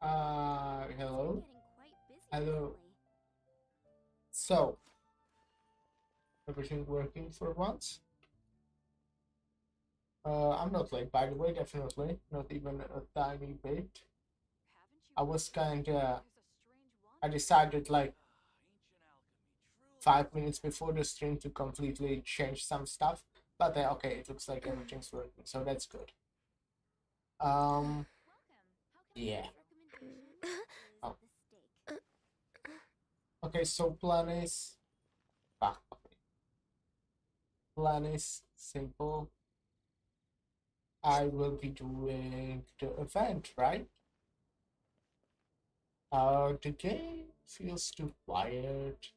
Hello. Getting quite busy Hello. recently. So, everything working for once? I'm not late, by the way, definitely. Not even a tiny bit. Haven't you I heard? was kinda, There's a strange I wand around. decided like 5 minutes before the stream to completely change some stuff. But okay, it looks like everything's working, so that's good. Um, Welcome. How can I? yeah. Today's recommendation is Oh, the steak. okay, so plan is simple. I will be doing the event, right? The game feels too quiet.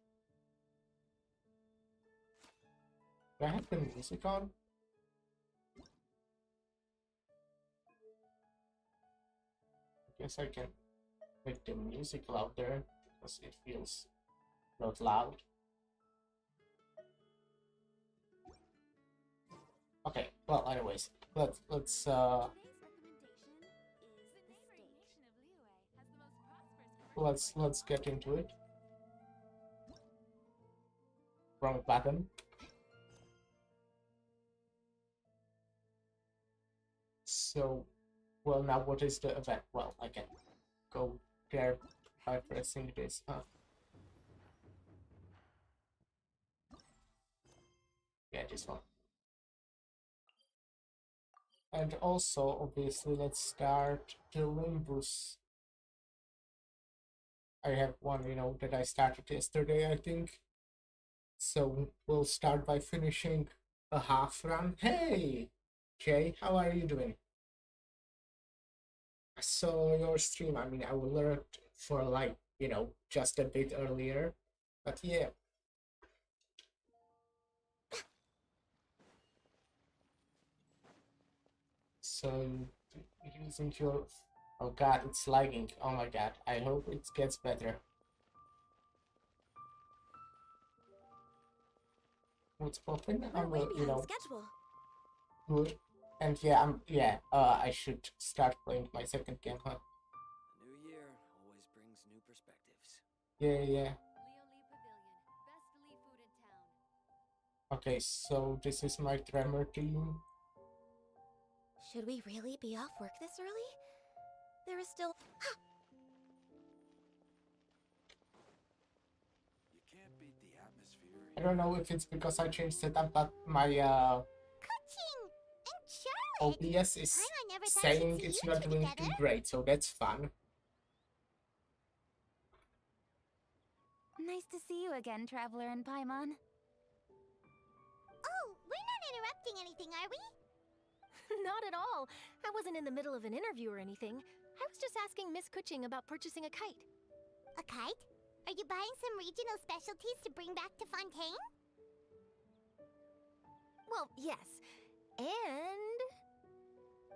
Do I have the music on? I guess I can make the music louder because it feels not loud. Okay, well, anyways, let's Today's recommendation is the steak. Nation of Liyue has the most prosperous let's get into it. Wrong button. So, well, now what is the event? Well, I can go there by pressing this. Yeah, this one. And also, obviously, let's start the Limbus. I have one, that I started yesterday, I think. So we'll start by finishing a half run. Hey, Jay, how are you doing? I saw your stream. I mean, I will alert for like, just a bit earlier. But yeah, so using your. Oh god, it's lagging. Oh my god. I hope it gets better. What's popping? We're way You behind know, schedule. good. And yeah, I should start playing my second game, huh? A new year always brings new perspectives. Yeah. Leo Lee Pavilion, best Lee food in town. Okay, so this is my tremor team. Should we really be off work this early? There is still. You can't beat the atmosphere I here. don't know if it's because I changed setup, but my Coaching and Charlotte. OBS is I never thought I'd saying see it's you not two doing together. too great, so that's fun. Nice to see you again, Traveler and Paimon. Oh, we're not interrupting anything, are we? Not at all. I wasn't in the middle of an interview or anything. I was just asking Miss Kuching about purchasing a kite. A kite? Are you buying some regional specialties to bring back to Fontaine? Well, yes. And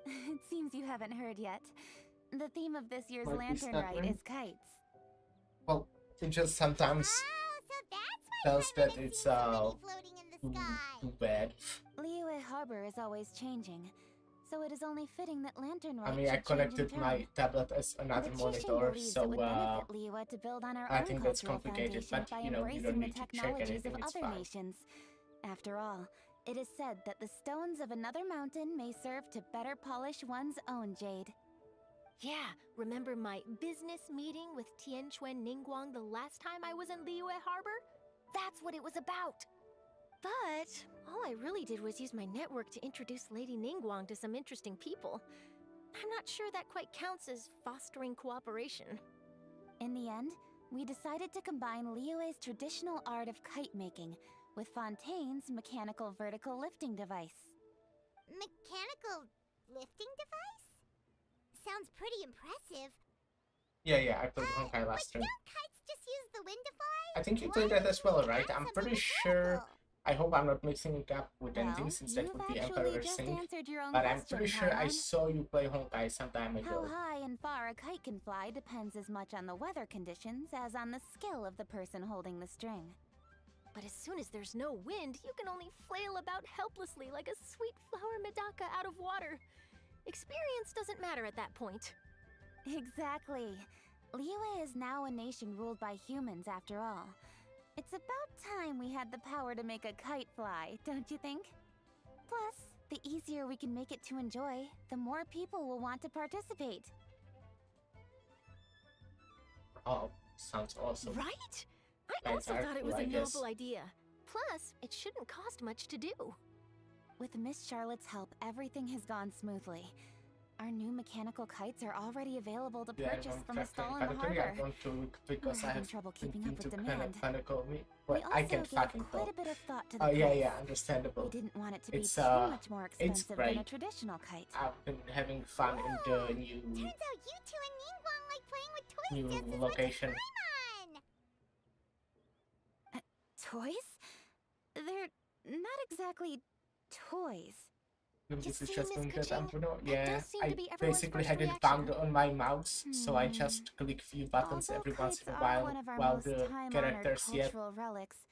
it seems you haven't heard yet. The theme of this year's Might be Lantern Rite stuttering. is kites. Well, it just sometimes Oh, so that's why tells you that haven't it's seen so many floating in the too, sky. too bad. Liyue Harbor is always changing, so it is only fitting that Lantern I Rite mean, I should change in connected turn. my tablet as another The Qixing monitor, believes it would so benefit Liyue to build on our I own think that's cultural complicated, foundations but by you don't embracing the need to check technologies anything, of it's other fine. nations. After all, it is said that the stones of another mountain may serve to better polish one's own jade. Yeah, remember my business meeting with Tianquan Ningguang the last time I was in Liyue Harbor? That's what it was about. But all I really did was use my network to introduce Lady Ningguang to some interesting people. I'm not sure that quite counts as fostering cooperation. In the end, we decided to combine Liyue's traditional art of kite making with Fontaine's mechanical vertical lifting device. Mechanical lifting device? Sounds pretty impressive. Yeah, I played Honkai last But stream. don't kites just use the wind to fly? I think you Why played that would as you well, need to right? add I'm something pretty sure. mechanical? I hope I'm not mixing it up with anything Well, since that you've would be actually Emperor just Sync. answered your own But I'm question, pretty sure I Paimon. saw you play Honkai some time How ago. high and far a kite can fly depends as much on the weather conditions as on the skill of the person holding the string. But as soon as there's no wind, you can only flail about helplessly like a sweet flower medaka out of water. Experience doesn't matter at that point. Exactly. Liyue is now a nation ruled by humans after all. It's about time we had the power to make a kite fly, don't you think? Plus, the easier we can make it to enjoy, the more people will want to participate. Oh, sounds awesome. Right? I Kites also are thought it cool, was I a guess. noble idea. Plus, it shouldn't cost much to do. With Miss Charlotte's help, everything has gone smoothly. Our new mechanical kites are already available to Yeah, purchase I'm from a crafting stall in the panically. I harbor. want to look We're because I having have trouble been keeping up with to kind of demand. panical me. We But also I can gave fucking quite go. a bit of thought to the Oh yeah, price. yeah, We understandable. didn't want it to be It's too much more expensive than a great. traditional kite. I've been having fun in the new Turns out you two and Ningguang like playing with toys just as location. much as Paimon! Toys? They're not exactly toys. This is see, just Miss going to Kuching? Tampuno. That Yeah, does seem I to be everyone's basically first had it reaction. bound on my mouse, so I Hmm. just click few buttons Although every once kites in a are while one of our while most the time-honored characters yet. cultural relics,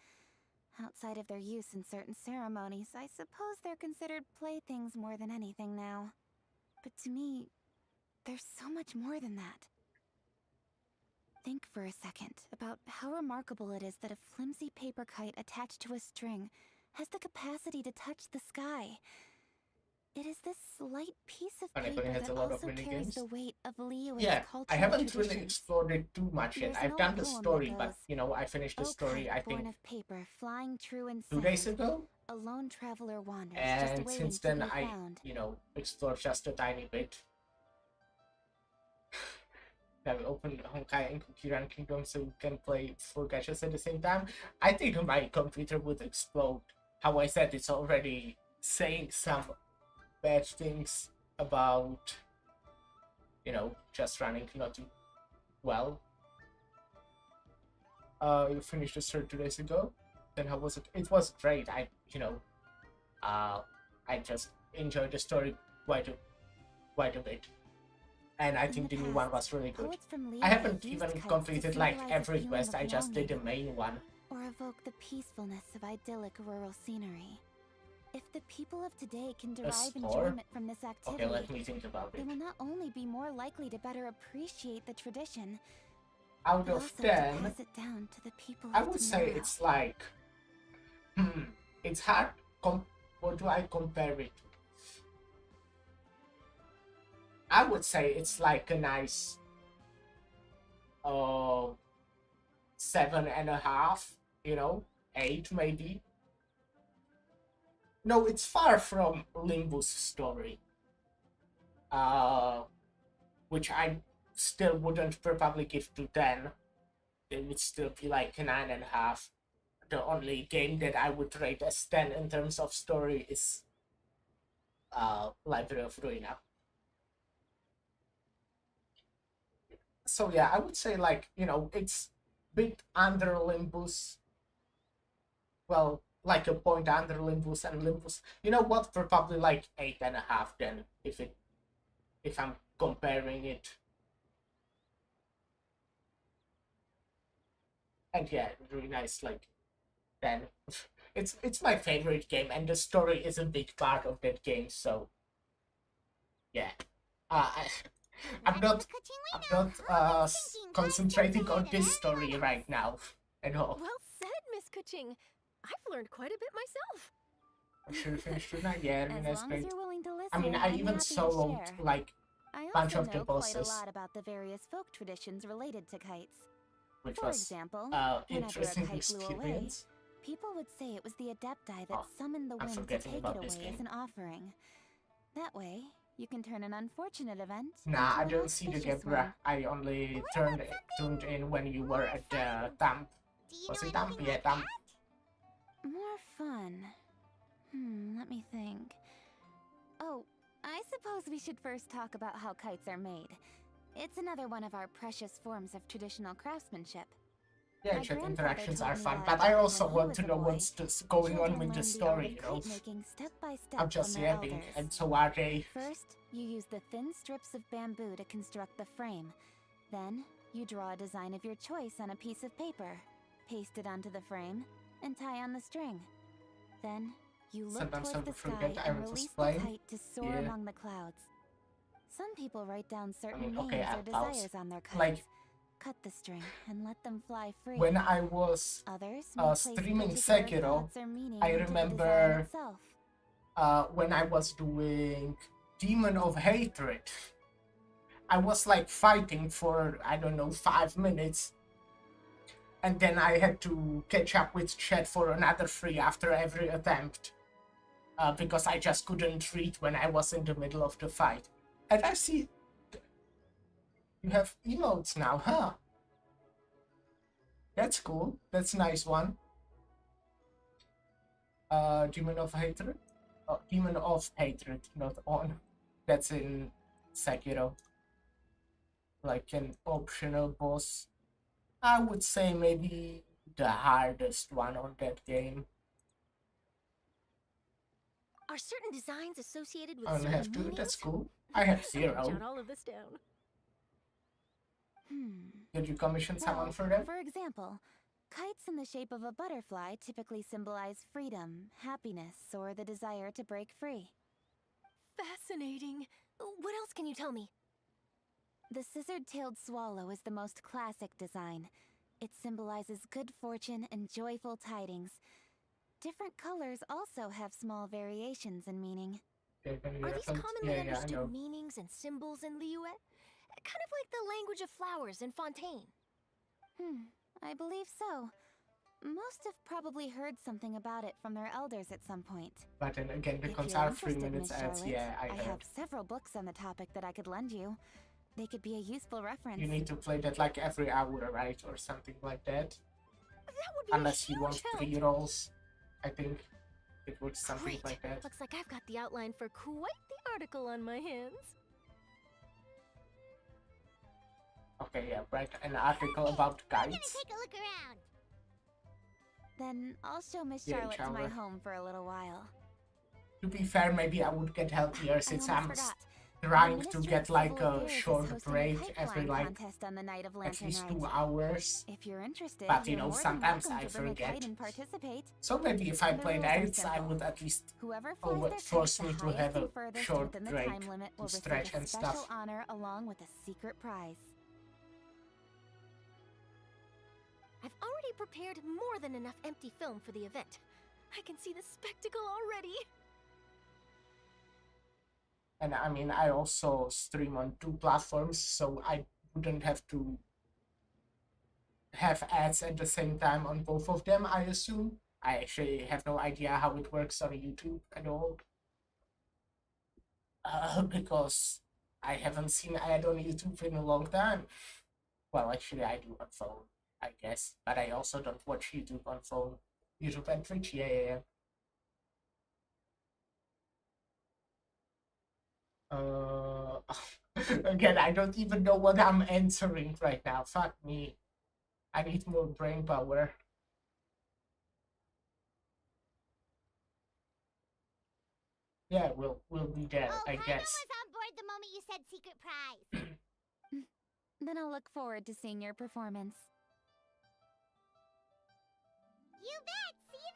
outside of their use in certain ceremonies, I suppose they're considered playthings more than anything now. But to me, there's so much more than that. Think for a second about how remarkable it is that a flimsy paper kite attached to a string has the capacity to touch the sky. It is this slight piece of Panically paper has that a lot of also carries minigames. the weight of Liyue's Yeah, cultural I haven't really traditions. explored it too much yet. There's I've an done old the poem story, that but goes, you know, I finished the "O story, kite I born think, of paper, flying true and 2 sound, days ago. a lone traveler wanders, just And waiting since to then, be I, found." you know, explored just a tiny bit. Now we open Honkai and Kukiran Kingdom so we can play 4 gachas at the same time. I think my computer would explode. How I said it's already saying some bad things about, you know, just running not too well. You finished the story 2 days ago. Then how was it? It was great. I just enjoyed the story quite a bit. And I In think the the new one past, was really good. poets from I Liyue haven't used even kites to completed like symbolize a every feeling quest, of I just did the longing, main one. or evoke the peacefulness of idyllic rural scenery. If the people of today can derive score? enjoyment from this activity, Okay, let me think about they it. will not only be more likely to better appreciate the tradition, Out but of also 10, to pass it down to the people I of would tomorrow. say it's like, it's hard. What do I compare it to? I would say it's like a nice 7.5, you know, 8 maybe. No, it's far from Limbus story, which I still wouldn't probably give to 10. It would still be like a 9.5. The only game that I would rate as 10 in terms of story is Library of Ruina. So yeah, I would say like, you know, it's bit under Limbus. Well, like a point under Limbus and Limbus. You know what? Probably like 8.5 then, if I'm comparing it. And yeah, really nice, like 10. It's my favorite game, and the story is a big part of that game. So yeah, I'm not concentrating on this story right now at all. Well said, Miss Kuching. I've learned quite a bit myself. I'm sure you finished tonight. Yeah, I mean, As that's long great. as you're willing to listen, I mean, I I'm even happy to soloed share. like I bunch also of the know quite a bosses, lot about the various folk traditions related to kites. which For was example, whenever a interesting kite flew away, experience. people would say it was the Adepti that Oh, summoned the I'm wind to forgetting take about it this away game. as an offering. That way, you can turn an unfortunate event Nah, into I an don't see the auspicious Gebra. one. I only tuned in when you were at the dump. Do you Was know it dump? anything Yeah, like dump. that? More fun. Let me think. Oh, I suppose we should first talk about how kites are made. It's another one of our precious forms of traditional craftsmanship. Yeah, My chat grandfather interactions told are me fun, that but I also when he want was to a know boy, what's just going on children with the learned story, art you of know? kite making step by step I'm just from their yapping, elders. and so are they. First, you use the thin strips of bamboo to construct the frame. Then, you draw a design of your choice on a piece of paper, paste it onto the frame, and tie on the string. Then, you look Sometimes I towards the forget sky I and was release the playing. kite to soar Yeah. among the clouds. Some people write down certain okay, names I'll or pause. desires on their kites. Like, Cut the string and let them fly free. when I was Others may place streaming particular Sekiro, thoughts or meaning I into the design remember itself. when I was doing Demon of Hatred, I was like fighting for, I don't know, 5 minutes. And then I had to catch up with chat for another 3 after every attempt. Because I just couldn't read when I was in the middle of the fight. And I see you have emotes now, huh? That's cool. That's a nice one. Demon of Hatred? Oh, Demon of Hatred, not on. That's in Sekiro. Like an optional boss. I would say maybe the hardest one on that game. Are certain designs associated with I don't certain have to, meanings? that's cool. I have I'm gonna 0. jot all of this down. Did you commission someone Well, for that? for example, kites in the shape of a butterfly typically symbolize freedom, happiness, or the desire to break free. Fascinating. What else can you tell me? The scissor-tailed swallow is the most classic design. It symbolizes good fortune and joyful tidings. Different colors also have small variations in meaning. Okay, Are these commonly I understood know. meanings and symbols in Liyue? Kind of like the language of flowers in Fontaine. I believe so. Most have probably heard something about it from their elders at some point. But then again, the If cons you're are 3 interested, minutes Miss ads. Charlotte, Yeah, I I heard. have several books on the topic that I could lend you. They could be a useful reference. You need to play that like every hour, right? Or something like that. That would be Unless a you want huge help. 3 rolls. I think it works something Great. like that. Looks like I've got the outline for quite the article on my hands. Okay, yeah, write an article about I'm gonna kites. take a look around. Then I'll show Miss Yeah, Charlotte to my Charlotte. home for a little while. To be fair, maybe I would get help here since I I'm almost forgot. trying The to Ministry get of like Civil a Affairs is short hosting a break kite every flying like contest on the night of at Lantern least 2 Rite. hours. If you're interested, But, you you're know, more than sometimes welcome I to bring a kite forget. and participate. So maybe if I The played rules are 8, I simple. would at least Whoever flies their force kite me the to highest have and a furthest short within the break time limit will to receive stretch a and special stuff. honor along with a secret prize. I've already prepared more than enough empty film for the event. I can see the spectacle already. And I mean, I also stream on 2 platforms, so I wouldn't have to have ads at the same time on both of them, I assume. I actually have no idea how it works on YouTube at all. Because I haven't seen ad on YouTube in a long time. Well, actually, I do on phone, I guess. But I also don't watch YouTube on phone. YouTube and Twitch, yeah. Again, I don't even know what I'm answering right now. Fuck me. I need more brain power. Yeah, we'll be there, Oh, I Paimon guess. was on board the moment you said secret prize. Then I'll look forward to seeing your performance. You bet. See you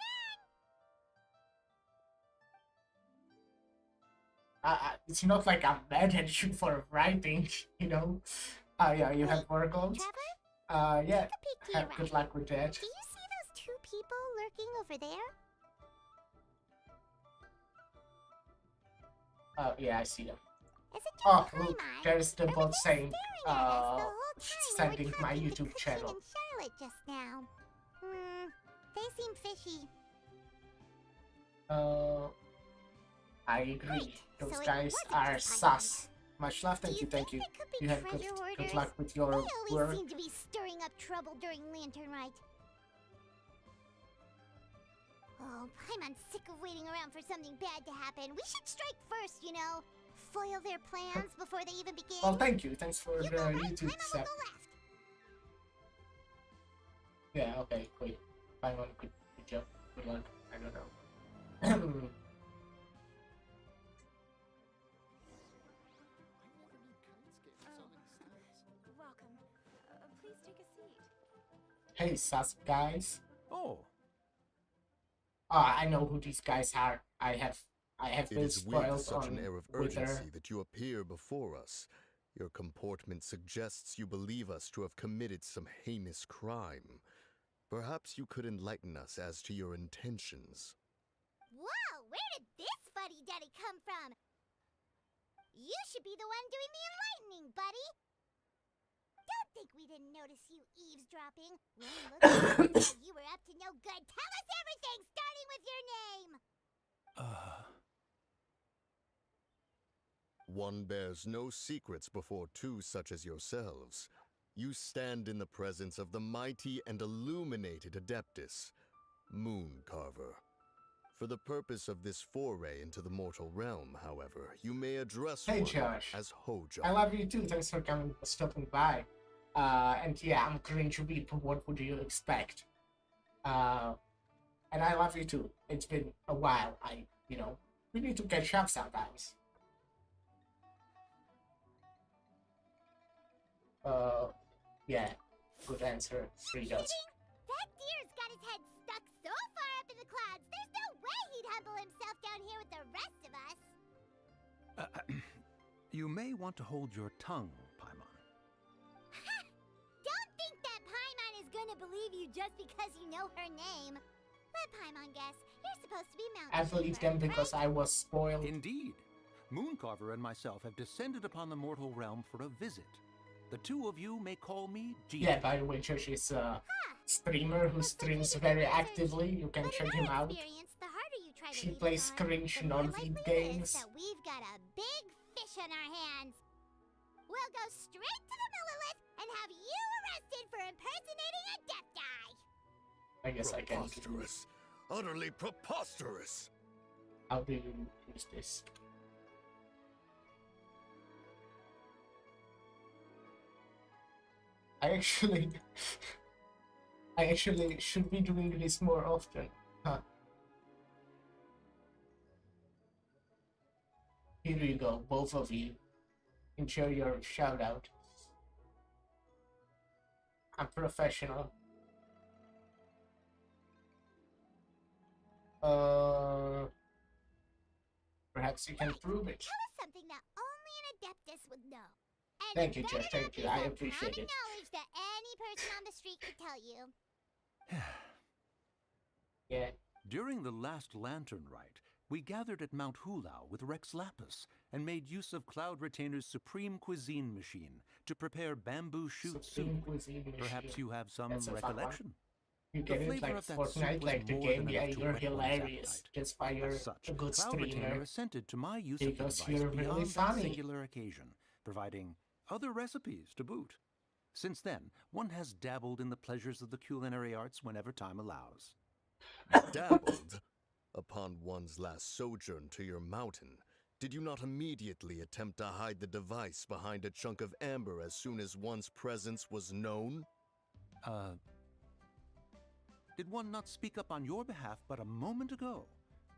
then. It's not like I'm mad at you for writing, you know? Yeah, you have workloads? Traveler, Yeah, take a peek to have your good right. luck with that. Do you see those 2 people lurking over there? Yeah, I see them. Is it just Oh, Paimon? look, there's the Or were bot they saying, staring at us the whole time sending we were my talking to YouTube Christine channel. and Charlotte just now? They seem fishy. I agree. Great. Those So it guys wasn't are just Paimon. sus. Much love, thank Do you, thank you. think they could be You have treasure good hoarders? luck with your They always work. seem to be stirring up trouble during Lantern Rite. Oh, Paimon's sick of waiting around for something bad to happen. We should strike first, you know. Foil their plans before they even begin. Well, thank you. Thanks for You the go right, YouTube Paimon will sub. go left. Yeah, okay, great. Paimon, good job. Good luck. I don't know. Welcome. Please take a seat. Hey, sus guys. Oh, I know who these guys are. I have I have It been is with spoiled such an on air of Wither. urgency that you appear before us. Your comportment suggests you believe us to have committed some heinous crime. Perhaps you could enlighten us as to your intentions. Whoa, where did this fuddy-duddy come from? You should be the one doing the enlightening, buddy. Don't think we didn't notice you eavesdropping. When we looked at you were up to no good. Tell us everything, starting with your name. One bears no secrets before two such as yourselves. You stand in the presence of the mighty and illuminated Adeptus, Mooncarver. For the purpose of this foray into the mortal realm, however, you may address Hey, one Josh. as Hoja. I love you too. Thanks for stopping by. And yeah, I'm cringe weep. What would you expect? And I love you too. It's been a while. We need to catch up sometimes. Yeah, good answer. 3 dots. That deer's got his head stuck so far up in the clouds, there's no way he'd humble himself down here with the rest of us. You may want to hold your tongue, Paimon. Don't think that Paimon is gonna believe you just because you know her name. Let Paimon guess. You're supposed to be Mount I believe Shaper, them because right? I was spoiled. Indeed. Mooncarver and myself have descended upon the mortal realm for a visit. The two of you may call me G. Yeah, by the way, Josh is a streamer who streams very actively. You can But check in him our out. experience, the harder you try to She lead plays us on, cringe the more non-feed likely it is games. that we've got a big fish on our hands. We'll go straight to the Millilith and have you arrested for impersonating a death guy. I guess I can. Preposterous. Utterly preposterous. How do you use this? I actually should be doing this more often. Huh. Here you go, both of you. Enjoy your shout out. I'm professional. Perhaps you can prove it. Tell us something that only an Adeptus would know. And Thank you, it Jeff. better Thank not you. be I some appreciate common it. knowledge that any person on the street could tell you. Yeah. During the last Lantern Rite, we gathered at Mount Hulau with Rex Lapis and made use of Cloud Retainer's Supreme Cuisine machine to prepare bamboo shoot Supreme soup. Cuisine machine. Perhaps you have some That's a fun one. recollection. You The get it flavor like of that Fortnite, soup was like the more game. than Yeah, enough to you're whet one's hilarious. appetite. Just by your As such, a good Cloud Retainer streamer. assented to my use of the Because device you're really beyond that funny. singular occasion, providing other recipes to boot. Since then, one has dabbled in the pleasures of the culinary arts whenever time allows. Dabbled? Upon one's last sojourn to your mountain, did you not immediately attempt to hide the device behind a chunk of amber as soon as one's presence was known? Did one not speak up on your behalf but a moment ago?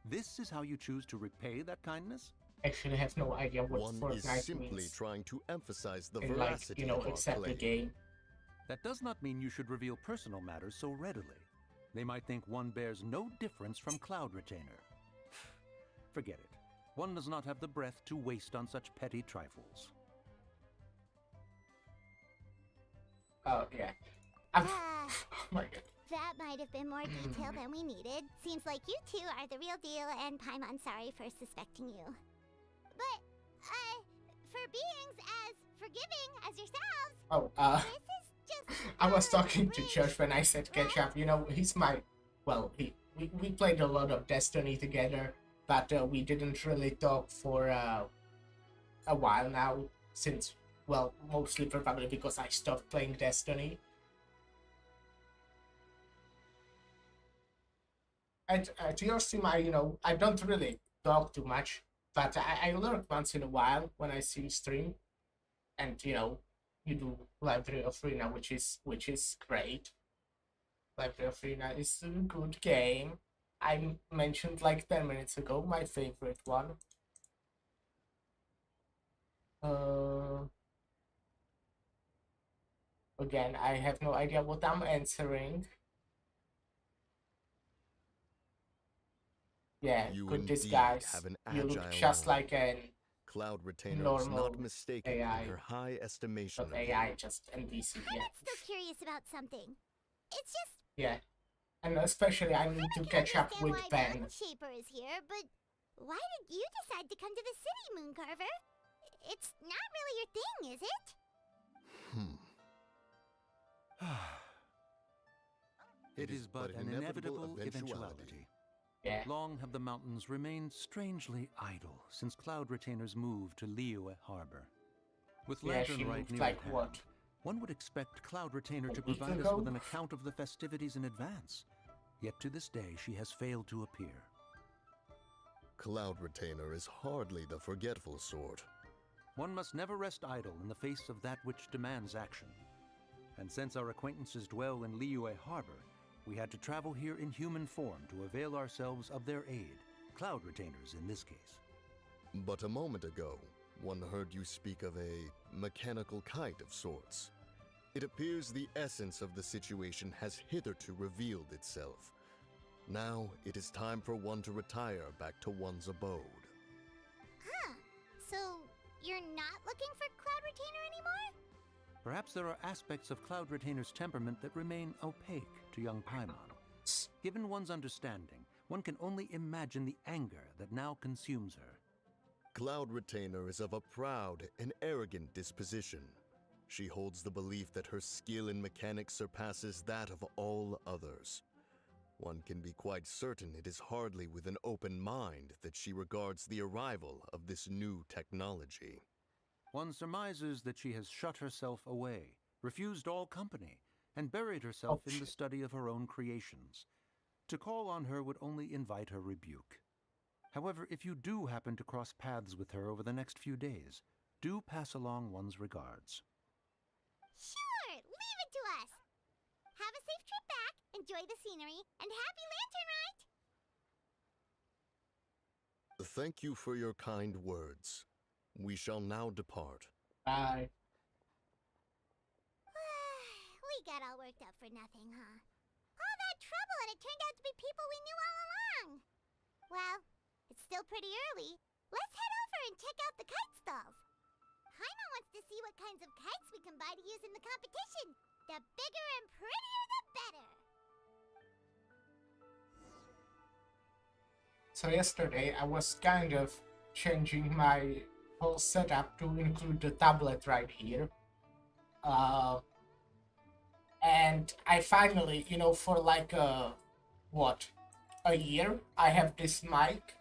This is how you choose to repay that kindness? Actually have no idea what One is Fortnite simply means. trying to emphasize the And like, veracity you know, of our accept the claim. game. That does not mean you should reveal personal matters so readily. They might think one bears no difference from Cloud Retainer. Forget it. One does not have the breath to waste on such petty trifles. Oh, yeah. Ah, Oh my god. that might have been more detail than we needed. Seems like you two are the real deal, and Paimon's sorry for suspecting you. But, for beings as forgiving as yourselves, Oh, this is just... I was talking to bridge. Josh when I said catch up. You know, he's my... Well, we played a lot of Destiny together, but we didn't really talk for a while now, since, well, mostly probably because I stopped playing Destiny. At your stream, I don't really talk too much, but I lurk once in a while when I see you stream, and you do Library of Rina, which is great. Library of Rina is a good game. I mentioned like 10 minutes ago my favorite one. Again, I have no idea what I'm answering. Yeah, You good indeed disguise. have an You look agile just arm. like an Cloud Retainer is normal not mistaken AI. in her high estimation Not of AI, you. just NPC. I'm Yeah, still curious about something. It's just yeah. And especially I need to I can catch up understand with why Ben. the Shaper is here, but why did you decide to come to the city, Mooncarver? It's not really your thing, is it? It is but an inevitable eventuality. Yeah, Long have the mountains remained strangely idle since Cloud Retainer's move to Liyue Harbor. With yeah. She Lantern Rite moved near like at hand, what? one would expect Cloud Retainer A to week provide us ago? with an account of the festivities in advance. Yet to this day she has failed to appear. Cloud Retainer is hardly the forgetful sort. One must never rest idle in the face of that which demands action. And since our acquaintances dwell in Liyue Harbor, we had to travel here in human form to avail ourselves of their aid, Cloud Retainers in this case. But a moment ago, one heard you speak of a mechanical kite of sorts. It appears the essence of the situation has hitherto revealed itself. Now it is time for one to retire back to one's abode. Huh. So, you're not looking for Cloud Retainer anymore? Perhaps there are aspects of Cloud Retainer's temperament that remain opaque to young Paimon. Given one's understanding, one can only imagine the anger that now consumes her. Cloud Retainer is of a proud and arrogant disposition. She holds the belief that her skill in mechanics surpasses that of all others. One can be quite certain it is hardly with an open mind that she regards the arrival of this new technology. One surmises that she has shut herself away, refused all company, and buried herself in the study of her own creations. To call on her would only invite her rebuke. However, if you do happen to cross paths with her over the next few days, do pass along one's regards. Sure, leave it to us. Have a safe trip back, enjoy the scenery, and happy Lantern Rite! Thank you for your kind words. We shall now depart. Bye. We got all worked up for nothing, huh? All that trouble and it turned out to be people we knew all along. Well, it's still pretty early. Let's head over and check out the kite stalls. Paimon wants to see what kinds of kites we can buy to use in the competition. The bigger and prettier, the better. So yesterday I was kind of changing my whole setup to include the tablet right here. And I finally, for like a year, I have this mic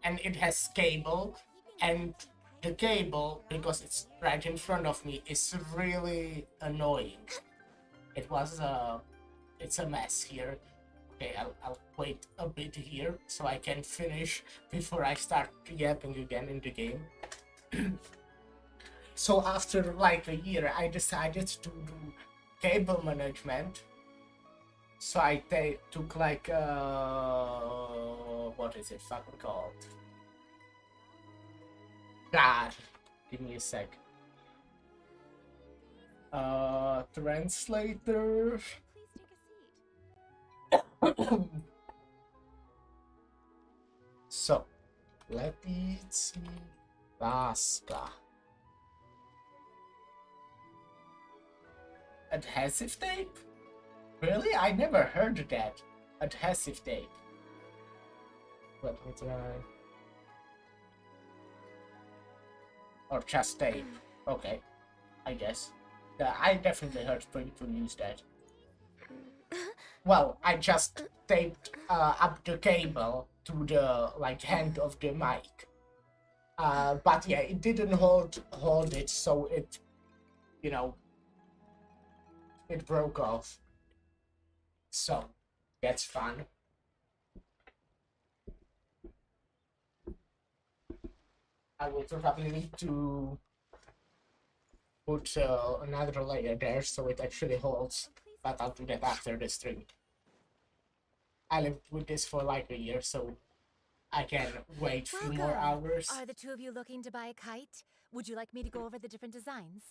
and it has cable, and the cable, because it's right in front of me, is really annoying. It's a mess here. Okay, I'll wait a bit here so I can finish before I start yapping again in the game. So after like a year, I decided to do cable management. So I took like what is it fucking called? God, give me a sec. Translator. Please take a seat. So, let me see. Basta. Adhesive tape? Really? I never heard that. Adhesive tape. Let me try. Or just tape. Okay. I guess. I definitely heard people use that. Well, I just taped up the cable to the hand of the mic. But yeah, it didn't hold it, so it, it broke off. So that's fun. I will probably need to put another layer there so it actually holds, but I'll do that after the stream. I lived with this for like a year, so I can wait a few more hours. Are the two of you looking to buy a kite? Would you like me to go over the different designs?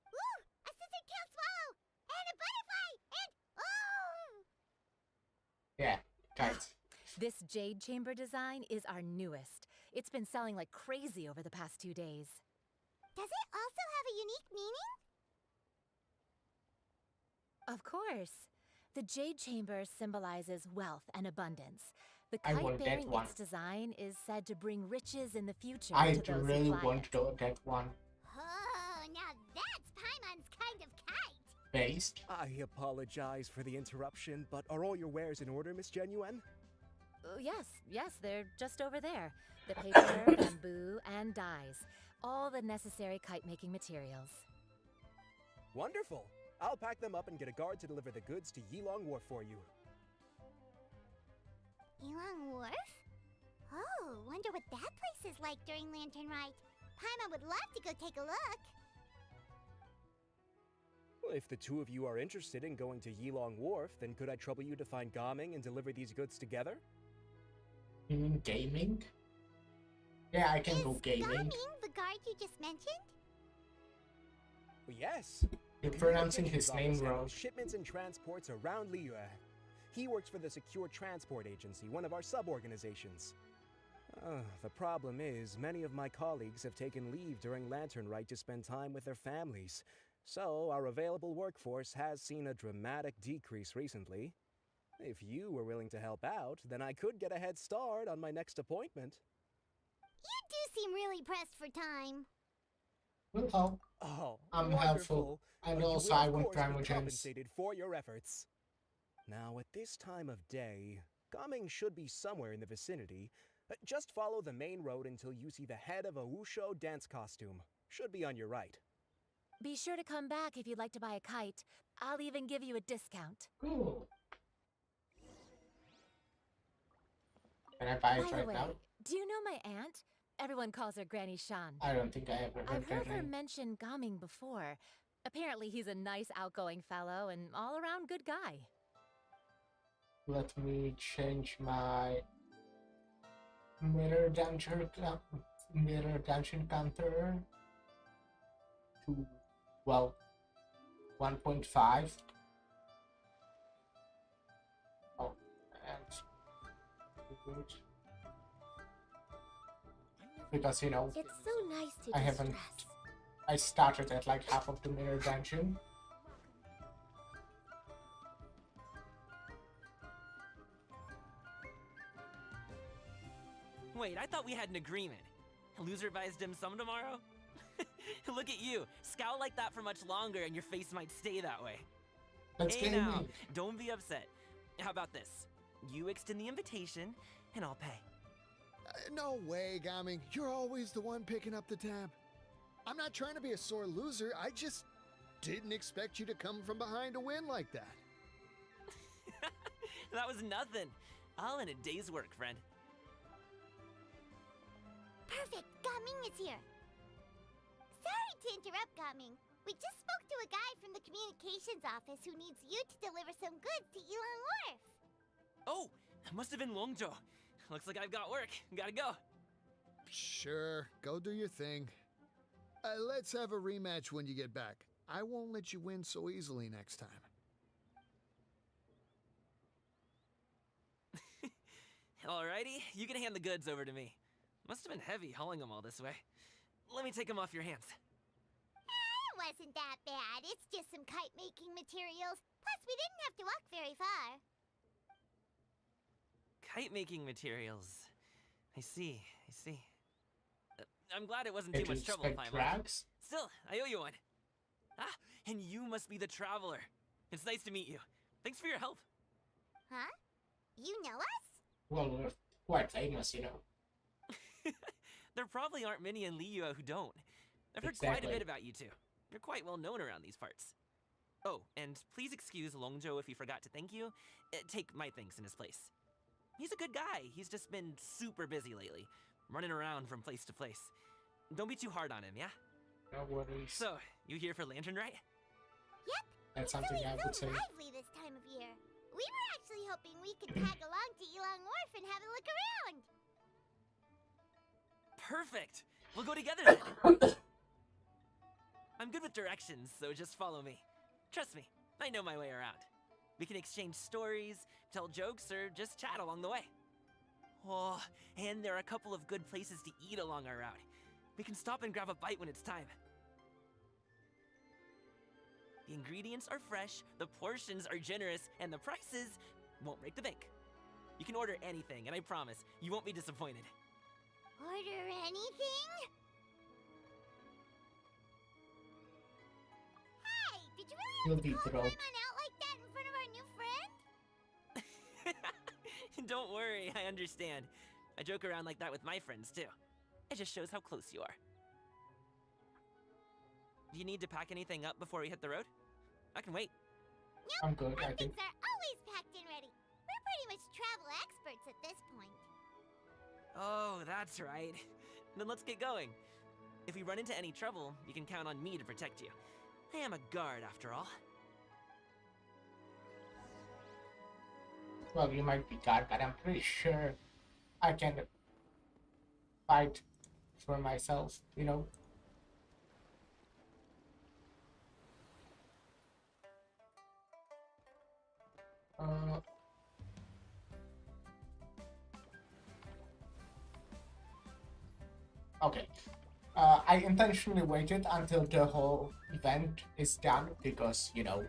Ooh, a scissor tail swallow! And a butterfly! And oh! Yeah, kites. This jade chamber design is our newest. It's been selling like crazy over the past 2 days. Does it also have a unique meaning? Of course. The jade chamber symbolizes wealth and abundance. The I kite want that bearing one. its design is said to bring riches in the future I to those really who fly want it. that one. Oh, now that's Paimon's kind of kite. Based. I apologize for the interruption, but are all your wares in order, Miss Genuine? Yes, they're just over there. The paper, bamboo, and dyes. All the necessary kite-making materials. Wonderful! I'll pack them up and get a guard to deliver the goods to Yilong Wharf for you. Yilong Wharf? Oh, wonder what that place is like during Lantern Rite. Paimon would love to go take a look. Well, if the two of you are interested in going to Yilong Wharf, then could I trouble you to find Gaming and deliver these goods together? You mean gaming? Yeah, I can go gaming. Gaming the guard you just mentioned? Well, yes. You're pronouncing his Communications name office wrong. handles shipments and transports around Liyue. He works for the Secure Transport Agency, one of our sub-organizations. The problem is, many of my colleagues have taken leave during Lantern Rite to spend time with their families. So, our available workforce has seen a dramatic decrease recently. If you were willing to help out, then I could get a head start on my next appointment. You do seem really pressed for time. Will help. Oh, I'm wonderful. helpful. And You also will, I of want course, be Primogems. compensated for your efforts. Now, at this time of day, Gaming should be somewhere in the vicinity. Just follow the main road until you see the head of a Wushu dance costume. Should be on your right. Be sure to come back if you'd like to buy a kite. I'll even give you a discount. Cool. Can I buy By it the right way, now? do you know my aunt? Everyone calls her Granny Shan. I don't think I ever heard I've heard that her name. mention Gaming before. Apparently he's a nice, outgoing fellow and all-around good guy. Let me change my mirror dungeon counter to, well, 1.5. Oh, and because, you know, It's so nice to I haven't- distress. I started at like half of the mirror dungeon. Wait, I thought we had an agreement. Loser buys dim sum tomorrow? Look at you. Scowl like that for much longer and your face might stay that way. That's Hey gaming. now, don't be upset. How about this? You extend the invitation, and I'll pay. No way, Gaming. You're always the one picking up the tab. I'm not trying to be a sore loser. I just didn't expect you to come from behind to win like that. That was nothing. All in a day's work, friend. Perfect, Gaming is here. Sorry to interrupt, Gaming. We just spoke to a guy from the communications office who needs you to deliver some goods to Yilong Wharf. Oh, that must have been Longzhou. Looks like I've got work. Gotta go. Sure, go do your thing. Let's have a rematch when you get back. I won't let you win so easily next time. Alrighty, you can hand the goods over to me. Must have been heavy hauling them all this way. Let me take them off your hands. It wasn't that bad. It's just some kite-making materials. Plus, we didn't have to walk very far. Kite-making materials. I see. I'm glad it wasn't Did too you much trouble, expect Paimon. drags? Still, I owe you one. Ah, and you must be the traveler. It's nice to meet you. Thanks for your help. Huh? You know us? Well, we're quite famous, you know. There probably aren't many in Liyue who don't. I've heard quite a Exactly. bit about you two. You're quite well known around these parts. Oh, and please excuse Longzhou if he forgot to thank you. Take my thanks in his place. He's a good guy. He's just been super busy lately, running around from place to place. Don't be too hard on him, yeah? No worries. So, you here for Lantern Rite? Yep. That's It's something I always would so say. lively this time of year. We were actually hoping we could tag along to Yilong Wharf and have a look around. Perfect! We'll go together then! I'm good with directions, so just follow me. Trust me, I know my way around. We can exchange stories, tell jokes, or just chat along the way. Oh, and there are a couple of good places to eat along our route. We can stop and grab a bite when it's time. The ingredients are fresh, the portions are generous, and the prices won't break the bank. You can order anything, and I promise, you won't be disappointed. Order anything? Hey, did you really You'll have to be call thrilled. Paimon out like that in front of our new friend? Don't worry, I understand. I joke around like that with my friends, too. It just shows how close you are. Do you need to pack anything up before we hit the road? I can wait. Nope, I'm good, our I think. things are always packed and ready. We're pretty much travel experts at this point. Oh, that's right. Then let's get going. If we run into any trouble, you can count on me to protect you. I am a guard, after all. Well, you might be God, but I'm pretty sure I can fight for myself, you know? Okay. I intentionally waited until the whole event is done because, you know,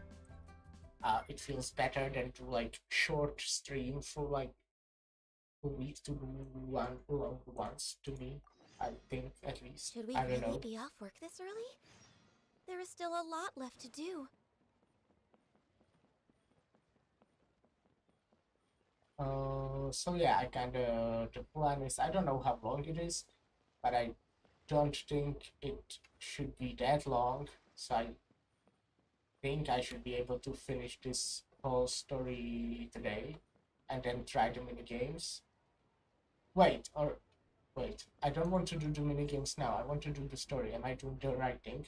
it feels better than to like short stream for like a week to do one long once to me. I think at least. Should we I don't really know. be off work this early? There is still a lot left to do. So yeah, I kinda the plan is I don't know how long it is, but I don't think it should be that long. So I think I should be able to finish this whole story today and then try the mini games. Wait, I don't want to do the mini games now. I want to do the story. Am I doing the right thing?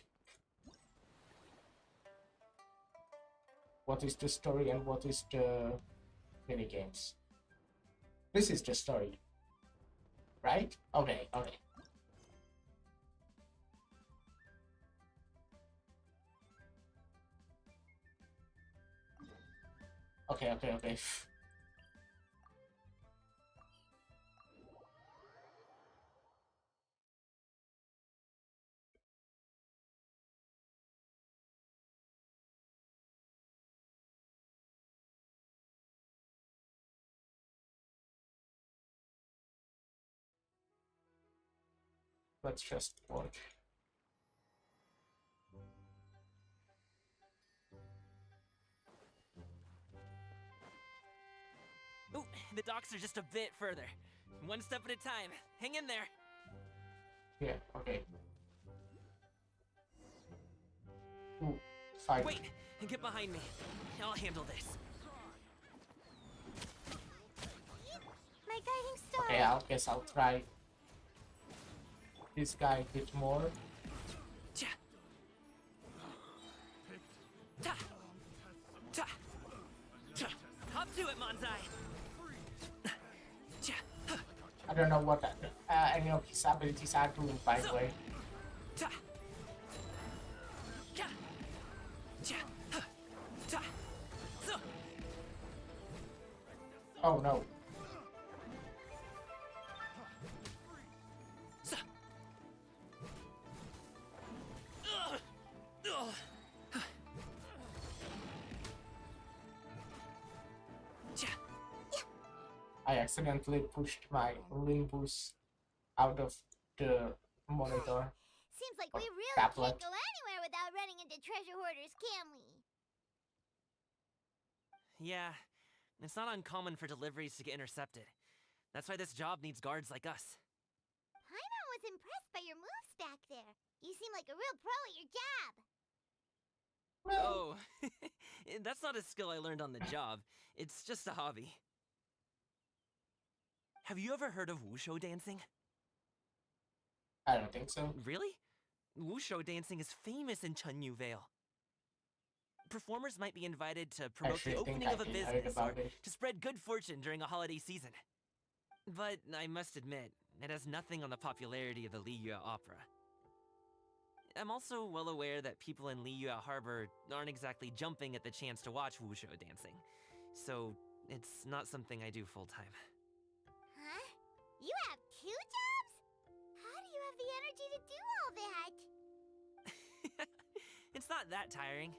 What is the story and what is the mini games? This is the story, right? Okay, okay. Okay. Let's just watch. Ooh, the docks are just a bit further. One step at a time. Hang in there. Yeah, okay. Ooh, fight. Wait, get behind me. I'll handle this. My guiding star. Okay, I guess I'll try this guy a bit more. Cha. Ta. Ta. Ta. Hop to it, Manzai. Cha. I don't know what any of his abilities are doing, by the way. Ta. Cha. Cha. Ta. So. Oh no. So. Ugh. Ugh. Cha. I accidentally pushed my Limbus out of the monitor. Seems like or we really tablet. can't go anywhere without running into treasure hoarders, can we? Yeah, it's not uncommon for deliveries to get intercepted. That's why this job needs guards like us. Paimon was impressed by your moves back there. You seem like a real pro at your job. Oh, that's not a skill I learned on the job. It's just a hobby. Have you ever heard of wushu dancing? I don't think so. Really? Wushu dancing is famous in Chunyu Vale. Performers might be invited to promote the Actually, opening I of a think I heard business or about it. to spread good fortune during a holiday season. But I must admit, it has nothing on the popularity of the Liyue Opera. I'm also well aware that people in Liyue Harbor aren't exactly jumping at the chance to watch wushu dancing. So, it's not something I do full-time. Huh? you to do all that? It's not that tiring.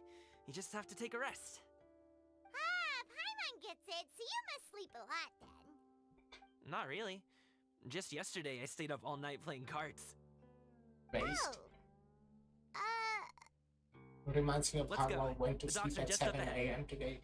You just have to take a rest. Ah, Paimon gets it, so you must sleep a lot then. Not really. Just yesterday, I stayed up all night playing cards. Based. Oh. Reminds me of Let's how go. I went to The sleep docks are at just up 7 ahead. a.m. today.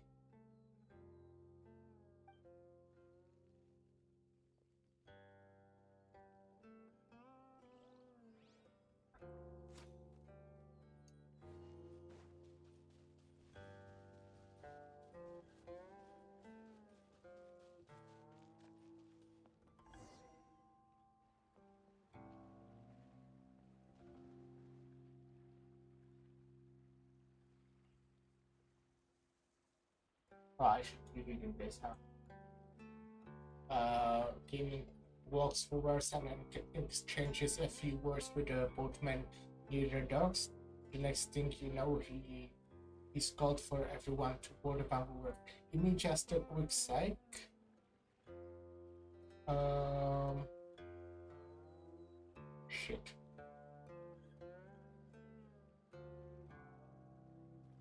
Oh, I should be reading this, huh? Gaming walks forwards and then exchanges a few words with the boatman near the docks. The next thing you know, he's called for everyone to board the bamboo. Give me just a quick sec. Shit.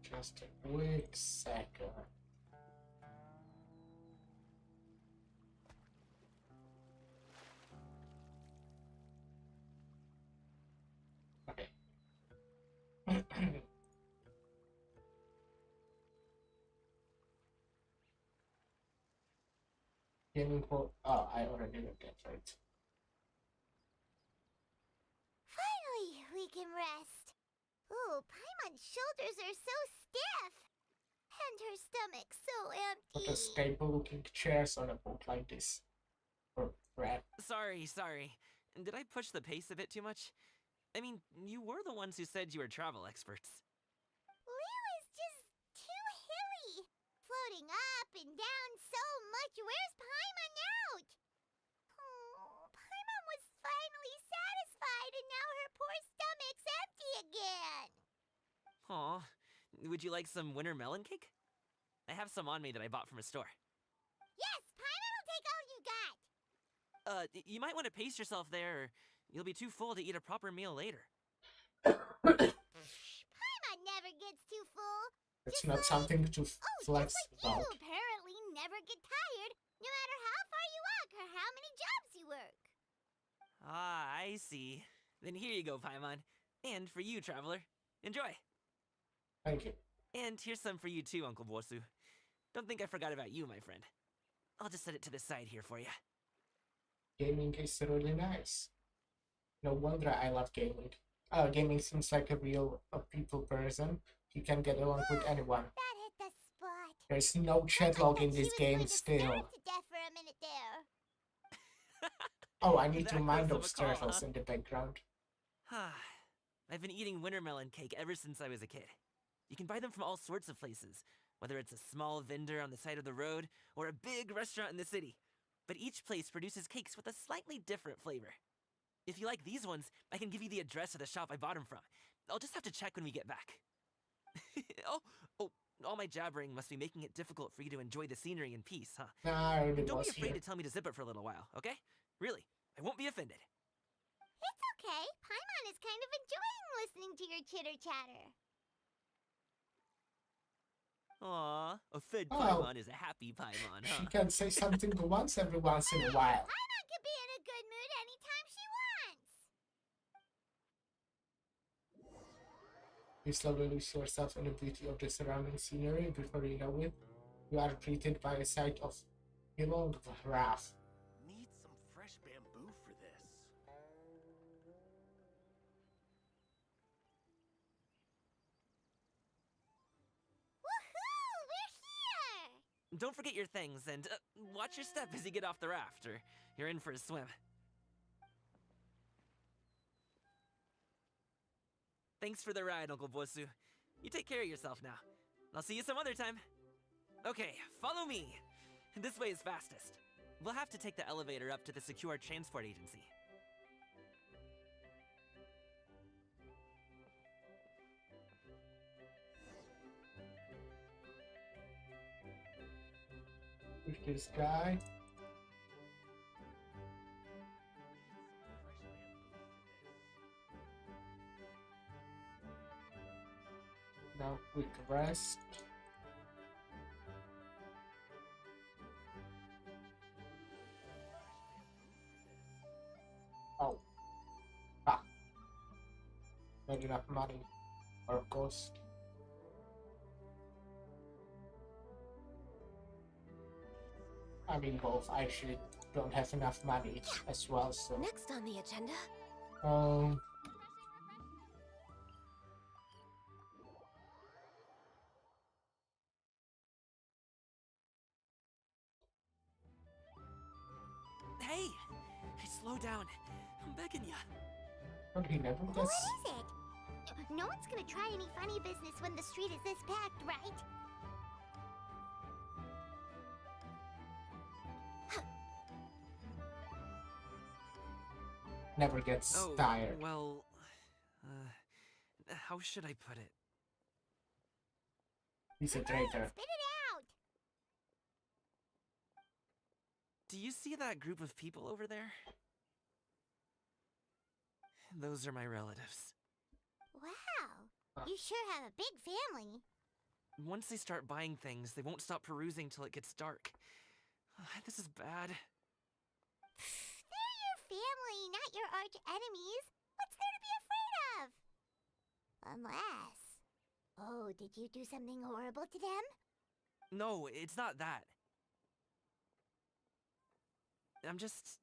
Just a quick second. Okay. Gaming for I already looked at right. Finally, we can rest. Ooh, Paimon's shoulders are so stiff. And her stomach so What empty. a stable looking chairs on a boat like this. Or rat. Sorry. Did I push the pace a bit too much? I mean, you were the ones who said you were travel experts. Liu is just too hilly. Floating up and down so much. Where's Paimon out? Oh, Paimon was finally satisfied and now her poor stomach's empty again. Aw, would you like some winter melon cake? I have some on me that I bought from a store. Yes, Paimon will take all you got. You might want to pace yourself there, or you'll be too full to eat a proper meal later. Paimon never gets too full. It's Just not like- something to flex just like about. you apparently never get tired, no matter how far you walk or how many jobs you work. Ah, I see. Then here you go, Paimon. And for you, traveler. Enjoy. Thank you. And here's some for you too, Uncle Bosu. Don't think I forgot about you, my friend. I'll just set it to the side here for you. Gaming is really nice. No wonder I love gaming. Gaming seems like a real people person. You can get along with anyone. That hit the spot. There's no chat I log thought in she this was game going to stare still. us to death for a minute there. Oh, I need to That mind close those of a call, turtles huh? in the background. I've been eating winter melon cake ever since I was a kid. You can buy them from all sorts of places, whether it's a small vendor on the side of the road or a big restaurant in the city. But each place produces cakes with a slightly different flavor. If you like these ones, I can give you the address of the shop I bought them from. I'll just have to check when we get back. All my jabbering must be making it difficult for you to enjoy the scenery in peace, huh? Nah, I already Don't was be afraid here. to tell me to zip it for a little while, okay? Really, I won't be offended. It's okay. Paimon is kind of enjoying listening to your chitter-chatter. Aw, a fed Oh. Paimon is a happy Paimon, She huh? can say something once every once in a while. Paimon can be in a good mood anytime she wants. You slowly lose yourself in the beauty of the surrounding scenery. Before you know it, you are greeted by a sight of belonged wrath. Need some fresh bamboo for this. Woohoo! We're here! Don't forget your things, and watch your step as you get off the raft, or you're in for a swim. Thanks for the ride, Uncle Bosu. You take care of yourself now. I'll see you some other time. Okay, follow me. This way is fastest. We'll have to take the elevator up to the secure transport agency. Who's this guy? Now quick rest. Oh. Ah. Not enough money. Or cost. I mean both. I actually don't have enough money as well, so Next on the agenda. um Hey! Slow down. I'm begging ya. but he never What gets is it? No one's gonna try any funny business when the street is this packed, right? never gets Oh, tired. well... how should I put it? He's a traitor. Spit it out! Do you see that group of people over there? Those are my relatives. Wow, you sure have a big family. Once they start buying things, they won't stop perusing till it gets dark. This is bad. They're your family, not your arch enemies. What's there to be afraid of? Unless... Oh, did you do something horrible to them? No, it's not that. I'm just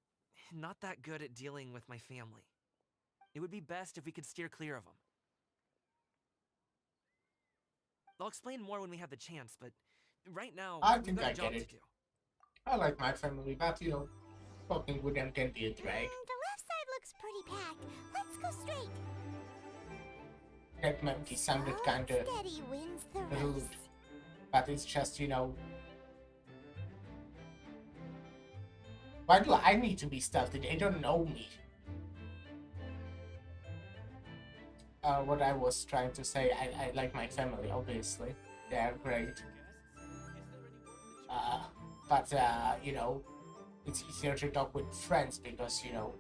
not that good at dealing with my family. It would be best if we could steer clear of them. I'll explain more when we have the chance, but right now, I we've think got I a job get to it. do. I like my family, but you know, talking with them can be a drag. The left side looks pretty packed. Let's go straight. That monkey sounded Slow and kinda steady wins the rude. race. But it's just, you know, why do I need to be stealthy? They don't know me. What I was trying to say, I like my family, obviously. They're great. But you know, it's easier to talk with friends because, you know,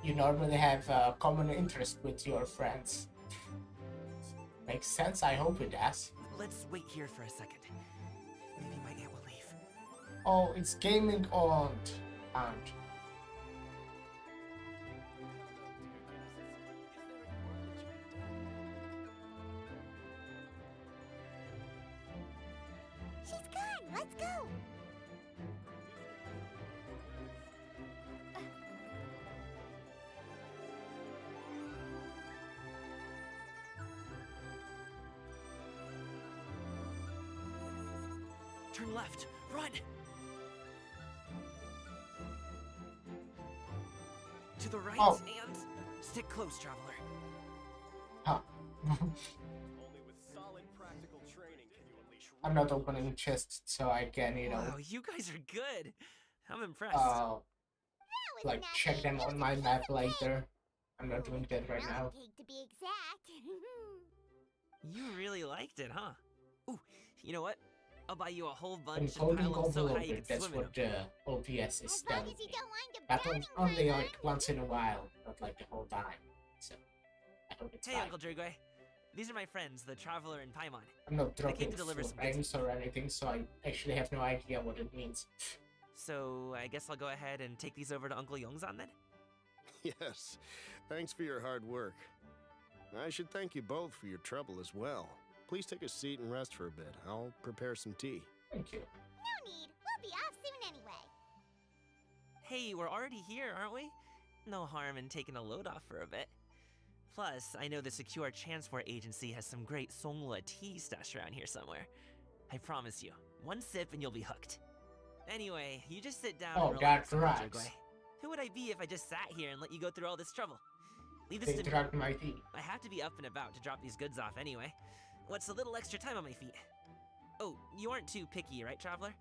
you normally have a common interest with your friends. Makes sense? I hope it does. Let's wait here for a second. Maybe my aunt will leave. Oh, it's gaming aunt. She's gone. Let's go. Turn left. Run! To the right Oh. and stick close, traveler. Huh. Only with solid practical training can you unleash I'm not opening chests, so I can, you know, Wow, you guys are good. I'm impressed. That was like nothing. check them It on was my a piece map of cake. later. I'm not doing that right now. Mountain cake to be exact. You really liked it, huh? Ooh, you know what? I'll buy you a whole bunch and Encoding pile them so high you overloaded, can that's swim in what them. OPS is As long telling as you me. don't wind up But drowning, only Paimon. like once in a while, not like the whole time. So, I hope it's Hey, fine. Uncle Drigway. These are my friends, the Traveler and Paimon. I'm not I came dropping to deliver some goods. frames or anything, so I actually have no idea what it means. So, I guess I'll go ahead and take these over to Uncle Yongzan then? Yes, thanks for your hard work. I should thank you both for your trouble as well. Please take a seat and rest for a bit. I'll prepare some tea. Thank you. No need. We'll be off soon anyway. Hey, we're already here, aren't we? No harm in taking a load off for a bit. Plus, I know the Secure Transport Agency has some great Songhua tea stashed around here somewhere. I promise you, one sip and you'll be hooked. Anyway, you just sit down Oh, and relax, that Uncle rocks. Drigway. Who would I be if I just sat here and let you go through all this trouble? Leave this They to me. dragged my tea. I have to be up and about to drop these goods off anyway. What's a little extra time on my feet? Oh, you aren't too picky, right, Traveler?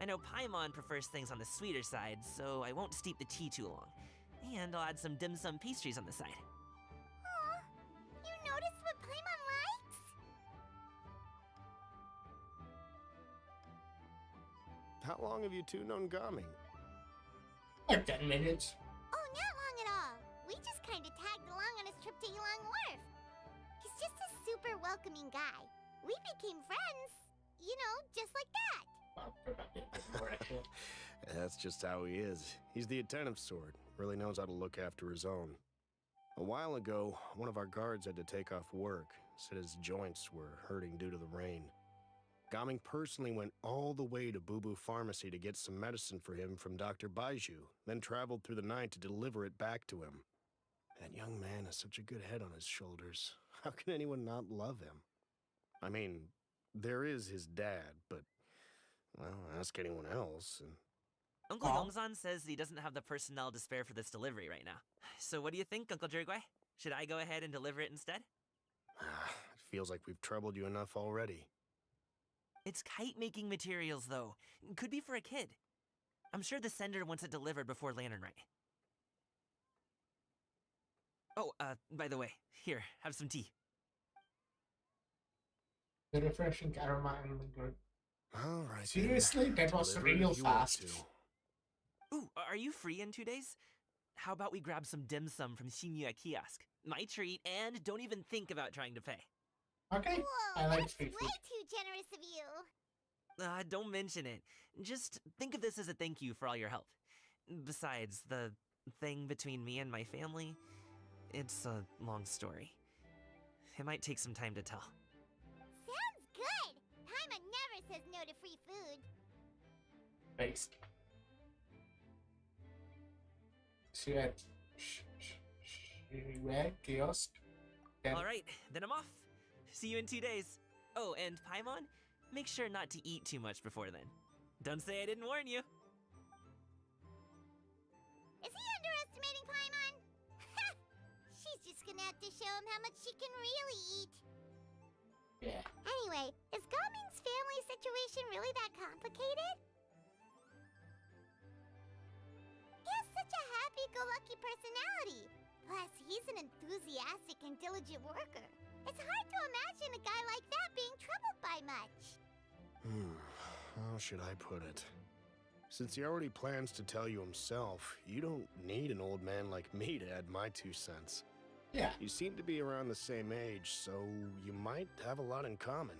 I know Paimon prefers things on the sweeter side, so I won't steep the tea too long. And I'll add some dim sum pastries on the side. Aw, you noticed what Paimon likes? How long have you two known Gami? Like 10 minutes. Oh, not long at all. We just kinda tagged along on his trip to Yulong Wharf. He's just a super welcoming guy. We became friends. You know, just like that. That's just how he is. He's the attentive sort. Really knows how to look after his own. A while ago, one of our guards had to take off work. Said his joints were hurting due to the rain. Gaming personally went all the way to Boo Boo Pharmacy to get some medicine for him from Dr. Baiju, then traveled through the night to deliver it back to him. That young man has such a good head on his shoulders. How can anyone not love him? I mean, there is his dad, but, well, ask anyone else, and... Uncle Yongzan says he doesn't have the personnel to spare for this delivery right now. So what do you think, Uncle Jirgui? Should I go ahead and deliver it instead? It feels like we've troubled you enough already. It's kite-making materials, though. Could be for a kid. I'm sure the sender wants it delivered before Lantern Rite. Oh, by the way, here, have some tea. The refreshing aroma and good. All right. Seriously, that was Deliver it real if you want fast. to. Ooh, are you free in 2 days? How about we grab some dim sum from Shinya Kiosk? My treat, and don't even think about trying to pay. Okay, Whoa, I like that's free way food. too generous of you. Don't mention it. Just think of this as a thank you for all your help. Besides, the thing between me and my family, it's a long story. It might take some time to tell. Sounds good. Paimon never says no to free food. Based. See at kiosk. Then Alright, then I'm off. See you in 2 days. Oh, and Paimon, make sure not to eat too much before then. Don't say I didn't warn you. Is he underestimating Paimon? She's just gonna have to show him how much she can really eat. yeah. Anyway, is Gaming's family situation really that complicated? He has such a happy-go-lucky personality. Plus, he's an enthusiastic and diligent worker. It's hard to imagine a guy like that being troubled by much. How should I put it? Since he already plans to tell you himself, you don't need an old man like me to add my 2 cents. Yeah. You seem to be around the same age, so you might have a lot in common.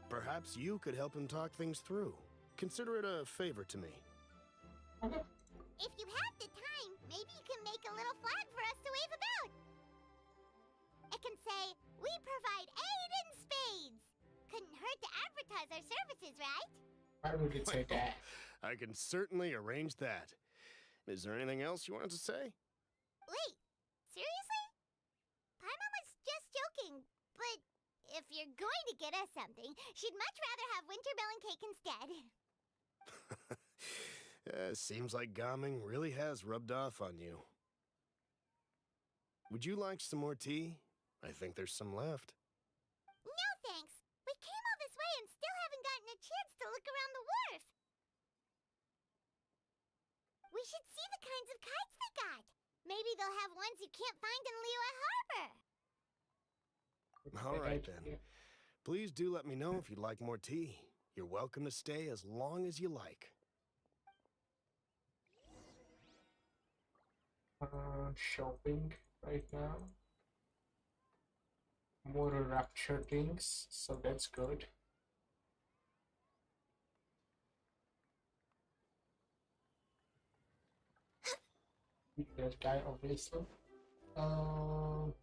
Perhaps you could help him talk things through. Consider it a favor to me. Okay. If you have the time, maybe you can make a little flag for us to wave about. It can say, "We provide aid in spades." Couldn't hurt to advertise our services, right? Why would it say that? I can certainly arrange that. Is there anything else you wanted to say? Wait, seriously? Paimon was just joking, but if you're going to get us something, she'd much rather have wintermelon cake instead. Seems like Gaming really has rubbed off on you. Would you like some more tea? I think there's some left. No thanks. We came all this way and still haven't gotten a chance to look around the wharf. We should see the kinds of kites they got. Maybe they'll have ones you can't find in Liyue Harbor. All right, then. Please do let me know if you'd like more tea. You're welcome to stay as long as you like. Shopping right now. More rapture things, so that's good. That guy, obviously. Only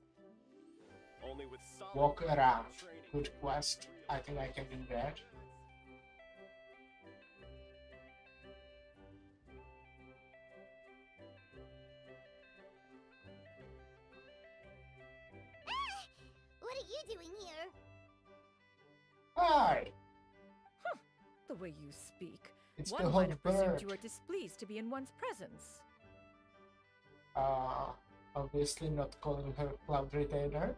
with solid Walk around. training. Good quest. I think I can do that. What are you doing here? Hi! The way you speak. It's the One might whole have presumed bird. you were displeased to be in one's presence. Obviously not calling her cloud retainer.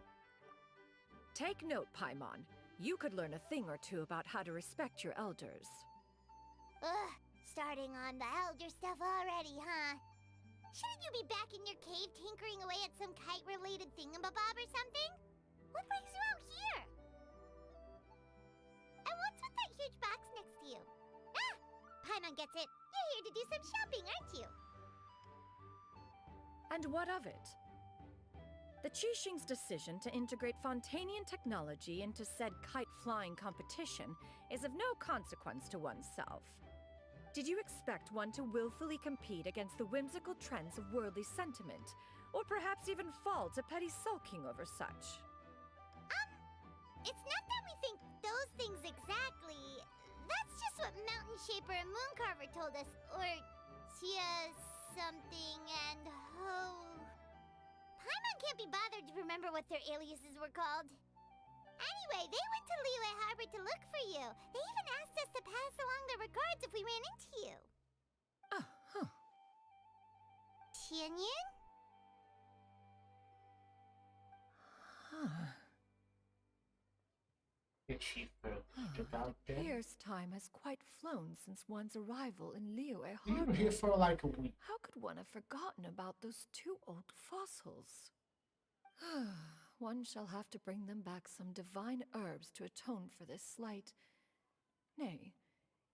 Take note, Paimon. You could learn a thing or two about how to respect your elders. Ugh, starting on the elder stuff already, huh? Shouldn't you be back in your cave tinkering away at some kite-related thingamabob or something? What brings you out here? And what's with that huge box next to you? Ah! Paimon gets it. You're here to do some shopping, aren't you? And what of it? The Qixing's decision to integrate Fontanian technology into said kite-flying competition is of no consequence to oneself. Did you expect one to willfully compete against the whimsical trends of worldly sentiment, or perhaps even fall to petty sulking over such? It's not that we think those things exactly. That's just what Mountain Shaper and Mooncarver told us. Or Tia something and Ho. Paimon can't be bothered to remember what their aliases were called. Anyway, they went to Liyue Harbor to look for you. They even asked us to pass along their regards if we ran into you. Uh-huh. Tianyun? Huh. Did she forget It about them? appears time has quite flown since one's arrival in Liyue You were Harbor. here for like a week. How could one have forgotten about those two old fossils? One shall have to bring them back some divine herbs to atone for this slight. Nay,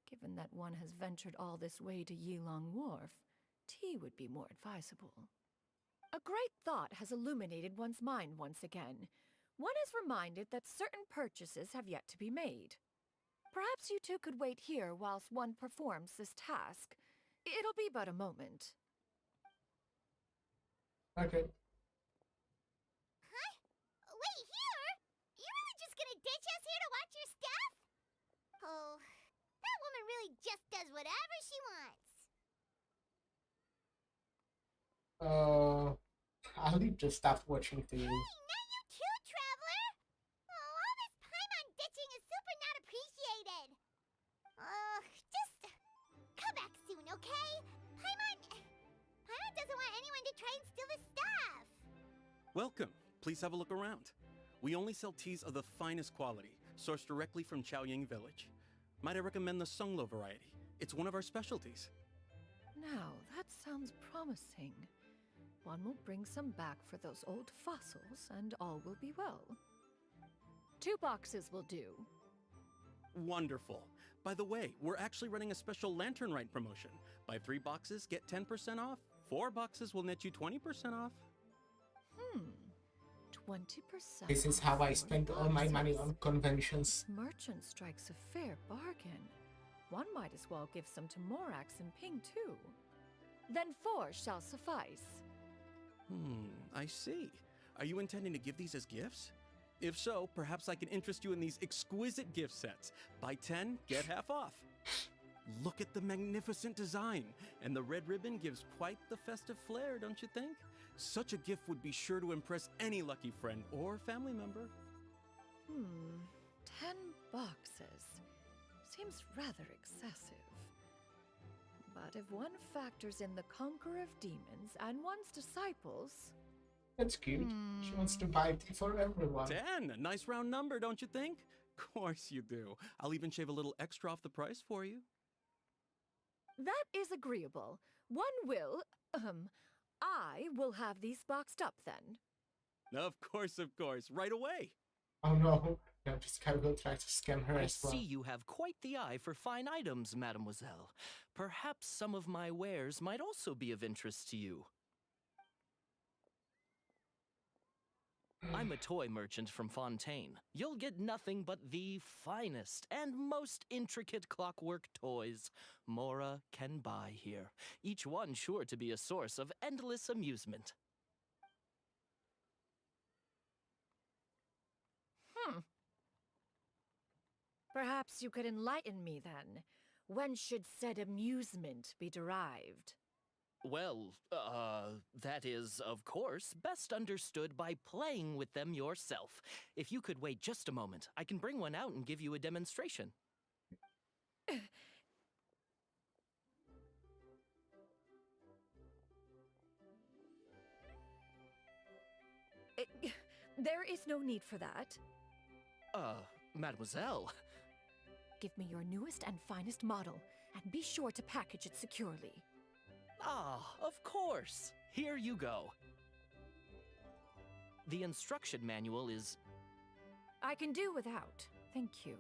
given that one has ventured all this way to Yilong Wharf, tea would be more advisable. A great thought has illuminated one's mind once again. One is reminded that certain purchases have yet to be made. Perhaps you two could wait here whilst one performs this task. It'll be but a moment. Okay. Huh? Wait, here? You're really just gonna ditch us here to watch your stuff? Oh, that woman really just does whatever she wants. I'll need to stop watching TV. Hey, not you too, Traveler! Oh, all this Paimon ditching is super not appreciated. Just come back soon, okay? Paimon doesn't want anyone to try and steal his stuff. Welcome. Please have a look around. We only sell teas of the finest quality, sourced directly from Chaoying Village. Might I recommend the Songlo variety? It's one of our specialties. Now, that sounds promising. One will bring some back for those old fossils, and all will be well. 2 boxes will do. Wonderful. By the way, we're actually running a special Lantern Rite promotion. Buy 3 boxes, get 10% off. 4 boxes will net you 20% off. 20%. This is how I off spend 4 all my money boxes. on conventions. Merchant strikes a fair bargain. One might as well give some to Morax and Ping too. Then 4 shall suffice. I see. Are you intending to give these as gifts? If so, perhaps I can interest you in these exquisite gift sets. Buy 10, get half off. Look at the magnificent design, and the red ribbon gives quite the festive flair, don't you think? Such a gift would be sure to impress any lucky friend or family member. 10 boxes. Seems rather excessive. But if one factors in the Conqueror of Demons and one's disciples... That's cute. She wants to buy tea for everyone. 10! A nice round number, don't you think? Course you do. I'll even shave a little extra off the price for you. That is agreeable. One will... I will have these boxed up then. Of course, right away. Oh no, now this guy will try to scam her I as well. see you have quite the eye for fine items, mademoiselle. Perhaps some of my wares might also be of interest to you. I'm a toy merchant from Fontaine. You'll get nothing but the finest and most intricate clockwork toys Mora can buy here, each one sure to be a source of endless amusement. Perhaps you could enlighten me then. When should said amusement be derived? Well, that is, of course, best understood by playing with them yourself. If you could wait just a moment, I can bring one out and give you a demonstration. There is no need for that. Mademoiselle. Give me your newest and finest model, and be sure to package it securely. Ah, of course. Here you go. The instruction manual is... I can do without, thank you.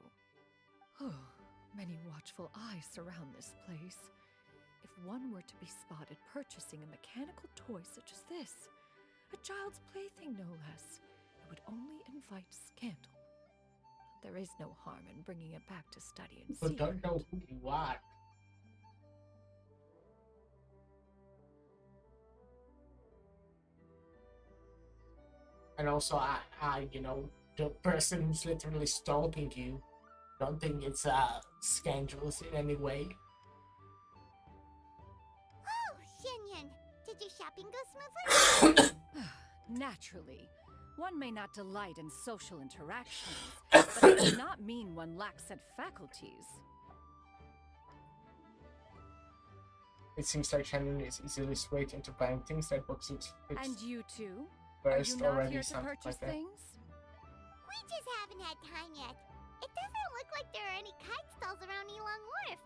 Oh, many watchful eyes surround this place. If one were to be spotted purchasing a mechanical toy such as this, A child's plaything, no less. It would only invite scandal. But there is no harm in bringing it back to study in People secret. don't know who you are. And also, you know, the person who's literally stalking you, don't think it's scandalous in any way. Oh, Xianyun, did your shopping go smoothly? Naturally, one may not delight in social interactions, but it does not mean one lacks said faculties. It seems like Shannon is easily swayed into buying things that books its And you too? Are you first not already here to something purchase like that. things? We just haven't had time yet. It doesn't look like there are any kite stalls around Elong Wharf.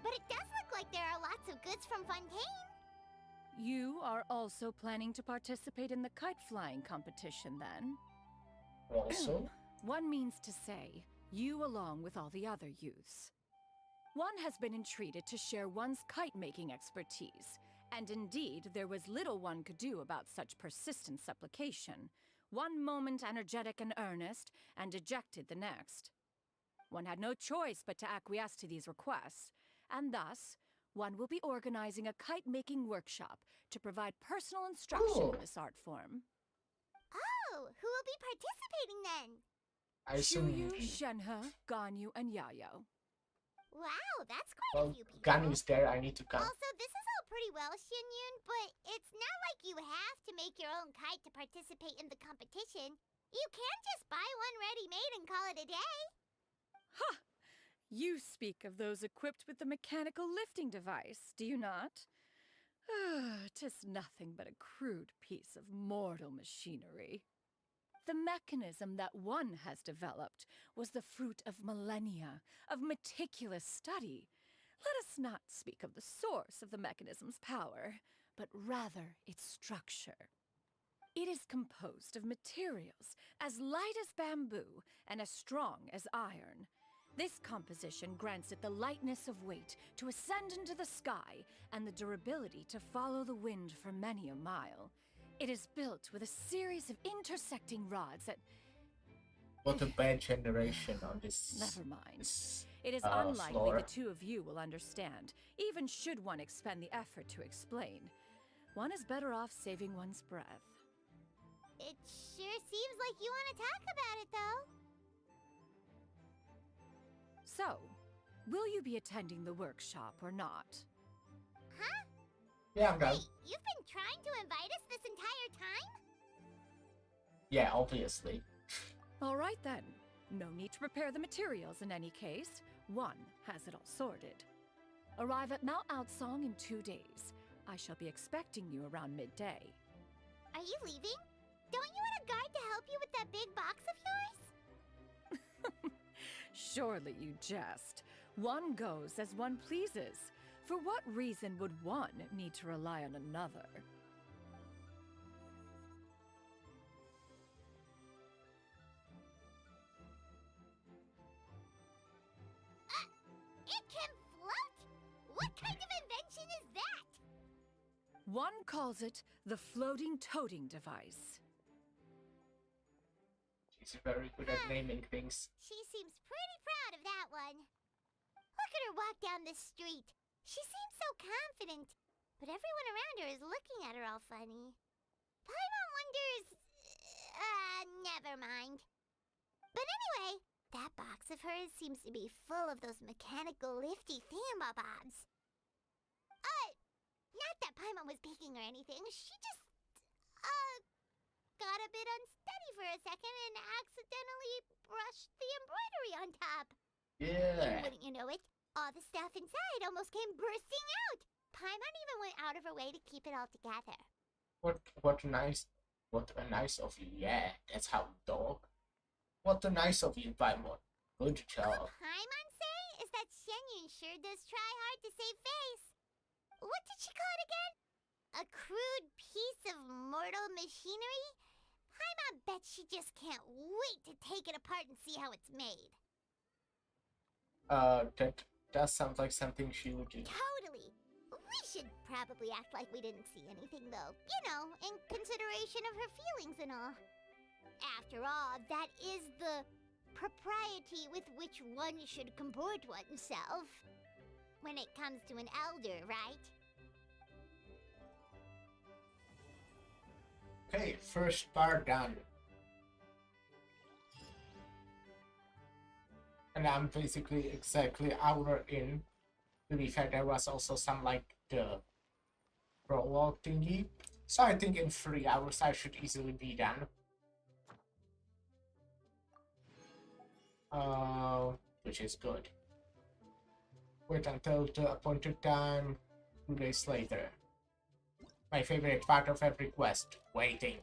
But it does look like there are lots of goods from Fontaine. You are also planning to participate in the kite flying competition, then? Also, One means to say, you along with all the other youths. One has been entreated to share one's kite-making expertise, and indeed there was little one could do about such persistent supplication. One moment energetic and earnest, and dejected the next. One had no choice but to acquiesce to these requests, and thus, one will be organizing a kite-making workshop to provide personal instruction in this art form. Oh, who will be participating then? I assume. Shuyu, Shenhe, Ganyu, and Yayo. Wow, that's quite Well, a few people. Gun is there. I need to come. Also, this is all pretty well, Xianyun, but it's not like you have to make your own kite to participate in the competition. You can just buy one ready-made and call it a day. Ha! You speak of those equipped with the mechanical lifting device, do you not? Tis nothing but a crude piece of mortal machinery. The mechanism that one has developed was the fruit of millennia of meticulous study. Let us not speak of the source of the mechanism's power, but rather its structure. It is composed of materials as light as bamboo and as strong as iron. This composition grants it the lightness of weight to ascend into the sky and the durability to follow the wind for many a mile. It is built with a series of intersecting rods that... What a bad generation on this. Never mind. This, It is unlikely floor. the two of you will understand, even should one expend the effort to explain. One is better off saving one's breath. It sure seems like you want to talk about it, though. So, will you be attending the workshop or not? Huh? Yeah, I'm down. Wait, you've been trying to invite us this entire time? Yeah, obviously. All right then. No need to prepare the materials in any case. One has it all sorted. Arrive at Mount Outsong in 2 days. I shall be expecting you around midday. Are you leaving? Don't you want a guard to help you with that big box of yours? Surely you jest. One goes as one pleases. For what reason would one need to rely on another? It can float? What kind of invention is that? One calls it the floating toting device. She's very good at naming things. She seems pretty proud of that one. Look at her walk down the street. She seems so confident, but everyone around her is looking at her all funny. Paimon wonders... never mind. But anyway, that box of hers seems to be full of those mechanical lifty thingamabobs. Not that Paimon was peeking or anything. She just, got a bit unsteady for a second and accidentally brushed the embroidery on top. Yeah. And wouldn't you know it, all the stuff inside almost came bursting out. Paimon even went out of her way to keep it all together. What a nice of you. Yeah, that's how dog. What a nice of you, Paimon. Good job. What Paimon say is that Xianyun sure does try hard to save face. What did she call it again? A crude piece of mortal machinery? Paimon bets she just can't wait to take it apart and see how it's made. That does sound like something she would do. Totally. We should probably act like we didn't see anything, though. You know, in consideration of her feelings and all. After all, that is the propriety with which one should comport oneself. When it comes to an elder, right? Okay, first part done. And I'm basically exactly hour in. To be fair, there was also some like the prologue thingy. So I think in 3 hours I should easily be done. Which is good. Wait until the appointed time, 2 days later. My favorite part of every quest, waiting.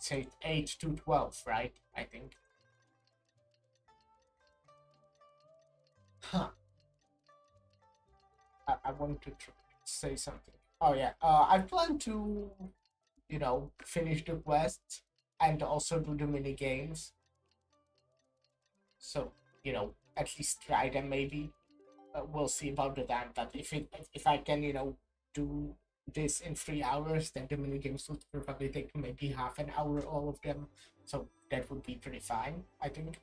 Say 8 to 12, right? I think. Huh. I want to say something. Oh yeah, I plan to, you know, finish the quest and also do the mini games. So, you know, at least try them maybe. We'll see about the time. But if I can, you know, do this in 3 hours, then the mini games would probably take maybe half an hour, all of them. So that would be pretty fine, I think.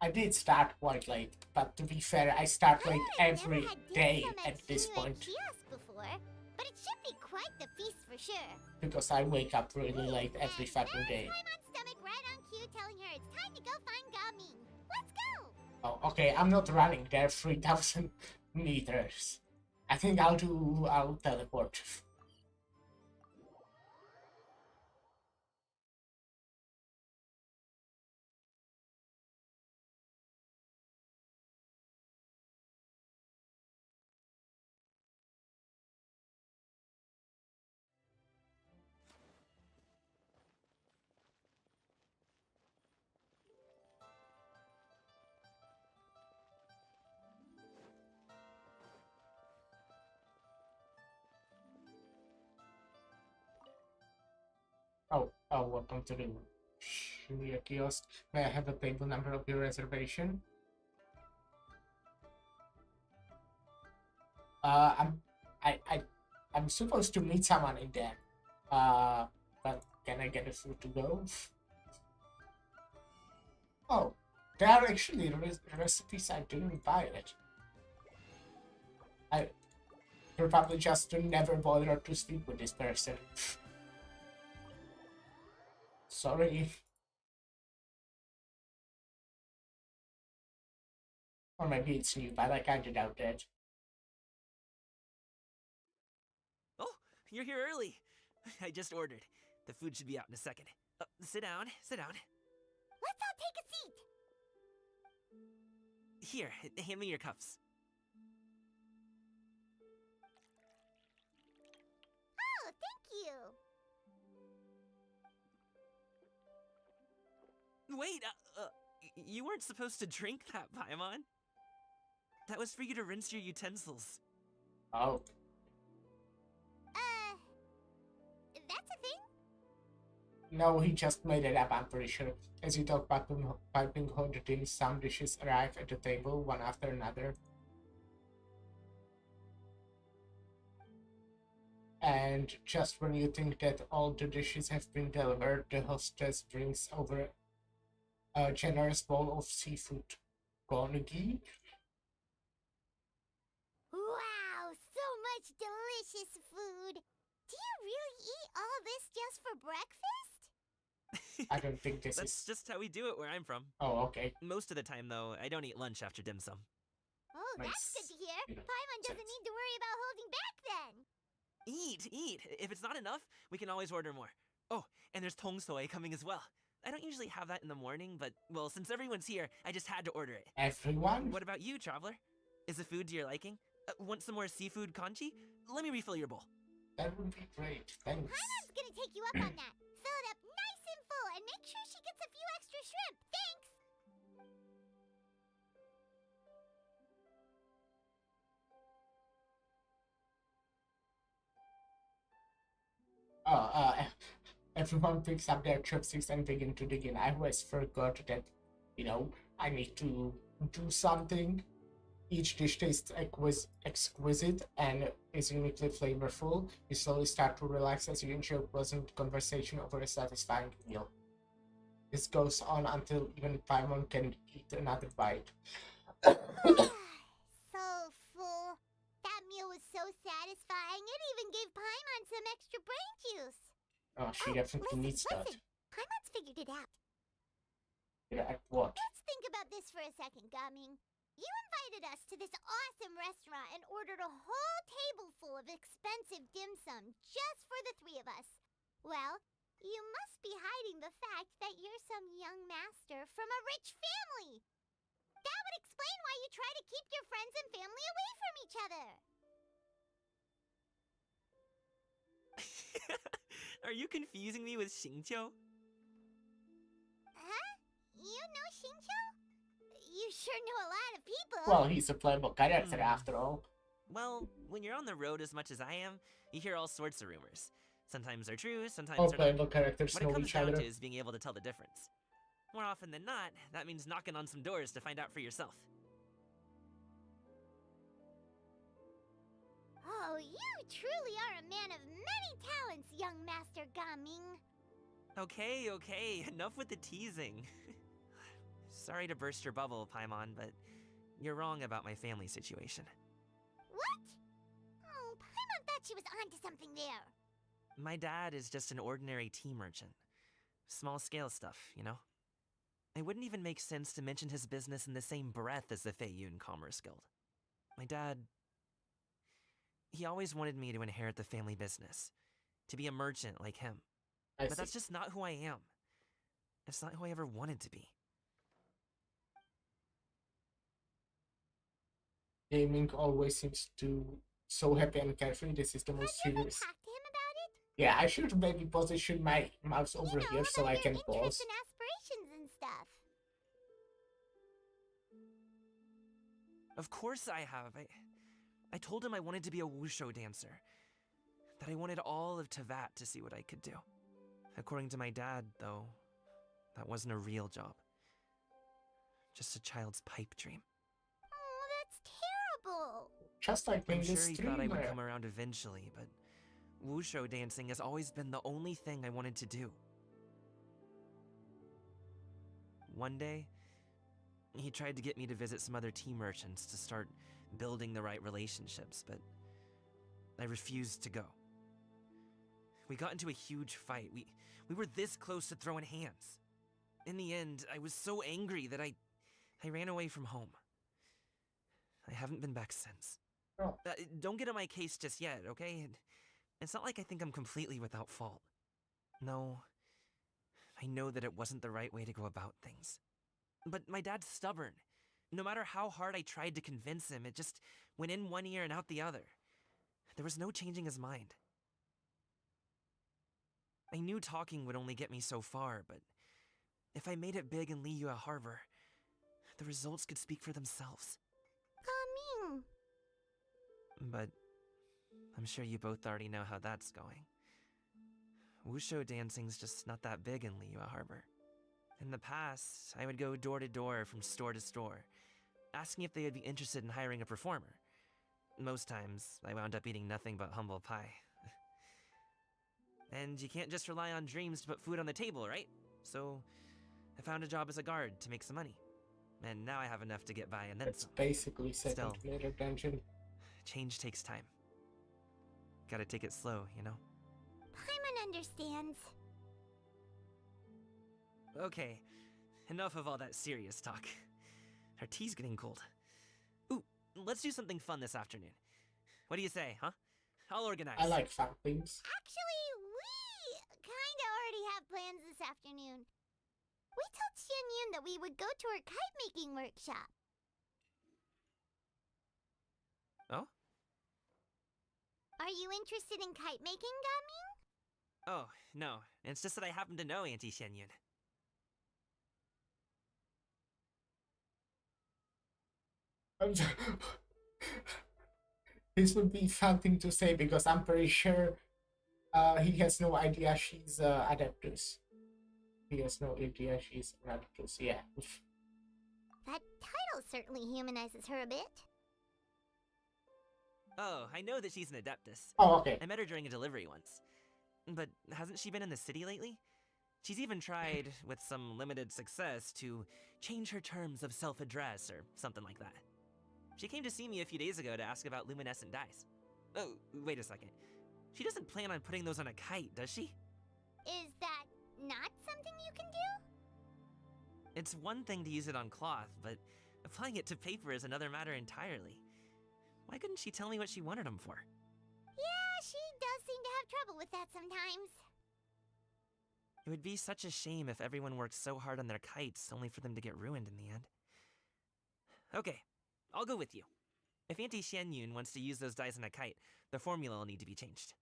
I did start quite late, but to be fair, I start like every day at this point. Before, but it should be quite the feast for sure. Because I wake up really late every fucking day. Paimon's stomach right on cue telling her it's time to go find Gamin. Let's go! Oh, okay, I'm not running there 3,000 meters. I think I'll teleport. Oh, welcome to the Shibuya kiosk. May I have the table number of your reservation? I'm supposed to meet someone in there. But can I get the food to go? Oh, there are actually recipes I didn't buy it. I probably just never bother to speak with this person. Sorry. Or maybe it's new, but I kinda doubt that. Oh, you're here early. I just ordered. The food should be out in a second. Sit down, sit down. Let's all take a seat. Here, hand me your cups. Oh, thank you. Wait, you weren't supposed to drink that, Paimon. That was for you to rinse your utensils. Oh. That's a thing? No, he just made it up, I'm pretty sure. As you talk, piping hot in, some dishes arrive at the table, one after another. And just when you think that all the dishes have been delivered, the hostess brings over a generous bowl of seafood. Gonagi? Wow, so much delicious food. Do you really eat all this just for breakfast? I don't think this That's is... just how we do it where I'm from. Oh, okay. Most of the time, though, I don't eat lunch after dim sum. Oh, that's good to hear. Paimon doesn't need to worry about holding back then. Eat! If it's not enough, we can always order more. Oh, and there's tong soy coming as well. I don't usually have that in the morning, but, well, since everyone's here, I just had to order it. Everyone? What about you, traveler? Is the food to your liking? Want some more seafood kanchi? Let me refill your bowl. That would be great, thanks. Paimon's gonna take you up on that. Fill it up nice and full and make sure she gets a few extra shrimp. Thanks! everyone picks up their chopsticks and begin to dig in. I always forgot that, I need to do something. Each dish tastes exquisite and is uniquely flavorful. You slowly start to relax as you enjoy a pleasant conversation over a satisfying meal. This goes on until even Paimon can eat another bite. So full. That meal was so satisfying, it even gave Paimon some extra brain juice. Oh, she definitely needs that. Paimon's figured it out. Yeah, at what? Let's think about this for a second, Gaming. You invited us to this awesome restaurant and ordered a whole table full of expensive dim sum just for the three of us. Well, you must be hiding the fact that you're some young master from a rich family. That would explain why you try to keep your friends and family away from each other. Are you confusing me with Xingqiu? Huh? You know Xingqiu? You sure know a lot of people. Well, he's a playable character after all. Well, when you're on the road as much as I am, you hear all sorts of rumors. Sometimes they're true, sometimes All they're playable not. characters What it know comes each down other. to is being able to tell the difference. More often than not, that means knocking on some doors to find out for yourself. Oh, you truly are a man of many talents, young Master Gaming. Okay, enough with the teasing. Sorry to burst your bubble, Paimon, but you're wrong about my family situation. What? Oh, Paimon thought she was onto something there. My dad is just an ordinary tea merchant. Small-scale stuff, you know? It wouldn't even make sense to mention his business in the same breath as the Feiyun Commerce Guild. My dad... he always wanted me to inherit the family business, to be a merchant like him. But that's just not who I am. It's not who I ever wanted to be. Gaming always seems to so happy and carefree. This is the most serious. Talk to him about it? Yeah, I should maybe position my mouse over here so I can pause. Interests and aspirations and stuff. Of course I have. I told him I wanted to be a wushu dancer. That I wanted all of Tevat to see what I could do. According to my dad, though, that wasn't a real job. Just a child's pipe dream. Oh, that's terrible. Just like being I'm a sure he thought I would streamer. come around eventually, but wushu dancing has always been the only thing I wanted to do. One day, he tried to get me to visit some other tea merchants to start building the right relationships, but I refused to go. We got into a huge fight. We were this close to throwing hands. In the end, I was so angry that I ran away from home. I haven't been back since. Oh. Don't get on my case just yet, okay? It's not like I think I'm completely without fault. No, I know that it wasn't the right way to go about things. But my dad's stubborn. No matter how hard I tried to convince him, it just went in one ear and out the other. There was no changing his mind. I knew talking would only get me so far, but if I made it big in Liyue Harbor, the results could speak for themselves. Gaming. But I'm sure you both already know how that's going. Wushu dancing's just not that big in Liyue Harbor. In the past, I would go door to door from store to store, asking if they would be interested in hiring a performer. Most times, I wound up eating nothing but humble pie. And you can't just rely on dreams to put food on the table, right? So, I found a job as a guard to make some money. And now I have enough to get by and then It's some. basically second Still, later dungeon. change takes time. Gotta take it slow, you know? Paimon understands. Okay, enough of all that serious talk. Our tea's getting cold. Ooh, let's do something fun this afternoon. What do you say, huh? I'll organize. I like fun things. Actually, we kinda already have plans this afternoon. We told Xianyun that we would go to her kite-making workshop. Oh? Are you interested in kite-making, Gaming? Oh, no. It's just that I happen to know Auntie Xianyun. This would be fun thing to say because I'm pretty sure He has no idea she's Adeptus. He has no idea she's an Adeptus. Yeah. That title certainly humanizes her a bit. Oh, I know that she's an Adeptus. Oh, okay. I met her during a delivery once. But hasn't she been in the city lately? She's even tried, with some limited success, to change her terms of self-address or something like that. She came to see me a few days ago to ask about luminescent dyes. Oh, wait a second. She doesn't plan on putting those on a kite, does she? Is that not something you can do? It's one thing to use it on cloth, but applying it to paper is another matter entirely. Why couldn't she tell me what she wanted them for? Yeah, she does seem to have trouble with that sometimes. It would be such a shame if everyone worked so hard on their kites only for them to get ruined in the end. Okay, I'll go with you. If Auntie Xian Yun wants to use those dyes on a kite, the formula will need to be changed.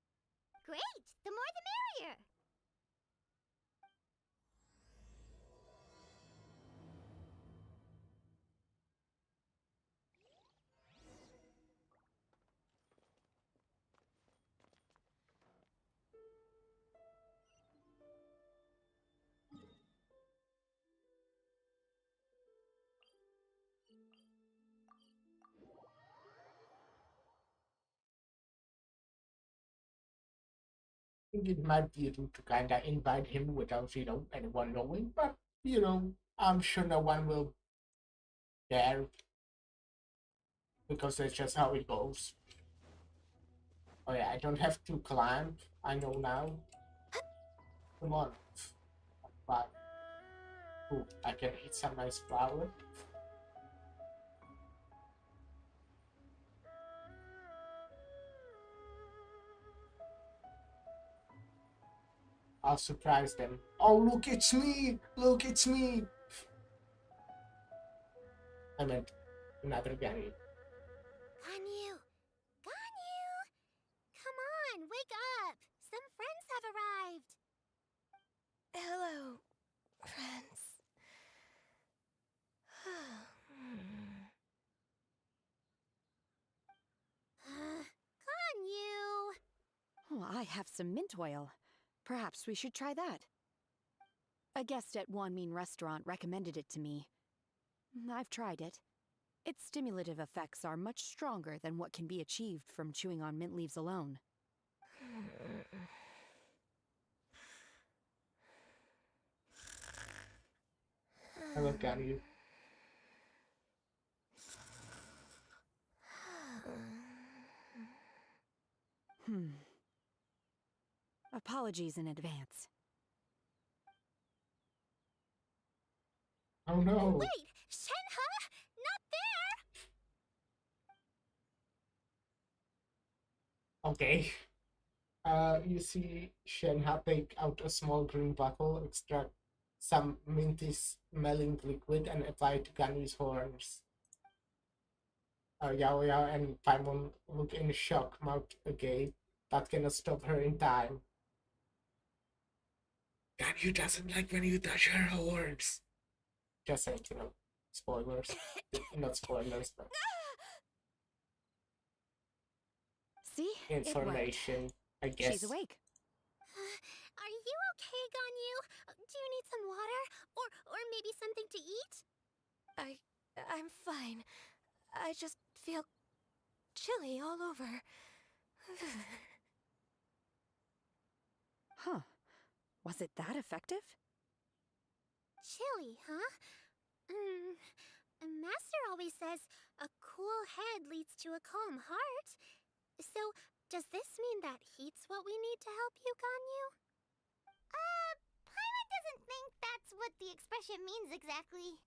Great! The more the merrier! I think it might be able to kind of invite him without, anyone knowing, but, I'm sure no one will dare because that's just how it goes. Oh yeah, I don't have to climb. I know now. Come on. But, ooh, I can eat some nice flour. I'll surprise them. Oh, look, it's me! Look, it's me! I meant another guy. Ganyu! Ganyu! Come on, wake up! Some friends have arrived! Hello, friends. Ganyu! Oh, I have some mint oil. Perhaps we should try that. A guest at Wanmin Restaurant recommended it to me. I've tried it. Its stimulative effects are much stronger than what can be achieved from chewing on mint leaves alone. I look at you. Apologies in advance. Oh no! Wait! Shenhe? Not there! Okay. You see Shenha take out a small green bottle, extract some minty smelling liquid, and apply it to Ganyu's horns. Yao Yao and Paimon look in shock, mouth agape. That cannot stop her in time. Ganyu doesn't like when you touch her horns. Just saying, spoilers. Not spoilers, but See? information, I guess. She's awake. Are you okay, Ganyu? Do you need some water? Or maybe something to eat? I'm fine. I just feel chilly all over. Huh. Was it that effective? Chilly, huh? Master always says a cool head leads to a calm heart. So, does this mean that heat's what we need to help you, Ganyu? Paimon doesn't think that's what the expression means exactly.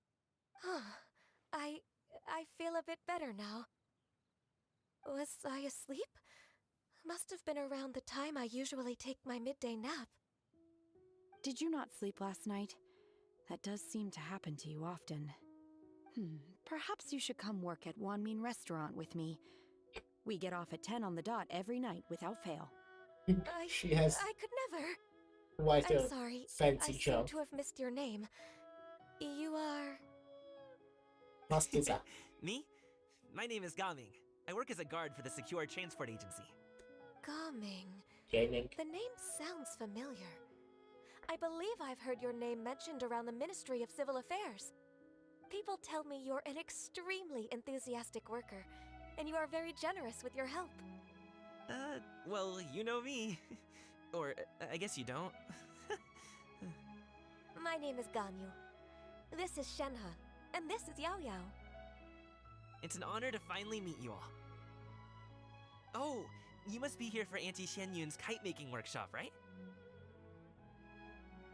I feel a bit better now. Was I asleep? Must have been around the time I usually take my midday nap. Did you not sleep last night? That does seem to happen to you often. Perhaps you should come work at Wanmin Restaurant with me. We get off at 10 on the dot every night without fail. She has I could never. quite I'm a sorry. fancy I job. seem to have missed your name. You are... Mastiza. Me? My name is Gaming. I work as a guard for the Secure Transport Agency. Gaming. gaming. The name sounds familiar. I believe I've heard your name mentioned around the Ministry of Civil Affairs. People tell me you're an extremely enthusiastic worker, and you are very generous with your help. Well, you know me. Or, I guess you don't. My name is Ganyu. This is Shenhe, and this is Yao Yao. It's an honor to finally meet you all. Oh, you must be here for Auntie Xianyun's kite-making workshop, right?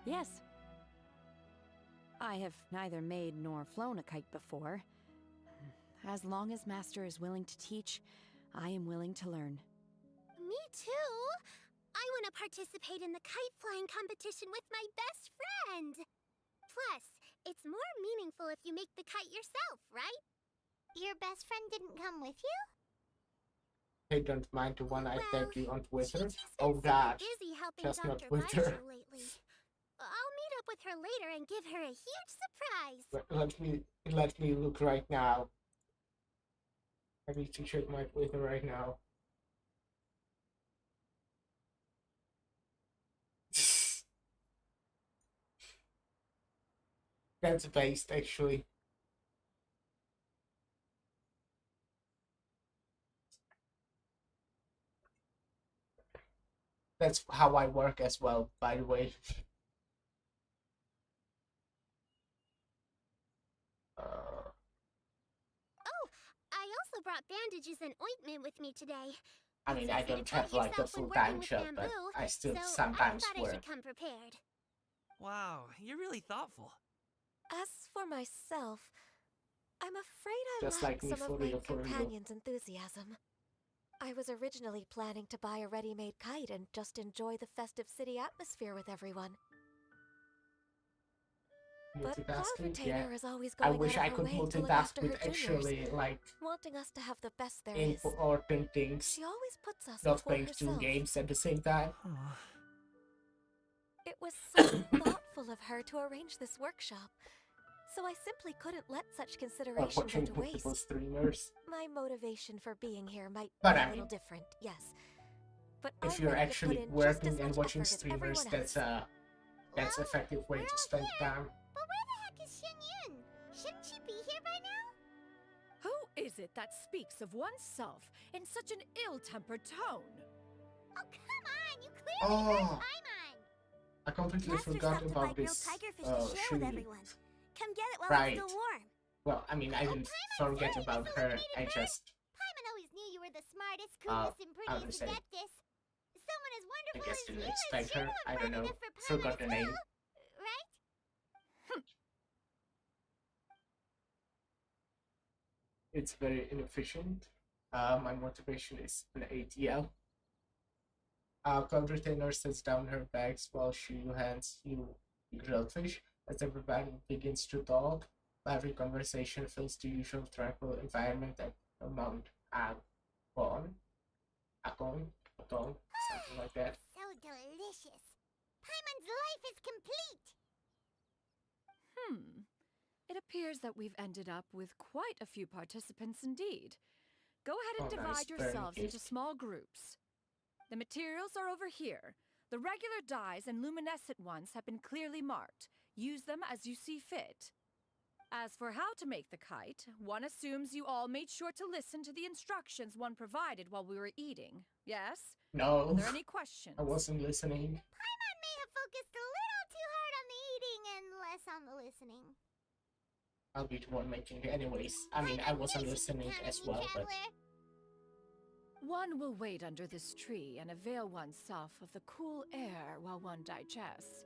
Yes. I have neither made nor flown a kite before. As long as Master is willing to teach, I am willing to learn. Me too! I want to participate in the kite flying competition with my best friend! Plus, it's more meaningful if you make the kite yourself, right? Your best friend didn't come with you? I don't mind the one I tagged you on Twitter. She's just Oh been god, super busy helping just not Dr. Twitter. Baiju lately. I'll meet up with her later and give her a huge surprise. Let me look right now. I need to check my Twitter right now. That's based actually. That's how I work as well, by the way. Oh, I also brought bandages and ointment with me today. I mean, It's I easy to don't cut have like a yourself when full-time working with job, but bamboo, I still so sometimes I thought I work. should come prepared. Wow, you're really thoughtful. As for myself, I'm afraid I Just lack like me, some for of my real, for real. companion's enthusiasm. I was originally planning to buy a ready-made kite and just enjoy the festive city atmosphere with everyone. But Cloud Multitasking, Retainer yeah. is always I going wish out I of her could way to look multitask after with her juniors, actually like wanting us to have the best there is. important things, She always puts us not before playing two herself. games at the same time. It was so thoughtful of her to arrange this workshop, so I simply couldn't let such Or consideration watching go to multiple waste. streamers. My motivation for being here might But be I a little mean, different, yes. But if I'm you're ready to actually put in just working as and much watching effort as streamers, everyone else. that's effective way to spend time. But where the heck is Xianyun? Shouldn't she be here by now? Who is it that speaks of oneself in such an ill-tempered tone? Oh, come on! You clearly heard Paimon! I completely Master forgot stopped to buy about grilled this tigerfish to share with Shuri. everyone. Come get it while Right. it's still warm. Well, I mean, I didn't forget about her. I just Paimon always knew you were the smartest, Uh, coolest, and I would prettiest say- adeptus. Someone as I wonderful guess as didn't you is expect sure her. to I have don't bright know. enough for Paimon Forgot as the name. well, right? It's very inefficient. My motivation is an ATL. Cloud Retainer sets down her bags while she hands you the grilled fish. As everybody begins to talk, every conversation fills the usual tranquil environment at Mount Akon, something like that. So delicious. Paimon's life is complete. It appears that we've ended up with quite a few participants indeed. Go ahead and Oh, nice. divide Very yourselves into good. small groups. The materials are over here. The regular dyes and luminescent ones have been clearly marked. Use them as you see fit. As for how to make the kite, one assumes you all made sure to listen to the instructions one provided while we were eating. Yes? No, Are there any questions? I wasn't listening. Paimon may have focused a little too hard on the eating and less on the listening. I'll be the one making it anyways. I mean, I wasn't listening as well, but One will wait under this tree and avail oneself of the cool air while one digests.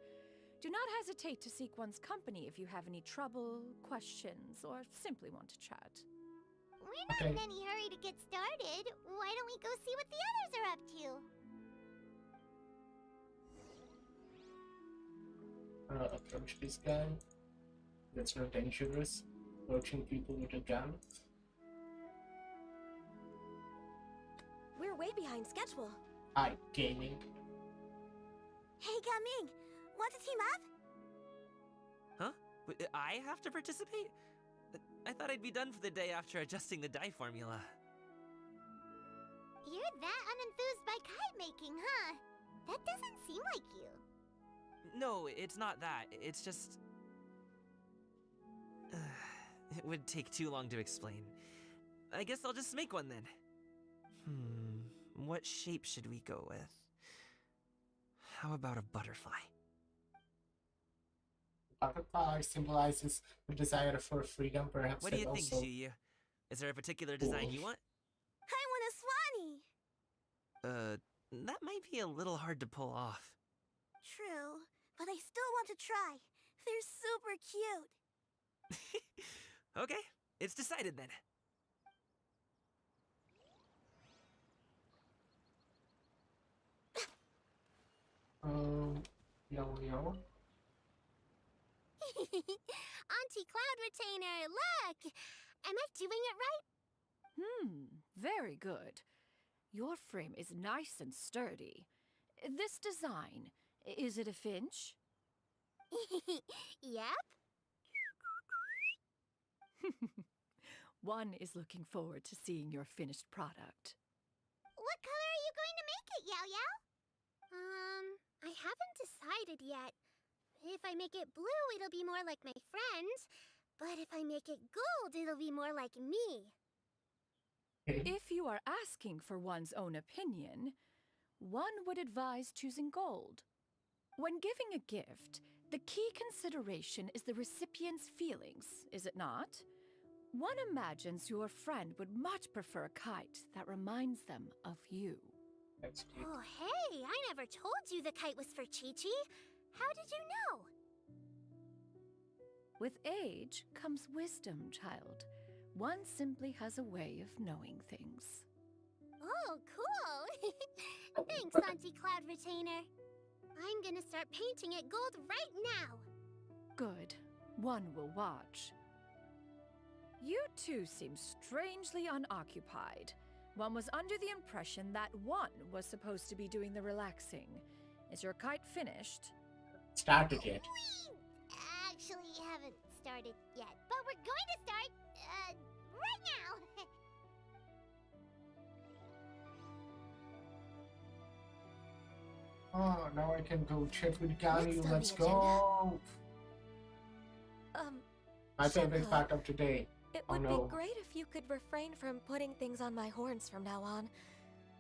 Do not hesitate to seek one's company if you have any trouble, questions, or simply want to chat. We're not in any hurry to get started. Why don't we go see what the others are up to? approach this guy. That's not dangerous. Approaching people with a gun. We're way behind schedule. Hi, gaming. Hey, Gaming, want to team up? Huh? But I have to participate? I thought I'd be done for the day after adjusting the dye formula. You're that unenthused by kite making, huh? That doesn't seem like you. No, it's not that. It's just... it would take too long to explain. I guess I'll just make one then. What shape should we go with? How about a butterfly? Butterfly symbolizes the desire for freedom, perhaps. What do you think, also... Shuyu? Is there a particular design you want? I want a swanee! That might be a little hard to pull off. True, but I still want to try. They're super cute. Okay, it's decided then. Yo. Auntie Cloud Retainer, look! Am I doing it right? Very good. Your frame is nice and sturdy. This design, is it a finch? Yep. One is looking forward to seeing your finished product. What color are you going to make it, Yao Yao? I haven't decided yet. If I make it blue, it'll be more like my friend. But if I make it gold, it'll be more like me. If you are asking for one's own opinion, one would advise choosing gold. When giving a gift, the key consideration is the recipient's feelings, is it not? One imagines your friend would much prefer a kite that reminds them of you. That's cute. Oh, hey, I never told you the kite was for Chi-Chi. How did you know? With age comes wisdom, child. One simply has a way of knowing things. Oh, cool. Thanks, Auntie Cloud Retainer. I'm gonna start painting it gold right now. Good. One will watch. You two seem strangely unoccupied. One was under the impression that one was supposed to be doing the relaxing. Is your kite finished? Started yet. We actually haven't started yet, but we're going to start, right now. Oh, now I can go check with Gani. Next on Let's the go. My favorite Shenhe, part of today. It Oh would no. be great if you could refrain from putting things on my horns from now on.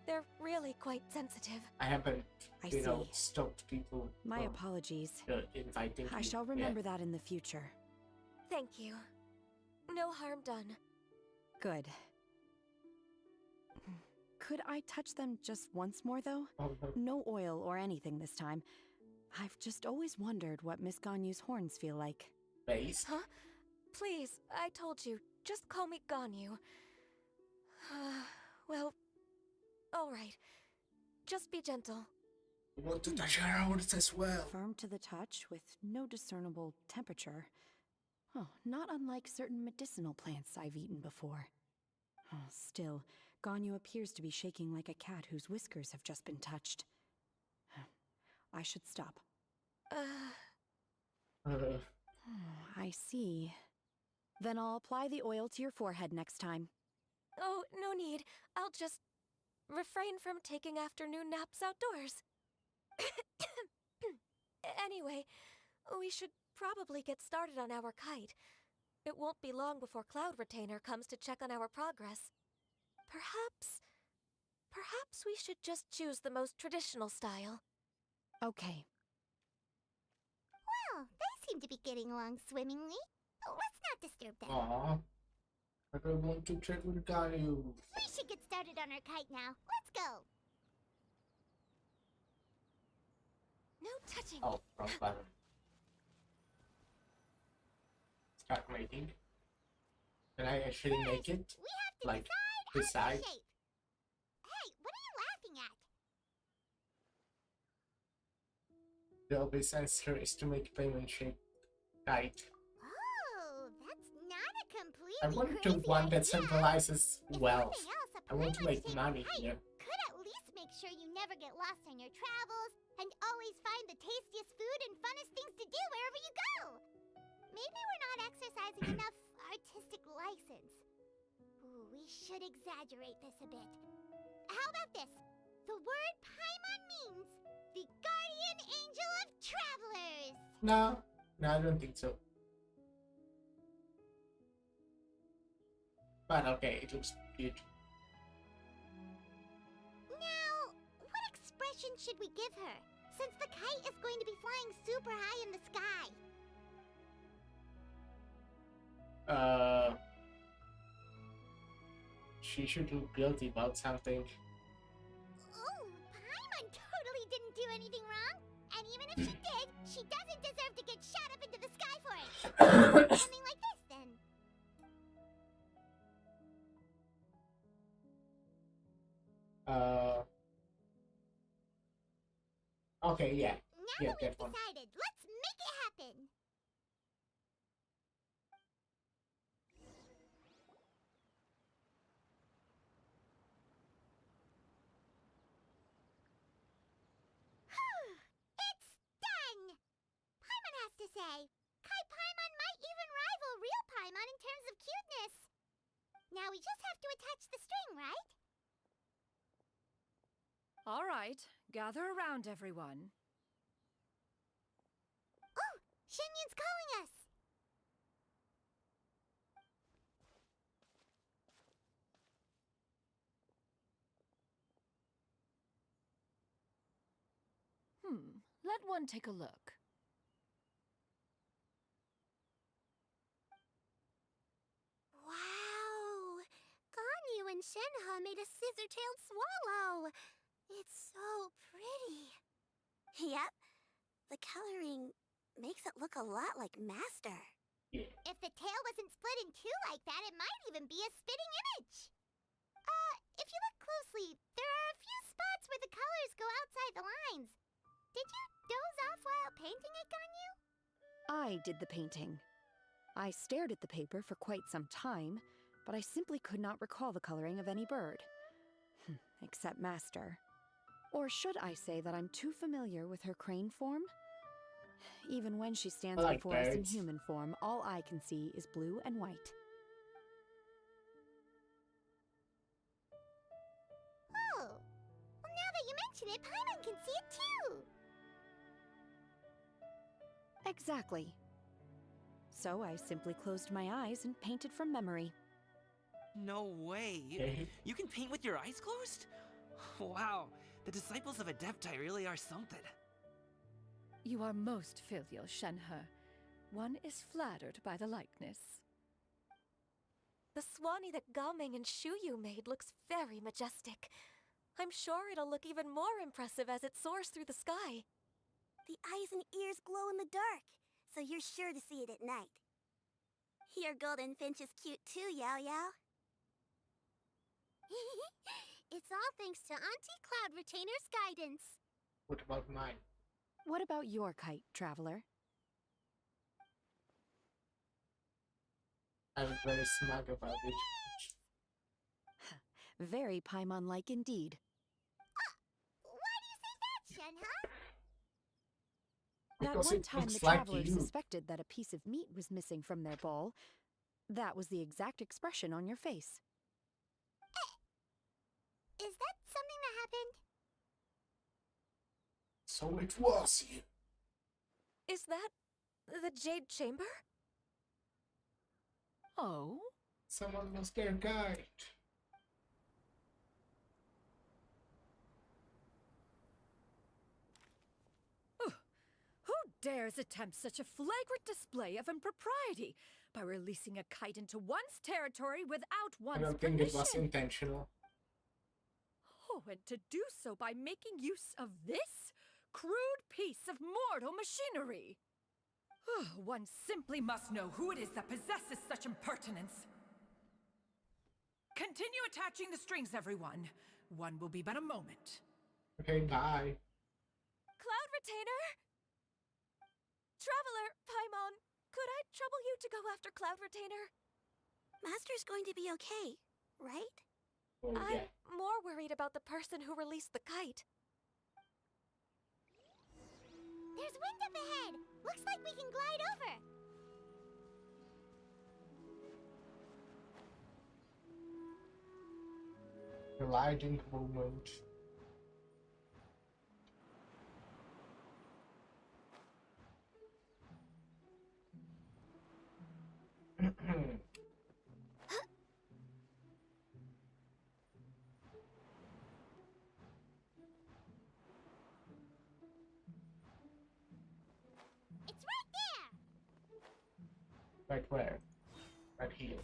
They're really quite sensitive. I haven't, I you know, see. stopped people My from apologies. inviting I me. shall remember that in the future. Thank you. No harm done. Good. Could I touch them just once more, though? No oil or anything this time. I've just always wondered what Miss Ganyu's horns feel like. Base? Huh? Please, I told you. Just call me Ganyu. Well, alright. Just be gentle. I want to touch her horns as well. Firm to the touch with no discernible temperature. Oh, not unlike certain medicinal plants I've eaten before. Oh, still, Ganyu appears to be shaking like a cat whose whiskers have just been touched. I should stop. I see. Then I'll apply the oil to your forehead next time. Oh, no need. I'll just refrain from taking afternoon naps outdoors. Anyway, we should probably get started on our kite. It won't be long before Cloud Retainer comes to check on our progress. Perhaps we should just choose the most traditional style. Okay. Well, they seem to be getting along swimmingly. Let's not disturb them. Aww. I don't want to check with Ganyu. We should get started on our kite now. Let's go. No touching. Oh, wrong button. Start making. Can I actually make it? We have to Like, decide this on side? the shape. Hey, what are you laughing at? The obvious answer is to make payment shape tight. Oh, that's not a completely I want to crazy one that idea. symbolizes If wealth. nothing else, a I want to make payment-shaped money kite here. could at least make sure you never get lost on your travels and always find the tastiest food and funnest things to do wherever you go. Maybe we're not exercising enough artistic license. Ooh, we should exaggerate this a bit. How about this? The word Paimon means the guardian angel of travelers. No, I don't think so. But okay, it looks good. Now, what expression should we give her? Since the kite is going to be flying super high in the sky. She should look guilty about something. Oh, Paimon totally didn't do anything wrong. And even if she did, she doesn't deserve to get shot up into the sky for it. Something like this, then. Okay, yeah. Now Yeah, that we've that one. decided, let's make it happen. It's done! Paimon has to say, Kai Paimon might even rival real Paimon in terms of cuteness. Now we just have to attach the string, right? All right, gather around, everyone. Oh, Shenyun's calling us! Let one take a look. Wow! Ganyu and Shenhe made a scissor-tailed swallow! It's so pretty. Yep. The coloring makes it look a lot like Master. If the tail wasn't split in two like that, it might even be a spitting image. If you look closely, there are a few spots where the colors go outside the lines. Did you doze off while painting it, Ganyu? I did the painting. I stared at the paper for quite some time, but I simply could not recall the coloring of any bird. Except Master. Or should I say that I'm too familiar with her crane form? Even when she stands like before us in birds. human form, all I can see is blue and white. Oh. Well, now that you mention it, Paimon can see it too. Exactly. So I simply closed my eyes and painted from memory. No way. You can paint with your eyes closed? Wow. The disciples of Adepti really are something. You are most filial, Shenhe. One is flattered by the likeness. The Swanee that Gaming and Shuyu made looks very majestic. I'm sure it'll look even more impressive as it soars through the sky. The eyes and ears glow in the dark, so you're sure to see it at night. Your golden finch is cute too, Yao Yao. It's all thanks to Auntie Cloud Retainer's guidance. What about mine? What about your kite, Traveler? I'm very smug about it. Very Paimon-like indeed. Why do you say that, Shenhe? That Because one it time the looks like travelers you. suspected that a piece of meat was missing from their bowl, that was the exact expression on your face. Is that something that happened? So it was you. Is that the Jade Chamber? Oh? Someone was their guide. Who dares attempt such a flagrant display of impropriety by releasing a kite into one's territory without I one's don't think permission? it was intentional. Oh, and to do so by making use of this crude piece of mortal machinery. One simply must know who it is that possesses such impertinence. Continue attaching the strings, everyone. One will be but a moment. Okay, bye. Cloud Retainer? Traveler, Paimon, could I trouble you to go after Cloud Retainer? Master's going to be okay, right? Oh, yeah. I'm more worried about the person who released the kite. There's wind up ahead! Looks like we can glide over! Gliding moment. Right where? Right here.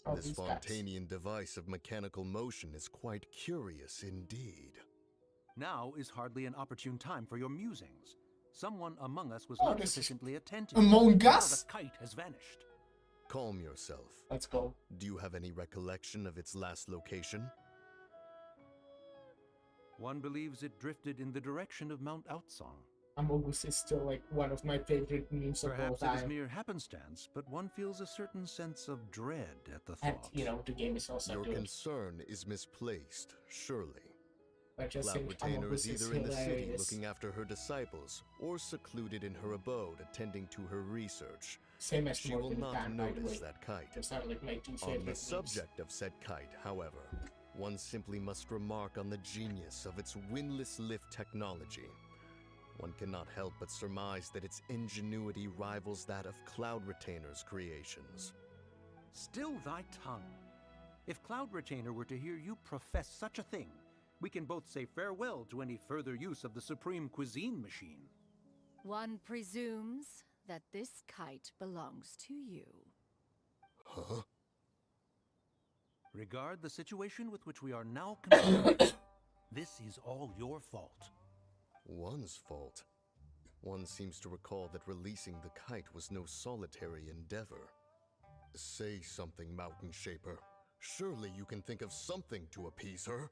Oh, This these guys. Fontanian device of mechanical motion is quite curious indeed. Now is hardly an opportune time for your musings. Someone among us was Oh, not this is sufficiently attentive. Among Now Us? the kite has vanished. Calm yourself. Let's go. Do you have any recollection of its last location? One believes it drifted in the direction of Mount Outsong. Among Us is still like one of my favorite memes of all Perhaps it is time. mere happenstance, but one feels a certain sense of dread at the And thought. you know, the game is also Your good. concern is misplaced, surely. I just Cloud think Among Retainer Us is is either in the city hilarious. looking after her disciples, or secluded in her abode attending to her research. Same as She will Morgan not Tan, by the way. notice that kite. Those are like my two favorite On the memes. subject of said kite, however, one simply must remark on the genius of its windlass lift technology. One cannot help but surmise that its ingenuity rivals that of Cloud Retainer's creations. Still thy tongue. If Cloud Retainer were to hear you profess such a thing, we can both say farewell to any further use of the Supreme Cuisine machine. One presumes that this kite belongs to you. Huh? Regard the situation with which we are now confronted. This is all your fault. One's fault. One seems to recall that releasing the kite was no solitary endeavor. Say something, Mountain Shaper. Surely you can think of something to appease her.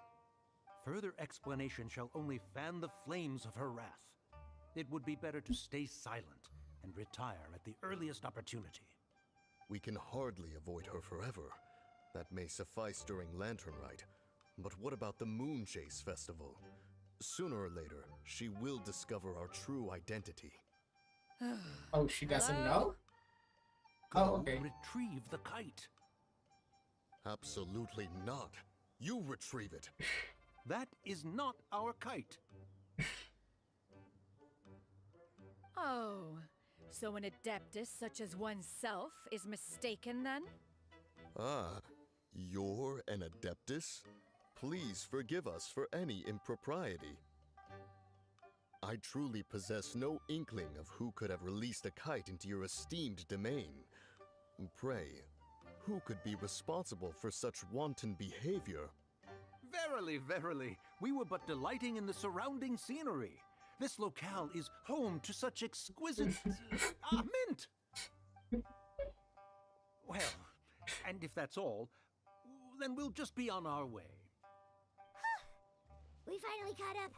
Further explanation shall only fan the flames of her wrath. It would be better to stay silent and retire at the earliest opportunity. We can hardly avoid her forever. That may suffice during Lantern Rite. But what about the Moon Chase Festival? Sooner or later, she will discover our true identity. Oh, she doesn't Hello? know? Go Oh, okay. retrieve the kite. Absolutely not. You retrieve it. That is not our kite. Oh, so an adeptus such as oneself is mistaken then? Ah, you're an Adeptus? Please forgive us for any impropriety. I truly possess no inkling of who could have released a kite into your esteemed domain. Pray, who could be responsible for such wanton behavior? Verily, verily, we were but delighting in the surrounding scenery. This locale is home to such exquisite mint. Well, and if that's all, then we'll just be on our way. We finally caught up.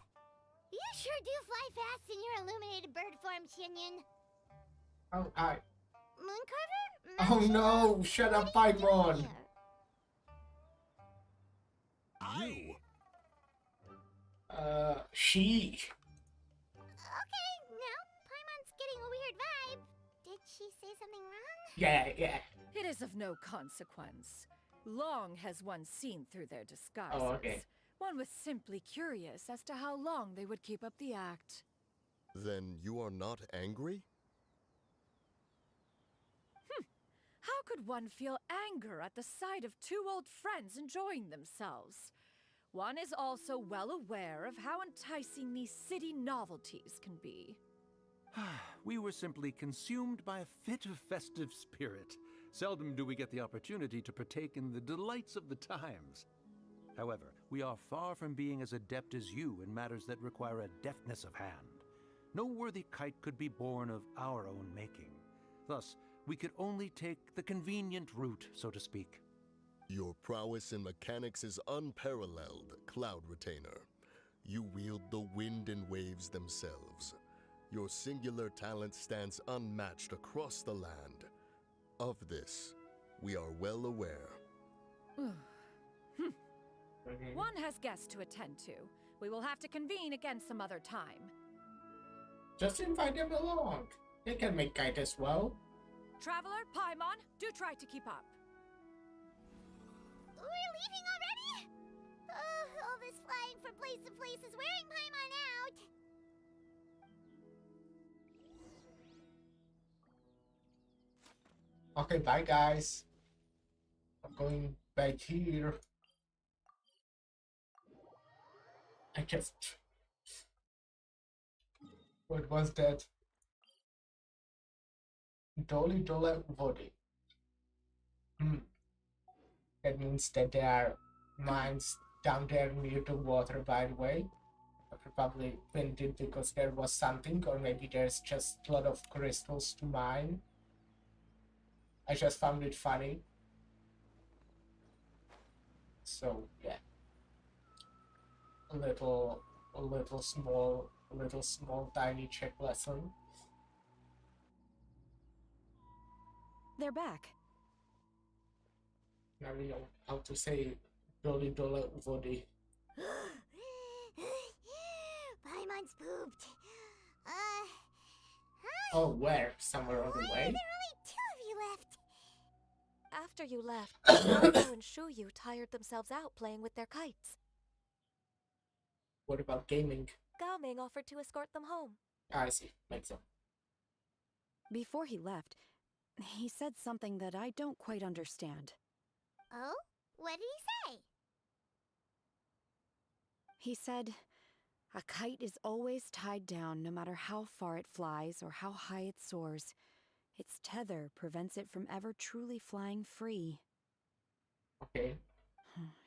You sure do fly fast in your illuminated bird form, Shinyan. Oh, I. Mooncarver? Oh no! Shut up, Paimon! You? She. Okay, now Paimon's getting a weird vibe. Did she say something wrong? Yeah. It is of no consequence. Long has one seen through their disguises. Oh, okay. One was simply curious as to how long they would keep up the act. Then you are not angry? How could one feel anger at the sight of two old friends enjoying themselves? One is also well aware of how enticing these city novelties can be. We were simply consumed by a fit of festive spirit. Seldom do we get the opportunity to partake in the delights of the times. However, we are far from being as adept as you in matters that require a deftness of hand. No worthy kite could be born of our own making. Thus, we could only take the convenient route, so to speak. Your prowess in mechanics is unparalleled, Cloud Retainer. You wield the wind and waves themselves. Your singular talent stands unmatched across the land. Of this, we are well aware. One has guests to attend to. We will have to convene again some other time. Just invite them along. They can make kite as well. Traveler, Paimon, do try to keep up. We're leaving already? All this flying from place to place is wearing Paimon out. Okay, bye guys. I'm going back here. What was that? Dolly Dola Vodi. That means that there are mines down there near the water, by the way. I probably went in because there was something, or maybe there's just a lot of crystals to mine. I just found it funny. So yeah, a little small, tiny Czech lesson. They're back. Now we know how to say Dolly Dola Vodi. Paimon's pooped. Oh, where? Somewhere on the way? There are only 2 of you left. After you left, Longbow and Shuyu tired themselves out playing with their kites. What about gaming? Gaoming offered to escort them home. I see. Makes sense. Before he left, he said something that I don't quite understand. Oh? What did he say? He said, a kite is always tied down no matter how far it flies or how high it soars. Its tether prevents it from ever truly flying free. Okay.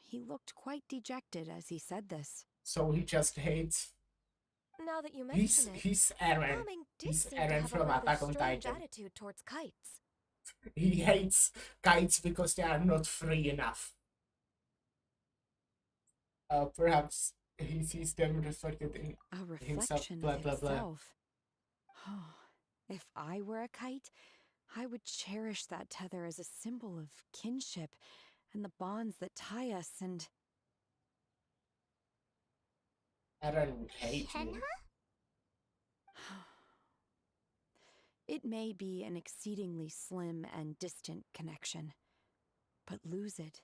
He looked quite dejected as he said this. So he just hates. Now that you mention it, He's Eren. Gaoming did He's seem Eren to have from a rather Attack on strange Titan. attitude towards kites. He hates kites because they are not free enough. Perhaps he sees them reflected in A himself. reflection Blah of blah blah. himself. If I were a kite, I would cherish that tether as a symbol of kinship and the bonds that tie us and... Eren would hate you. It may be an exceedingly slim and distant connection, but lose it,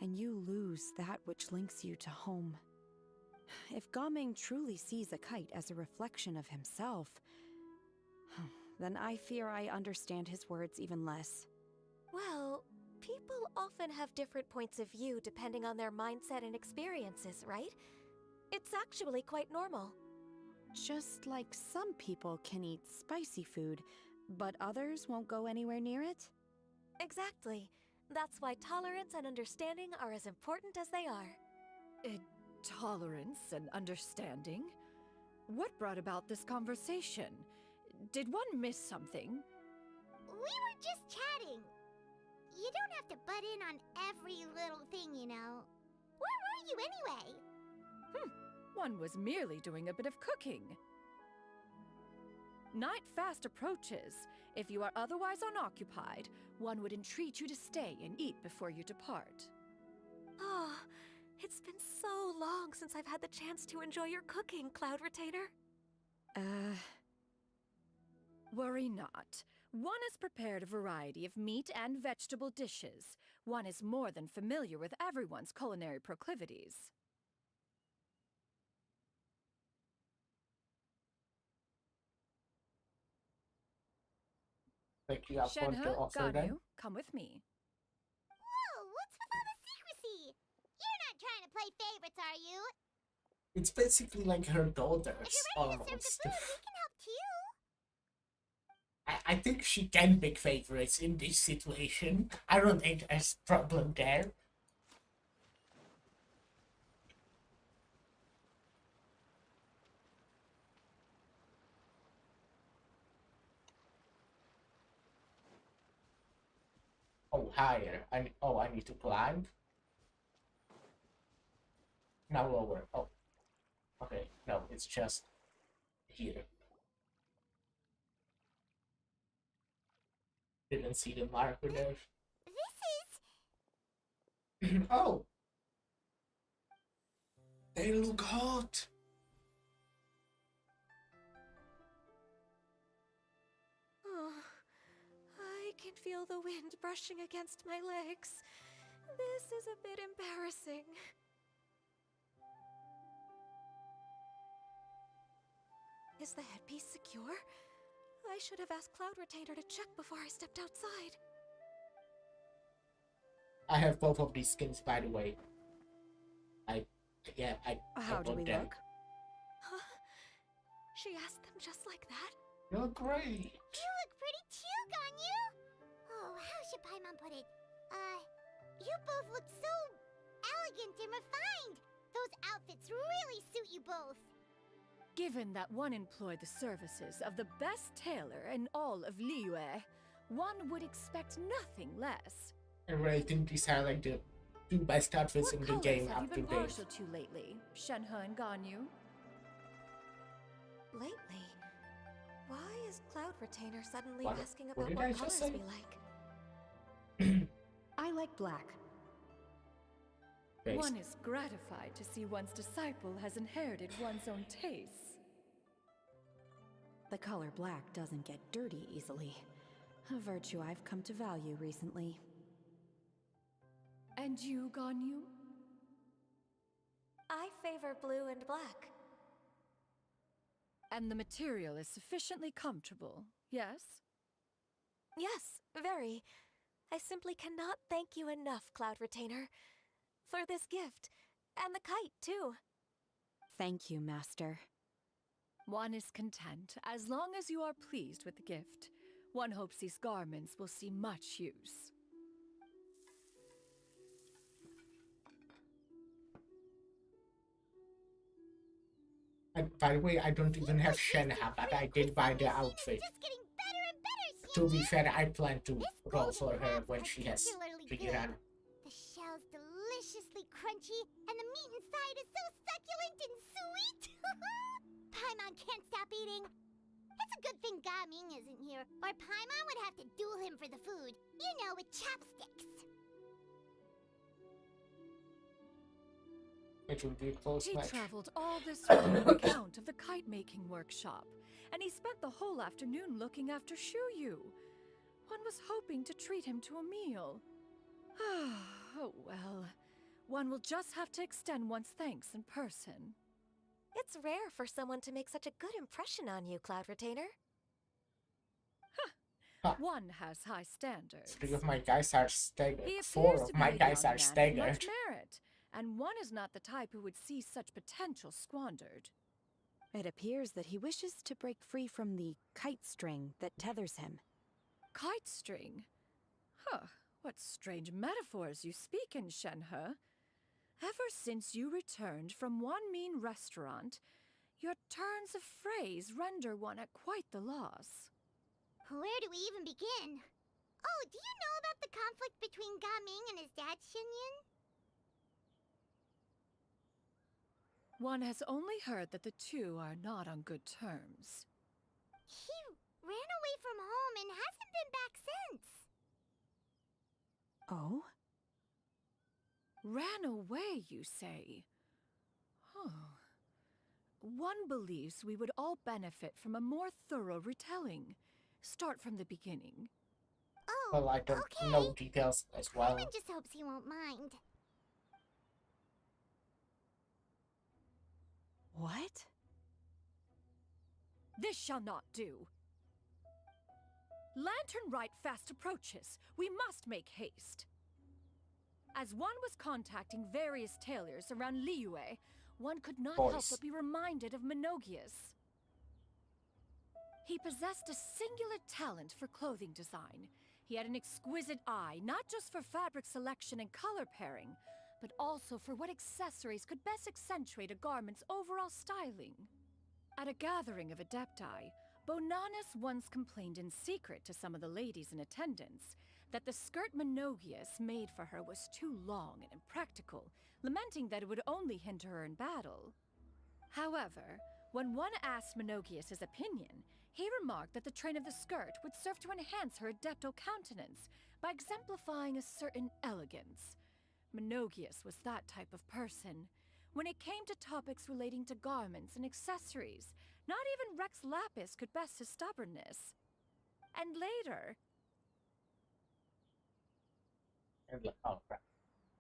and you lose that which links you to home. If Gaming truly sees a kite as a reflection of himself, then I fear I understand his words even less. Well, people often have different points of view depending on their mindset and experiences, right? It's actually quite normal. Just like some people can eat spicy food, but others won't go anywhere near it? Exactly. That's why tolerance and understanding are as important as they are. Tolerance and understanding? What brought about this conversation? Did one miss something? We were just chatting. You don't have to butt in on every little thing, you know. Where were you anyway? One was merely doing a bit of cooking. Night fast approaches. If you are otherwise unoccupied, one would entreat you to stay and eat before you depart. Oh, it's been so long since I've had the chance to enjoy your cooking, Cloud Retainer. Worry not. One has prepared a variety of meat and vegetable dishes. One is more than familiar with everyone's culinary proclivities. Like you have one to offer them. Ganyu, come with me. Whoa, what's with all the secrecy? You're not trying to play favorites, are you? It's basically like her daughters, If you're ready to serve the almost. food, we can help too. I think she can pick favorites in this situation. I don't think there's a problem there. Oh, higher. I need to climb. Now lower. Oh, okay. No, it's just here. Didn't see the marker there. This is... Oh! They look hot! Oh, I can feel the wind brushing against my legs. This is a bit embarrassing. Is the headpiece secure? I should have asked Cloud Retainer to check before I stepped outside. I have both of these skins, by the way. How do we look? She asked them just like that? You look great. You look pretty too, Ganyu! Oh, how should Paimon put it? You both look so elegant and refined! Those outfits really suit you both! Given that one employed the services of the best tailor in all of Liyue, one would expect nothing less. I really think these are like the two best outfits in the What game colors have up you to been date. partial to lately, Shenhe and Ganyu? Lately, why is Cloud Retainer suddenly What? asking What about did what I colors just say? we like? I like black. Based. One is gratified to see one's disciple has inherited one's own tastes. The color black doesn't get dirty easily. A virtue I've come to value recently. And you, Ganyu? I favor blue and black. And the material is sufficiently comfortable, yes? Yes, very. I simply cannot thank you enough, Cloud Retainer, for this gift. And the kite, too. Thank you, Master. One is content, as long as you are pleased with the gift. One hopes these garments will see much use. And by the way, I don't even have Shenhe, but I did buy the outfit. Just getting better and better, To be fair, I plan to This roll golden for her crab's when she has particularly good. begun. The shell's deliciously crunchy, and the meat inside is so succulent and sweet! Paimon can't stop eating. It's a good thing Gaming isn't here, or Paimon would have to duel him for the food. You know, with chopsticks. It will be a close He match. traveled all this way on account of the kite-making workshop, and he spent the whole afternoon looking after Shuyu. One was hoping to treat him to a meal. Oh well. One will just have to extend one's thanks in person. It's rare for someone to make such a good impression on you, Cloud Retainer. Huh. One has high standards. 3 of my guys are staggered. He 4 appears of to be my a guys young are man of staggered. much merit, and one is not the type who would see such potential squandered. It appears that he wishes to break free from the kite string that tethers him. Kite string? Huh, what strange metaphors you speak in, Shenhe. Ever since you returned from one mean restaurant, your turns of phrase render one at quite the loss. Where do we even begin? Oh, do you know about the conflict between Gaming and his dad, Shinyan? One has only heard that the two are not on good terms. He ran away from home and hasn't been back since. Oh? Ran away, you say? Huh. One believes we would all benefit from a more thorough retelling. Start from the beginning. Oh, Well, I don't okay. know details as well. Paimon just hopes he won't mind. What? This shall not do. Lantern Rite fast approaches. We must make haste. As one was contacting various tailors around Liyue, one could not help but be reminded of Menogias. He possessed a singular talent for clothing design. He had an exquisite eye, not just for fabric selection and color pairing, but also for what accessories could best accentuate a garment's overall styling. At a gathering of Adepti, Bonanus once complained in secret to some of the ladies in attendance that the skirt Menogias made for her was too long and impractical, lamenting that it would only hinder her in battle. However, when one asked Menogias his opinion, he remarked that the train of the skirt would serve to enhance her adepto countenance by exemplifying a certain elegance. Menogias was that type of person. When it came to topics relating to garments and accessories, not even Rex Lapis could best his stubbornness. And later... Oh, crap.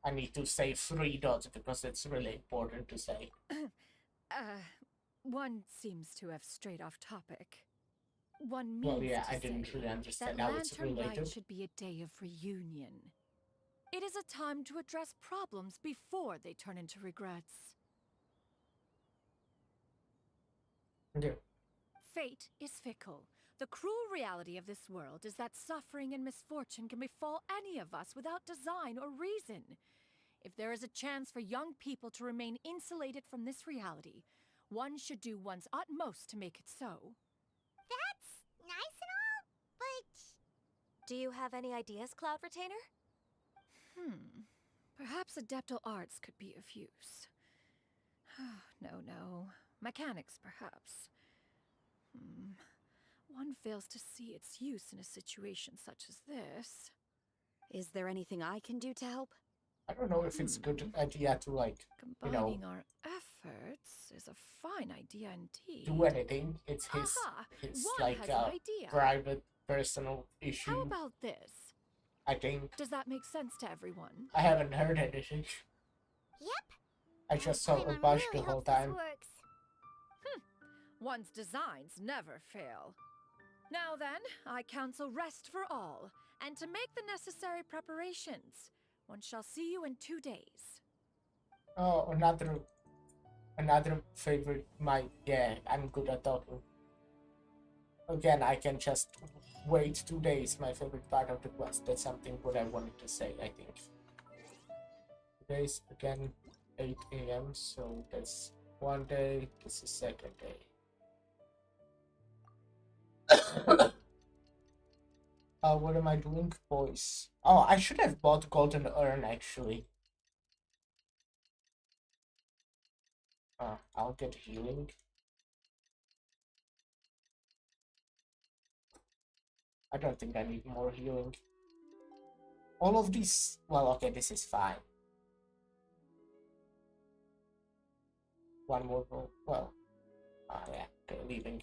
I need to say 3 dots because it's really important to say. One seems to have strayed off topic. One means Well, yeah, to I didn't say really understand that how it's Lantern Rite related. should be a day of reunion. It is a time to address problems before they turn into regrets. Yeah. Fate is fickle. The cruel reality of this world is that suffering and misfortune can befall any of us without design or reason. If there is a chance for young people to remain insulated from this reality, one should do one's utmost to make it so. That's nice and all, but... Do you have any ideas, Cloud Retainer? Perhaps adeptal arts could be of use. No. Mechanics, perhaps. One fails to see its use in a situation such as this. Is there anything I can do to help? I don't know if it's a good idea to, like, Combining our efforts is a fine idea indeed. do anything. It's his, One like, has an idea. private, personal issue. How about this? I think. Does that make sense to everyone? I haven't heard anything. Yep. I just saw a bunch the whole time. One's designs never fail. Now then, I counsel rest for all, and to make the necessary preparations. One shall see you in 2 days. Oh, another favorite. Yeah, I'm good at talking. Again, I can just wait 2 days. My favorite part of the quest. That's something what I wanted to say. I think. 2 days again, 8 a.m. So that's 1 day. This is second day. What am I doing, boys? Oh, I should have bought golden urn actually. I'll get healing. I don't think I need more healing. All of these. Well, okay, this is fine. One more roll. Well, yeah, okay, leaving.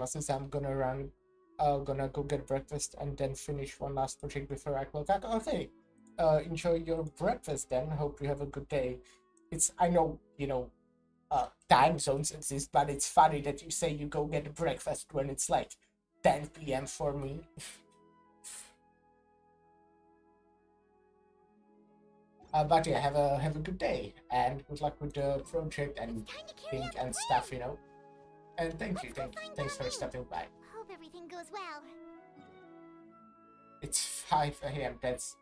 Since I'm gonna go get breakfast and then finish one last project before I clock out. Okay, enjoy your breakfast then. Hope you have a good day. I know, time zones exist, but it's funny that you say you go get breakfast when it's like 10 p.m. for me. But yeah, have a good day and good luck with the project and thing and stuff, And thanks for stopping by. Hope everything goes well. It's 5 a.m. That's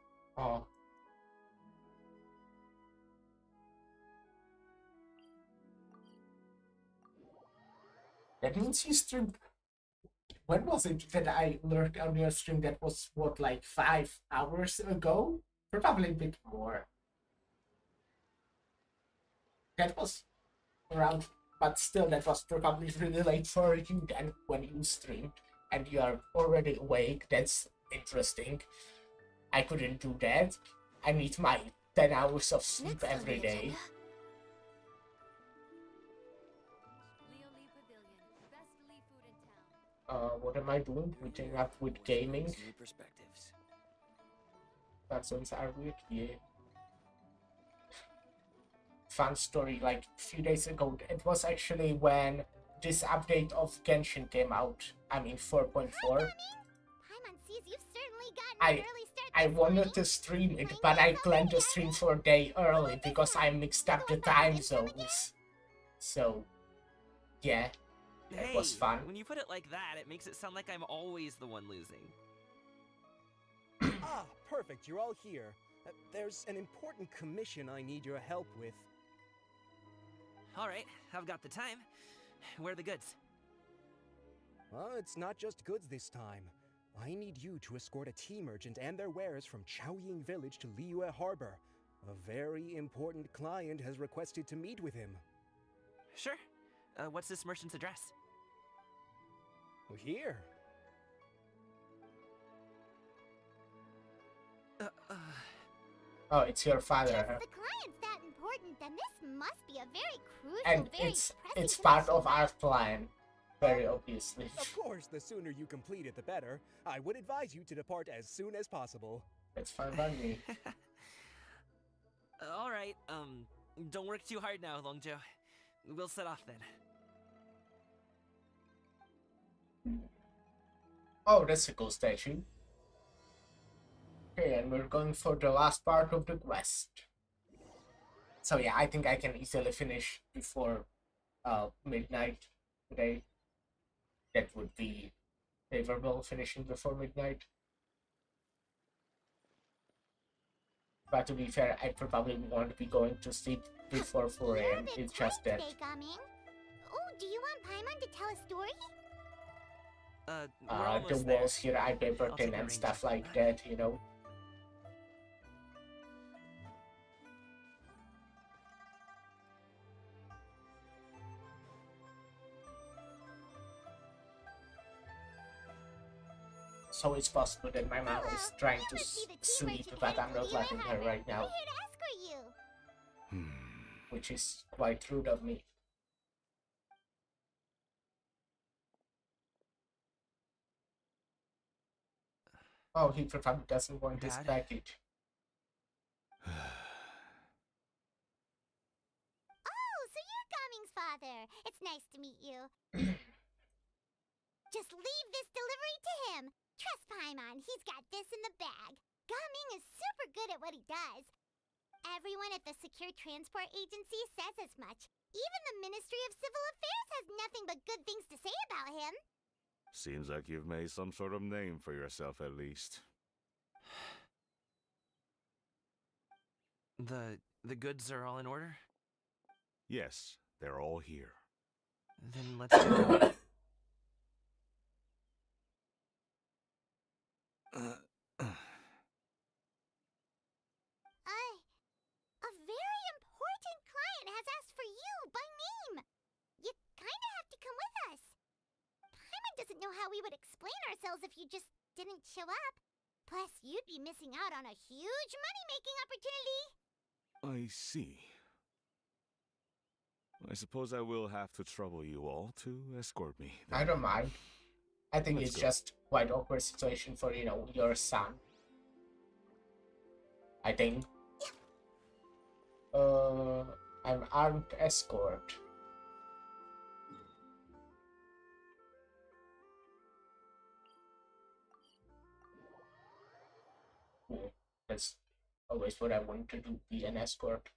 That means you streamed. When was it that I learned on your stream? That was what, like 5 hours ago? Probably a bit more. That was around. But still, that was probably really late for you then when you streamed and you are already awake. That's interesting. I couldn't do that. I need my 10 hours of sleep every day. What am I doing? Meeting up with gaming? New perspectives. That sounds weird, yeah. Fun story, like a few days ago, it was actually when this update of Genshin came out. I mean 4.4. I wanted to stream it, but I planned to stream for a day early because I mixed up the time zones. So, yeah, it was fun. When you put it like that, it makes it sound like I'm always the one losing. Ah, perfect, you're all here. There's an important commission I need your help with. Alright, I've got the time. Where are the goods? Well, it's not just goods this time. I need you to escort a tea merchant and their wares from Chaoying Village to Liyue Harbor. A very important client has requested to meet with him. Sure. What's this merchant's address? Here. Oh, it's your father. If the client's that important, then this must be a very crucial, And it's part of our plan, very obviously. Of course, the sooner you complete it, the better. I would advise you to depart as soon as possible. It's fine by me. Alright, don't work too hard now, Longjo. We'll set off then. Oh, that's a cool statue. Okay, and we're going for the last part of the quest. So yeah, I think I can easily finish before midnight today. That would be favorable, finishing before midnight. But to be fair, I probably won't be going to sleep before 4 a.m. It's just that. Oh, do you want Paimon to tell a story? We're almost The there. walls here are paper I'll thin take a and ring stuff check on like that. that, you know. So it's possible that my mom is trying to sleep, but I'm not letting her right now. We're here to escort you. Which is quite rude of me. Oh, he probably doesn't want this Dad? package. Oh, so you're Gaming's father. It's nice to meet you. Just leave this delivery to him. Trust Paimon, he's got this in the bag. Gaming is super good at what he does. Everyone at the Secure Transport Agency says as much. Even the Ministry of Civil Affairs has nothing but good things to say about him. Seems like you've made some sort of name for yourself at least. The goods are all in order? Yes, they're all here. Then let's get going. A very important client has asked for you by name. You kinda have to come with us. Paimon doesn't know how we would explain ourselves if you just didn't show up. Plus, you'd be missing out on a huge money-making opportunity. I see. I suppose I will have to trouble you all to escort me. I don't mind. I think Let's it's go. just quite awkward situation for, you know, your son. I think. I'm armed escort. Cool. That's always what I want to do, be an escort.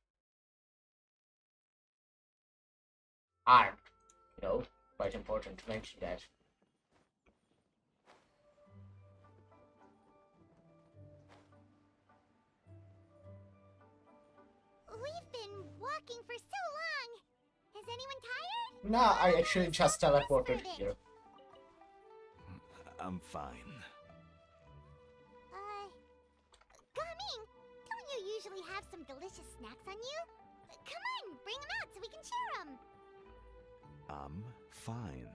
Armed, you know, quite important to mention that. We've been walking for so long. Is anyone tired? No, I actually just teleported here. I'm fine. Gaming, don't you usually have some delicious snacks on you? Come on, bring them out so we can share them. I'm fine.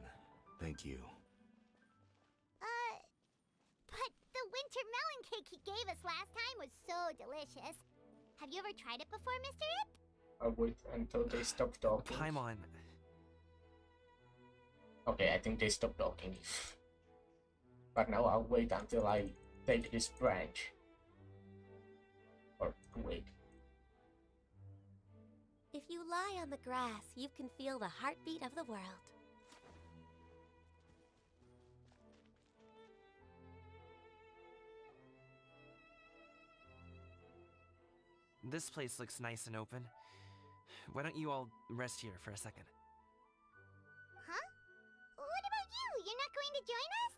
Thank you. But the winter melon cake he gave us last time was so delicious. Have you ever tried it before, Mr. Ip? I'll wait until they stop talking. Paimon. Okay, I think they stopped talking. But now I'll wait until I take this branch. Or wait. If you lie on the grass, you can feel the heartbeat of the world. This place looks nice and open. Why don't you all rest here for a second? Huh? What about you? You're not going to join us?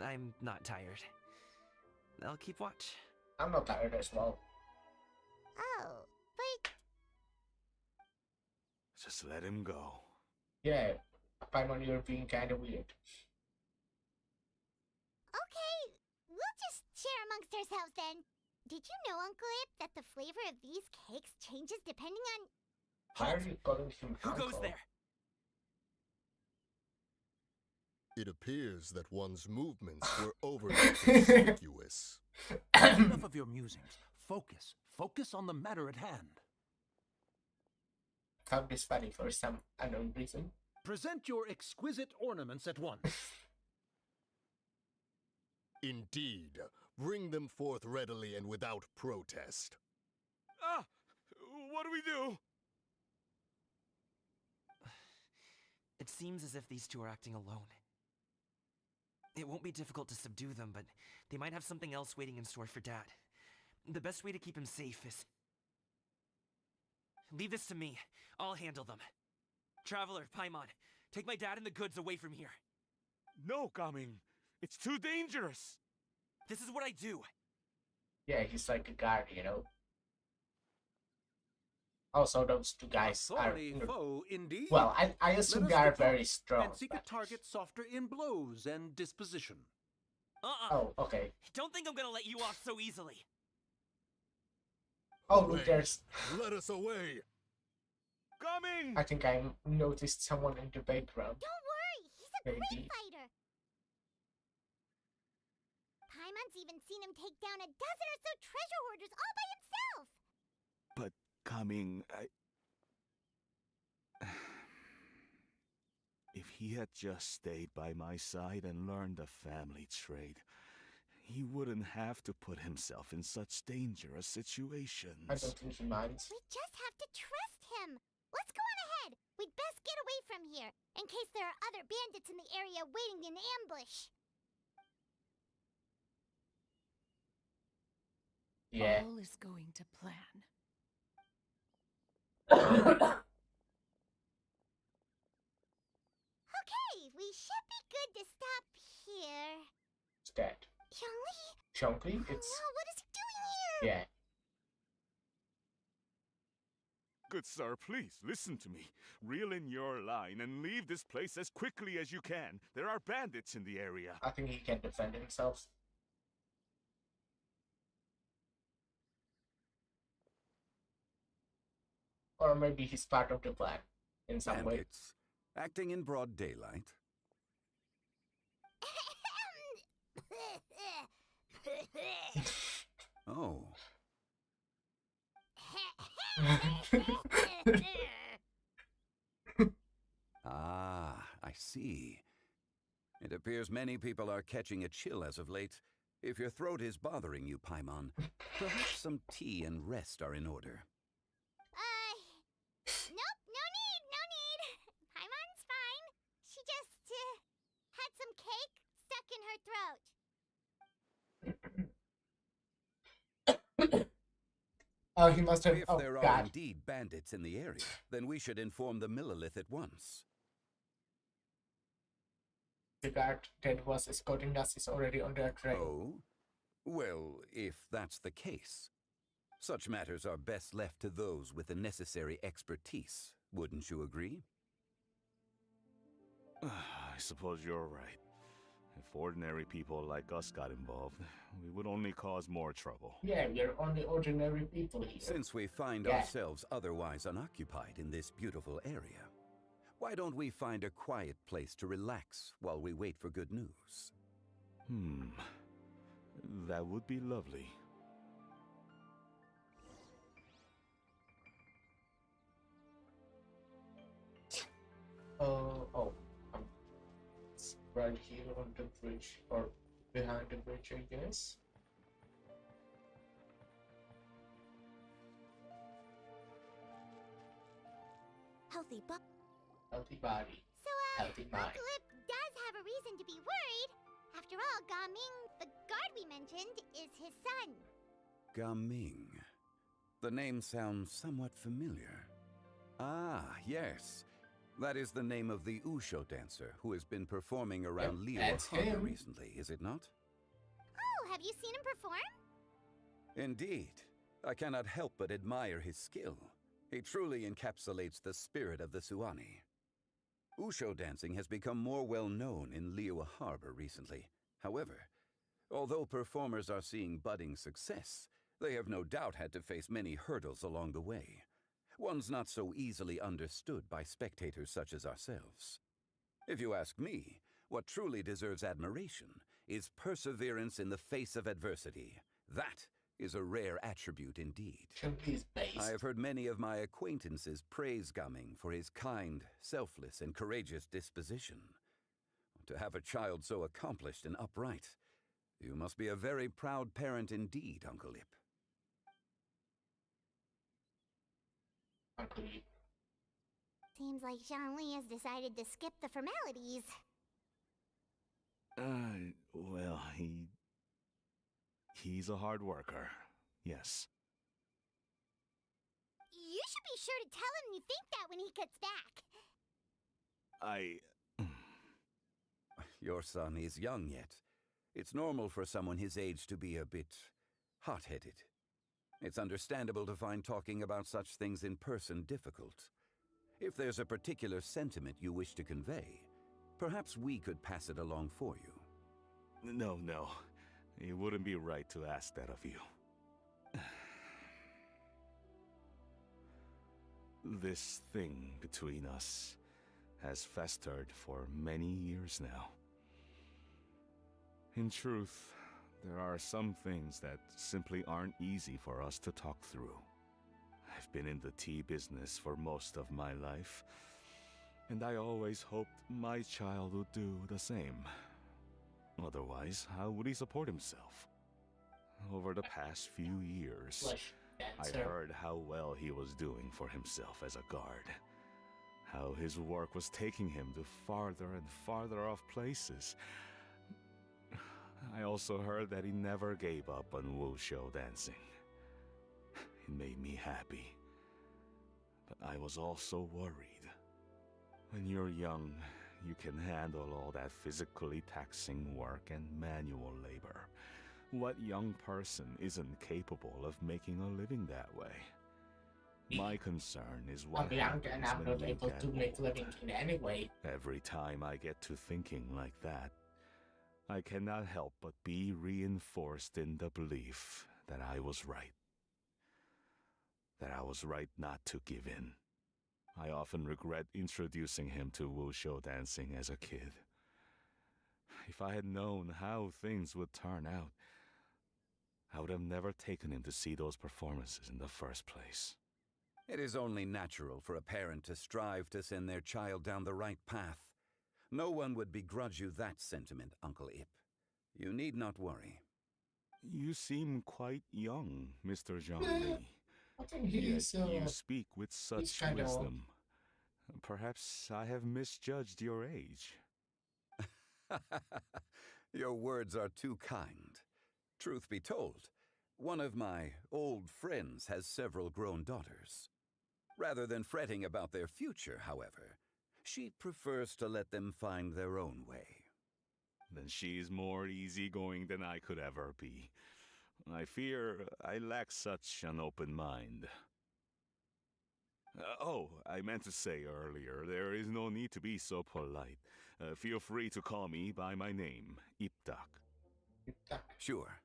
I'm not tired. I'll keep watch. I'm not tired as well. Oh, but... Just let him go. Yeah, Paimon, you're being kinda weird. Okay, we'll just share amongst ourselves then. Did you know, Uncle Ip, that the flavor of these cakes changes depending on... Why are you calling him Who uncle? goes there? It appears that one's movements were overly conspicuous. Enough of your musings. Focus. Focus on the matter at hand. Found this funny for some unknown reason. Present your exquisite ornaments at once. Indeed. Bring them forth readily and without protest. Ah! What do we do? It seems as if these two are acting alone. It won't be difficult to subdue them, but they might have something else waiting in store for Dad. The best way to keep him safe is... Leave this to me. I'll handle them. Traveler, Paimon, take my dad and the goods away from here. No, Gaming. It's too dangerous. This is what I do. Yeah, he's like a guard, you know. Also, those two guys Authority are... foe, indeed. Well, I assume they are very strong. And seek a target softer in blows and disposition. Oh, okay. Don't think I'm gonna let you off so easily. Oh, look, there's... Let us away! Coming! I think I noticed someone in the background. Don't worry, he's a Maybe. great fighter. Paimon's even seen him take down a dozen or so treasure hoarders all by himself. But Coming, if he had just stayed by my side and learned the family trade, he wouldn't have to put himself in such dangerous situations. I don't think he minds. We just have to trust him. Let's go on ahead. We'd best get away from here, in case there are other bandits in the area waiting in ambush. Yeah. All is going to plan. Okay, we should be good to stop here. What's that? Xiangli? Chunky? Oh, It's... no, what is he doing here? Yeah. Good sir, please listen to me. Reel in your line and leave this place as quickly as you can. There are bandits in the area. I think he can defend himself. Or maybe he's part of the plan in some way. Bandits, acting in broad daylight. Oh. Ah, I see. It appears many people are catching a chill as of late. If your throat is bothering you, Paimon, perhaps some tea and rest are in order. Nope, no need. Paimon's fine. She just, had some cake stuck in her throat. Oh, he must have... If Oh, there are God. indeed bandits in the area, then we should inform the Millilith at once. The guard that was escorting us is already on their train. Oh? Well, if that's the case, such matters are best left to those with the necessary expertise, wouldn't you agree? I suppose you're right. If ordinary people like us got involved, we would only cause more trouble. Yeah, we're only ordinary people here. Since we find ourselves otherwise unoccupied in this beautiful area, why don't we find a quiet place to relax while we wait for good news? That would be lovely. It's right here on the bridge, or behind the bridge, I guess. Healthy Healthy body, So, healthy mind. Uncle Lip does have a reason to be worried. After all, Gaming, the guard we mentioned, is his son. Gaming. The name sounds somewhat familiar. Ah, yes. That is the name of the Usho dancer who has been performing around Liyue that's Harbor him. recently, is it not? Oh, have you seen him perform? Indeed. I cannot help but admire his skill. He truly encapsulates the spirit of the Suani. Usho dancing has become more well known in Liyue Harbor recently. However, although performers are seeing budding success, they have no doubt had to face many hurdles along the way. One's not so easily understood by spectators such as ourselves. If you ask me, what truly deserves admiration is perseverance in the face of adversity. That is a rare attribute indeed. I have heard many of my acquaintances praise Gaming for his kind, selfless, and courageous disposition. To have a child so accomplished and upright, you must be a very proud parent indeed, Uncle Lip. Seems like Xiangli has decided to skip the formalities. Well, he's a hard worker. Yes. You should be sure to tell him you think that when he gets back. Your son is young yet. It's normal for someone his age to be a bit hot-headed. It's understandable to find talking about such things in person difficult. If there's a particular sentiment you wish to convey, perhaps we could pass it along for you. No. It wouldn't be right to ask that of you. This thing between us has festered for many years now. In truth, there are some things that simply aren't easy for us to talk through. I've been in the tea business for most of my life, and I always hoped my child would do the same. Otherwise, how would he support himself? Over the past few years, I heard how well he was doing for himself as a guard. How his work was taking him to farther and farther off places. I also heard that he never gave up on wushou dancing. It made me happy. But I was also worried. When you're young, you can handle all that physically taxing work and manual labor. What young person isn't capable of making a living that way? My concern is what happens and I'm when not you able get to make old. living in any way. Every time I get to thinking like that, I cannot help but be reinforced in the belief that I was right. That I was right not to give in. I often regret introducing him to wushou dancing as a kid. If I had known how things would turn out, I would have never taken him to see those performances in the first place. It is only natural for a parent to strive to send their child down the right path. No one would begrudge you that sentiment, Uncle Ip. You need not worry. You seem quite young, Mr. Zhongli. I think Yet he's you speak with such kinda old. wisdom. Perhaps I have misjudged your age. Your words are too kind. Truth be told, one of my old friends has several grown daughters. Rather than fretting about their future, however, she prefers to let them find their own way. Then she's more easygoing than I could ever be. I fear I lack such an open mind. I meant to say earlier, there is no need to be so polite. Feel free to call me by my name, Iptak. Sure.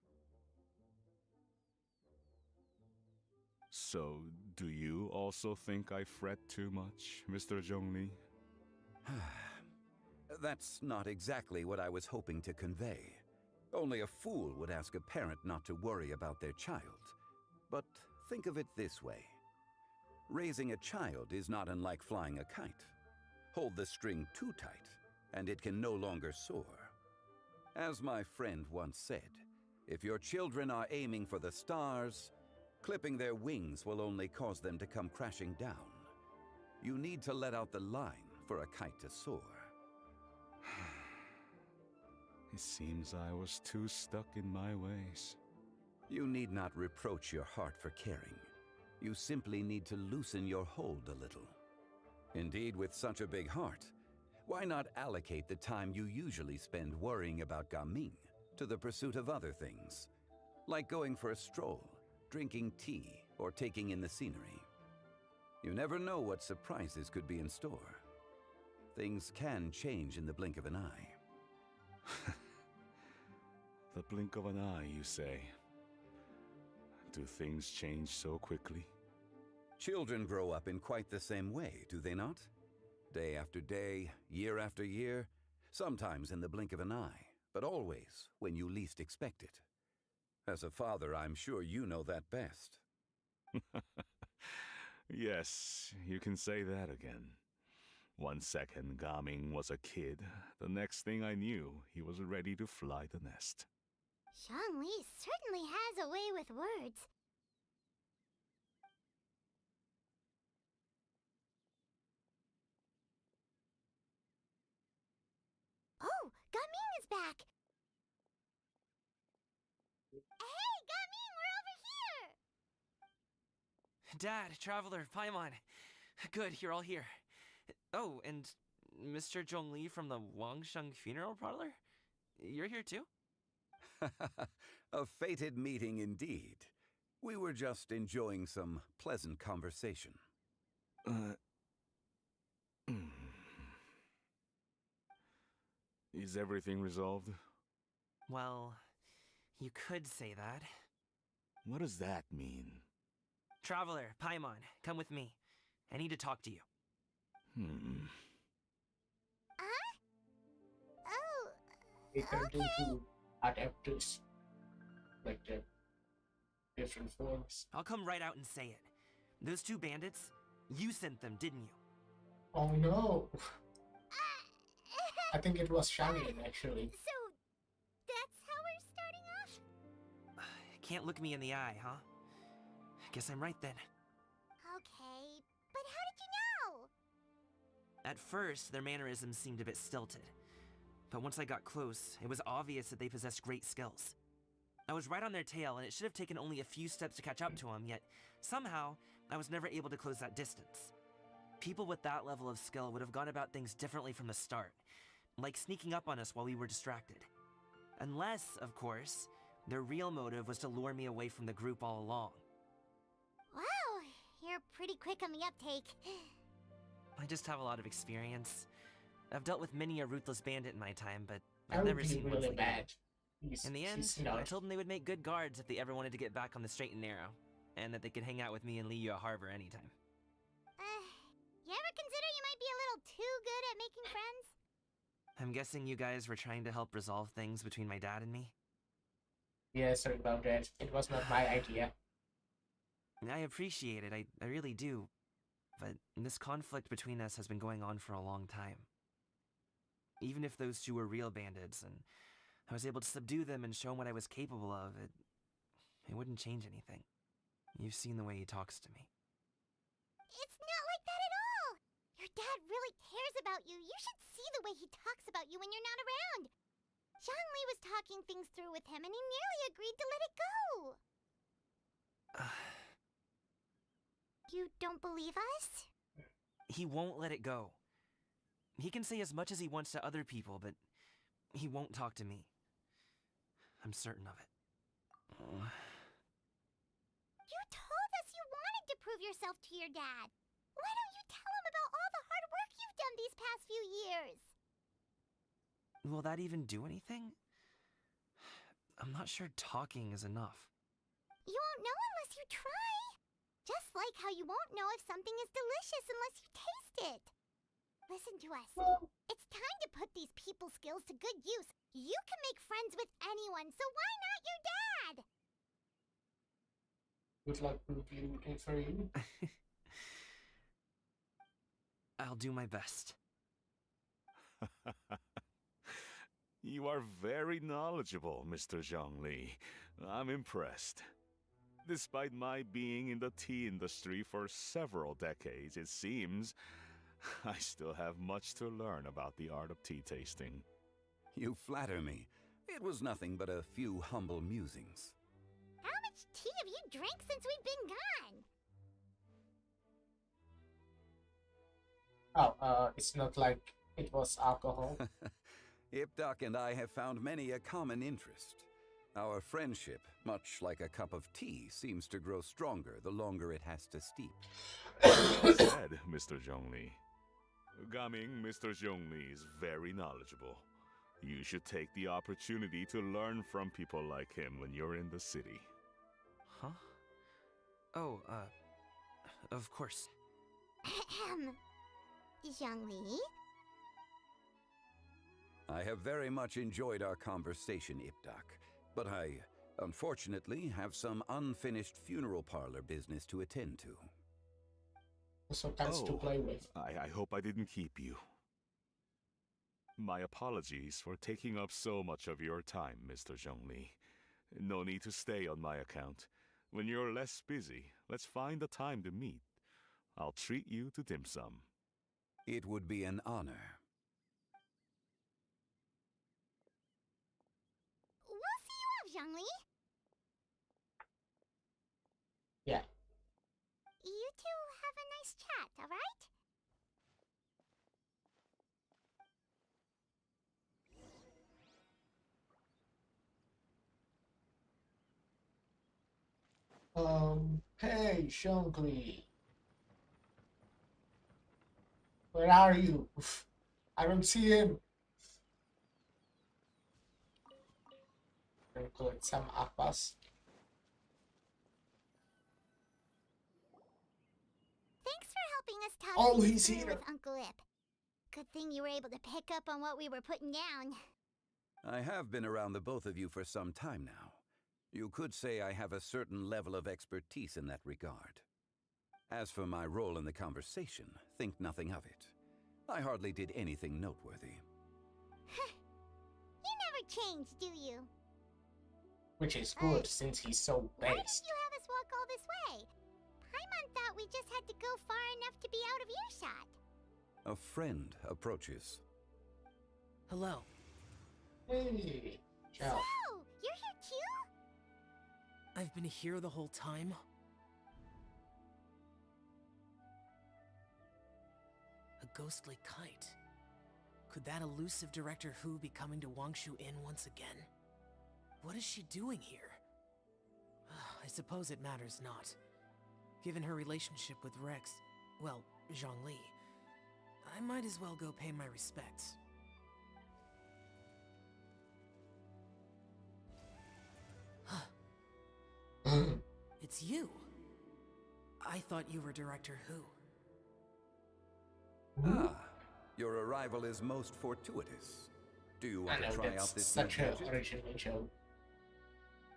So, do you also think I fret too much, Mr. Zhongli? That's not exactly what I was hoping to convey. Only a fool would ask a parent not to worry about their child. But think of it this way. Raising a child is not unlike flying a kite. Hold the string too tight, and it can no longer soar. As my friend once said, if your children are aiming for the stars, clipping their wings will only cause them to come crashing down. You need to let out the line for a kite to soar. It seems I was too stuck in my ways. You need not reproach your heart for caring. You simply need to loosen your hold a little. Indeed, with such a big heart, why not allocate the time you usually spend worrying about Gaming to the pursuit of other things, like going for a stroll, drinking tea, or taking in the scenery? You never know what surprises could be in store. Things can change in the blink of an eye. The blink of an eye, you say? Do things change so quickly? Children grow up in quite the same way, do they not? Day after day, year after year, sometimes in the blink of an eye, but always when you least expect it. As a father, I'm sure you know that best. Yes, you can say that again. 1 second, Gaming was a kid. The next thing I knew, he was ready to fly the nest. Zhongli certainly has a way with words. Oh, Gaming is back! Hey, Gaming, we're over here! Dad, Traveler, Paimon. Good, you're all here. Oh, and Mr. Zhongli from the Wangsheng Funeral Parlor? You're here too? A fated meeting indeed. We were just enjoying some pleasant conversation. Is everything resolved? Well, you could say that. What does that mean? Traveler, Paimon, come with me. I need to talk to you. Oh, They turned into adapters, like the different forms. I'll come right out and say it. Those two bandits, you sent them, didn't you? Oh no! I think it was Shannon actually. so that's how we're starting off? Can't look me in the eye, huh? Guess I'm right then. Okay, but how did you know? At first, their mannerisms seemed a bit stilted. But once I got close, it was obvious that they possessed great skills. I was right on their tail, and it should have taken only a few steps to catch up to them, yet somehow, I was never able to close that distance. People with that level of skill would have gone about things differently from the start, like sneaking up on us while we were distracted. Unless, of course, their real motive was to lure me away from the group all along. Wow, you're pretty quick on the uptake. I just have a lot of experience. I've dealt with many a ruthless bandit in my time, but That I've would never be seen one really like bad. you. In the end, I told them they would make good guards if they ever wanted to get back on the straight and narrow, and that they could hang out with me in Liyue Harbor anytime. You ever consider you might be a little too good at making friends? I'm guessing you guys were trying to help resolve things between my dad and me? Yeah, sorry about that. It was not my idea. I appreciate it, I really do. But this conflict between us has been going on for a long time. Even if those two were real bandits, and I was able to subdue them and show them what I was capable of, it wouldn't change anything. You've seen the way he talks to me. It's not like that at all! Your dad really cares about you. You should see the way he talks about you when you're not around. Zhongli was talking things through with him, and he nearly agreed to let it go. You don't believe us? He won't let it go. He can say as much as he wants to other people, but he won't talk to me. I'm certain of it. You told us you wanted to prove yourself to your dad. Why don't you tell him about all the hard work you've done these past few years? Will that even do anything? I'm not sure talking is enough. You won't know unless you try. Just like how you won't know if something is delicious unless you taste it. Listen to us. It's time to put these people skills to good use. You can make friends with anyone, so why not your dad? Good luck rooting for you. I'll do my best. You are very knowledgeable, Mr. Zhongli. I'm impressed. Despite my being in the tea industry for several decades, it seems I still have much to learn about the art of tea tasting. You flatter me. It was nothing but a few humble musings. How much tea have you drank since we've been gone? Oh, it's not like it was alcohol. Ipdak and I have found many a common interest. Our friendship, much like a cup of tea, seems to grow stronger the longer it has to steep. Well said, Mr. Zhongli. Gaming, Mr. Zhongli is very knowledgeable. You should take the opportunity to learn from people like him when you're in the city. Huh? Oh, of course. Zhongli? I have very much enjoyed our conversation, Ipdak, but I, unfortunately, have some unfinished funeral parlor business to attend to. So that's to play with. I hope I didn't keep you. My apologies for taking up so much of your time, Mr. Zhongli. No need to stay on my account. When you're less busy, let's find a time to meet. I'll treat you to dim sum. It would be an honor. We'll see you off, Zhongli. Yeah. nice chat, alright? Hey, Shongli. Where are you? I don't see him. Gonna collect some apples. Thanks for helping us talk Oh, things he's through here. with Uncle Ip. Good thing you were able to pick up on what we were putting down. I have been around the both of you for some time now. You could say I have a certain level of expertise in that regard. As for my role in the conversation, think nothing of it. I hardly did anything noteworthy. You never change, do you? Which is good since he's so Why did based. you have us walk all this way? Paimon thought we just had to go far enough to be out of earshot. A friend approaches. Hello. Hey, ciao. So, you're here too? I've been here the whole time. A ghostly kite. Could that elusive Director Who be coming to Wangshu Inn once again? What is she doing here? I suppose it matters not. Given her relationship with Rex, well, Zhongli, I might as well go pay my respects. It's you. I thought you were Director Who. Ah, your arrival is most fortuitous. Do you want I to know, try that's out this such new a gadget? original show.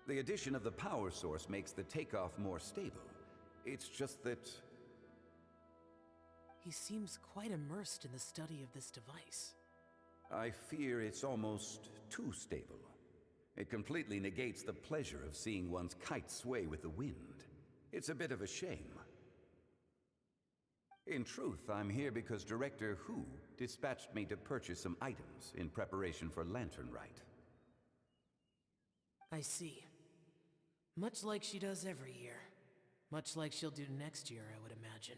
The addition of the power source makes the takeoff more stable. It's just that... He seems quite immersed in the study of this device. I fear it's almost too stable. It completely negates the pleasure of seeing one's kite sway with the wind. It's a bit of a shame. In truth, I'm here because Director Who dispatched me to purchase some items in preparation for Lantern Rite. I see. Much like she does every year. Much like she'll do next year, I would imagine.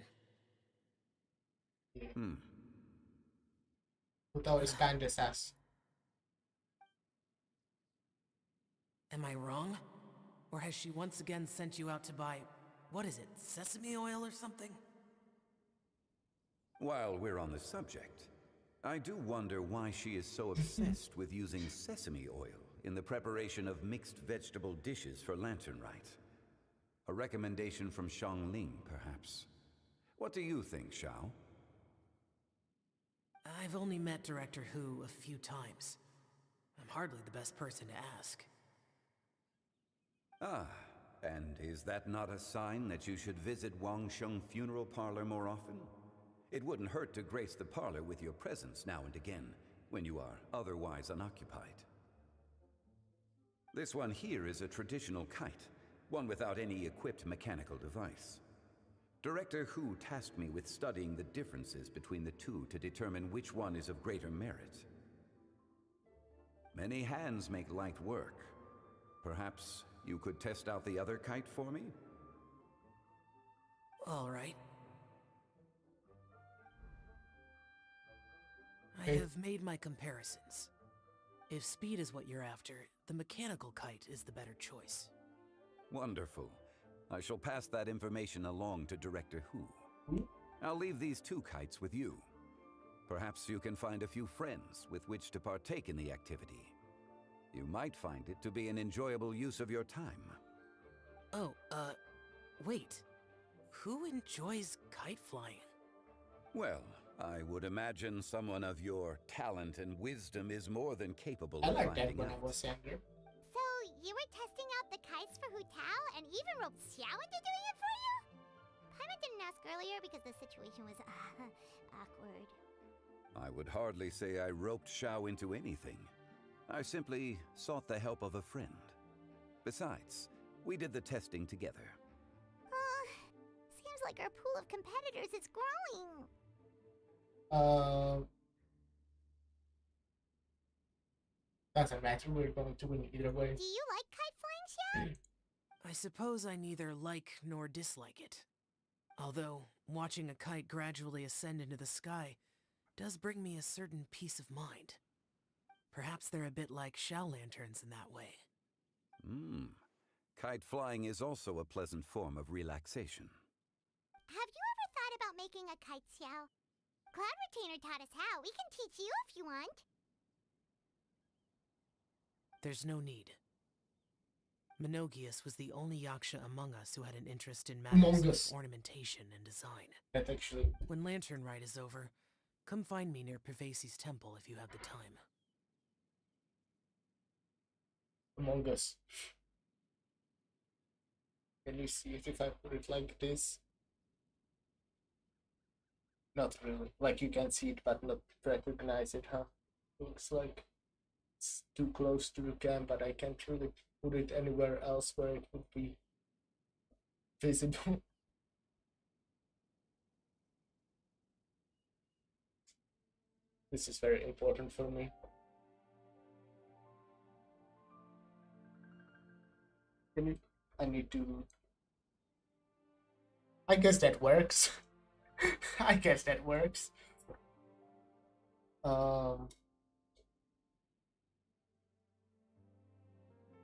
Who always kinda sus. Am I wrong? Or has she once again sent you out to buy, what is it, sesame oil or something? While we're on the subject, I do wonder why she is so obsessed with using sesame oil in the preparation of mixed vegetable dishes for Lantern Rite. A recommendation from Xiangling, perhaps. What do you think, Xiao? I've only met Director Who a few times. I'm hardly the best person to ask. Ah, and is that not a sign that you should visit Wangsheng Funeral Parlor more often? It wouldn't hurt to grace the parlor with your presence now and again, when you are otherwise unoccupied. This one here is a traditional kite, one without any equipped mechanical device. Director Who tasked me with studying the differences between the two to determine which one is of greater merit. Many hands make light work. Perhaps you could test out the other kite for me? All right. I Hey. have made my comparisons. If speed is what you're after, the mechanical kite is the better choice. Wonderful. I shall pass that information along to Director Who. I'll leave these two kites with you. Perhaps you can find a few friends with which to partake in the activity. You might find it to be an enjoyable use of your time. Oh, wait. Who enjoys kite flying? Well, I would imagine someone of your talent and wisdom is more than capable I of like that finding when I out. was younger. So, you were testing out the kites for Hu Tao and even roped Xiao into doing it for you? Paimon didn't ask earlier because the situation was awkward. I would hardly say I roped Xiao into anything. I simply sought the help of a friend. Besides, we did the testing together. Seems like our pool of competitors is growing. Doesn't matter. We're going to win either way. Do you like kite flying, Xiao? I suppose I neither like nor dislike it. Although, watching a kite gradually ascend into the sky does bring me a certain peace of mind. Perhaps they're a bit like shell lanterns in that way. Kite flying is also a pleasant form of relaxation. Have you ever thought about making a kite, Xiao? Cloud Retainer taught us how. We can teach you if you want. There's no need. Menogius was the only Yaksha among us who had an interest in matters of ornamentation and design. That actually... When Lantern Rite is over, come find me near Pervasi's temple if you have the time. Among Us. Can you see it if I put it like this? Not really. Like you can see it but not recognize it, huh? Looks like it's too close to the cam, but I can't really put it anywhere else where it would be visible. This is very important for me. I need to... I guess that works. I guess that works. I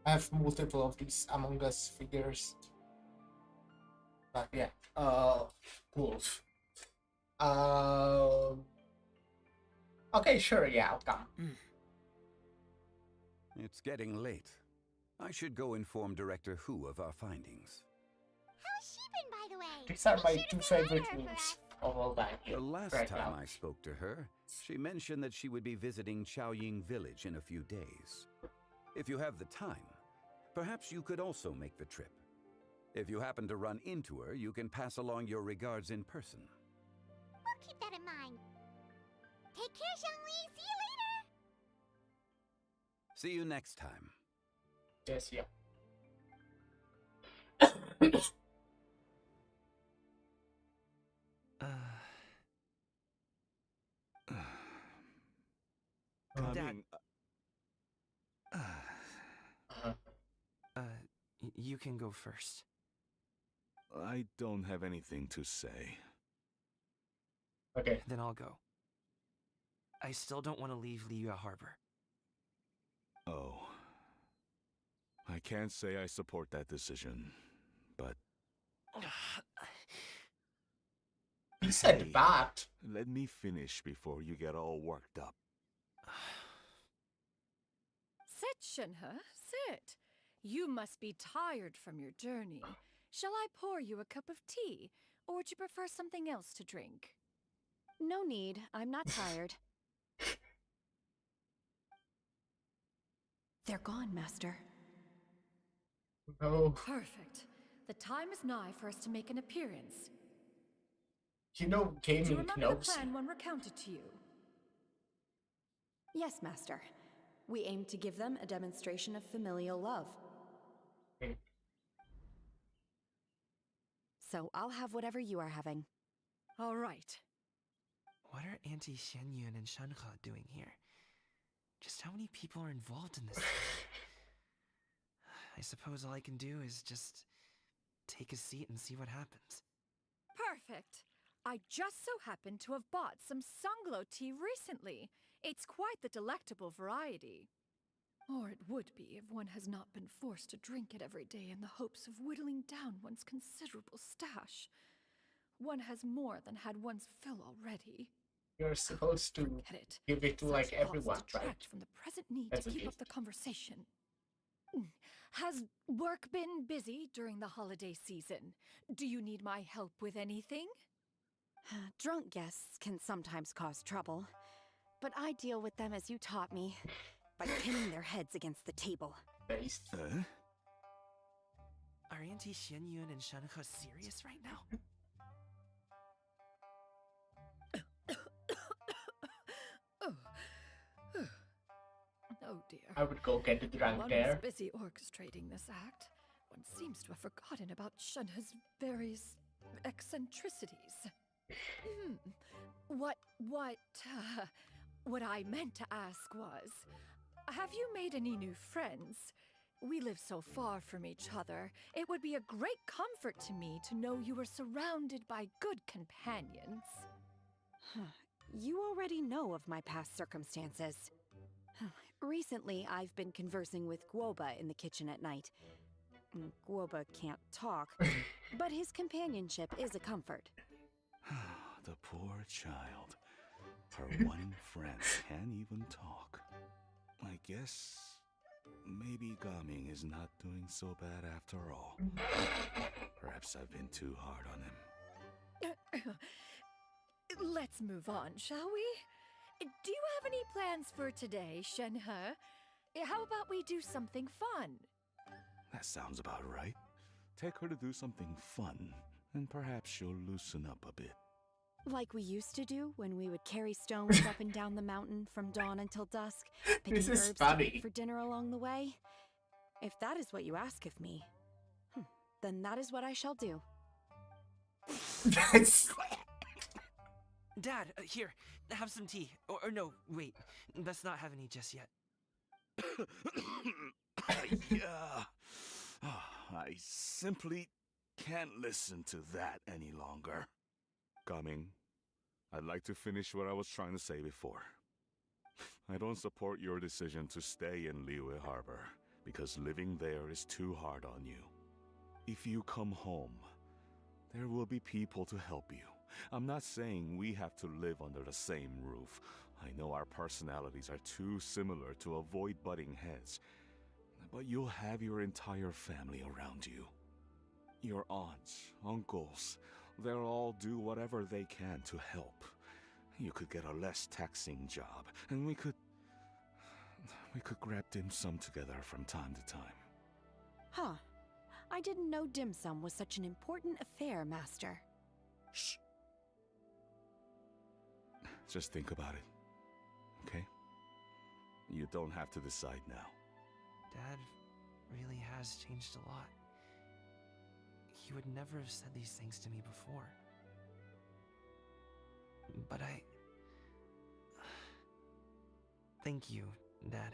have multiple of these Among Us figures. But yeah, wolf. Okay, sure, yeah, I'll come. It's getting late. I should go inform Director Hu of our findings. How's she been, by the way? These are my two favorite memes of all time. The last right time now. I spoke to her, she mentioned that she would be visiting Chaoying Village in a few days. If you have the time, perhaps you could also make the trip. If you happen to run into her, you can pass along your regards in person. We'll keep that in mind. Take care, Zhongli. See you later. See you next time. Yes, yeah. Coming. You can go first. I don't have anything to say. Okay. Then I'll go. I still don't want to leave Liyue Harbor. Oh. I can't say I support that decision, but... He said that. Let me finish before you get all worked up. Sit, Shenhe, sit. You must be tired from your journey. Shall I pour you a cup of tea, or would you prefer something else to drink? No need. I'm not tired. They're gone, Master. No. Perfect. The time is nigh for us to make an appearance. You know, Do you gaming remember knows. the plan one recounted to you? Yes, Master. We aim to give them a demonstration of familial love. Okay. So I'll have whatever you are having. All right. What are Auntie Xianyun and Shenhe doing here? Just how many people are involved in this? I suppose all I can do is just take a seat and see what happens. Perfect. I just so happen to have bought some Sunglow tea recently. It's quite the delectable variety. Or it would be if one has not been forced to drink it every day in the hopes of whittling down one's considerable stash. One has more than had one's fill already. You're supposed to give it to Such like thoughts everyone, detract right? from the present need As to a keep up gift. the conversation. Has work been busy during the holiday season? Do you need my help with anything? Drunk guests can sometimes cause trouble, but I deal with them as you taught me, by pinning their heads against the table. Are Auntie Xianyun and Shenhe serious right now? Oh dear. I would go get the drunk One there. was busy orchestrating this act. One seems to have forgotten about Shenhe's various eccentricities. What I meant to ask was, have you made any new friends? We live so far from each other. It would be a great comfort to me to know you were surrounded by good companions. You already know of my past circumstances. Recently, I've been conversing with Guoba in the kitchen at night. Guoba can't talk, but his companionship is a comfort. The poor child. Her one friend can't even talk. I guess maybe Gaming is not doing so bad after all. Perhaps I've been too hard on him. Let's move on, shall we? Do you have any plans for today, Shenhe? How about we do something fun? That sounds about right. Take her to do something fun, and perhaps she'll loosen up a bit. Like we used to do when we would carry stones up and down the mountain from dawn until dusk, picking This is herbs funny. to eat for dinner along the way. If that is what you ask of me, then that is what I shall do. That's... Dad, here, have some tea. Or no, wait, let's not have any just yet. Yeah. I simply can't listen to that any longer. Coming, I'd like to finish what I was trying to say before. I don't support your decision to stay in Liyue Harbor, because living there is too hard on you. If you come home, there will be people to help you. I'm not saying we have to live under the same roof. I know our personalities are too similar to avoid butting heads. But you'll have your entire family around you. Your aunts, uncles, they'll all do whatever they can to help. You could get a less taxing job, and we could grab dim sum together from time to time. Huh. I didn't know dim sum was such an important affair, Master. Shh. Just think about it, okay? You don't have to decide now. Dad really has changed a lot. He would never have said these things to me before. But thank you, Dad.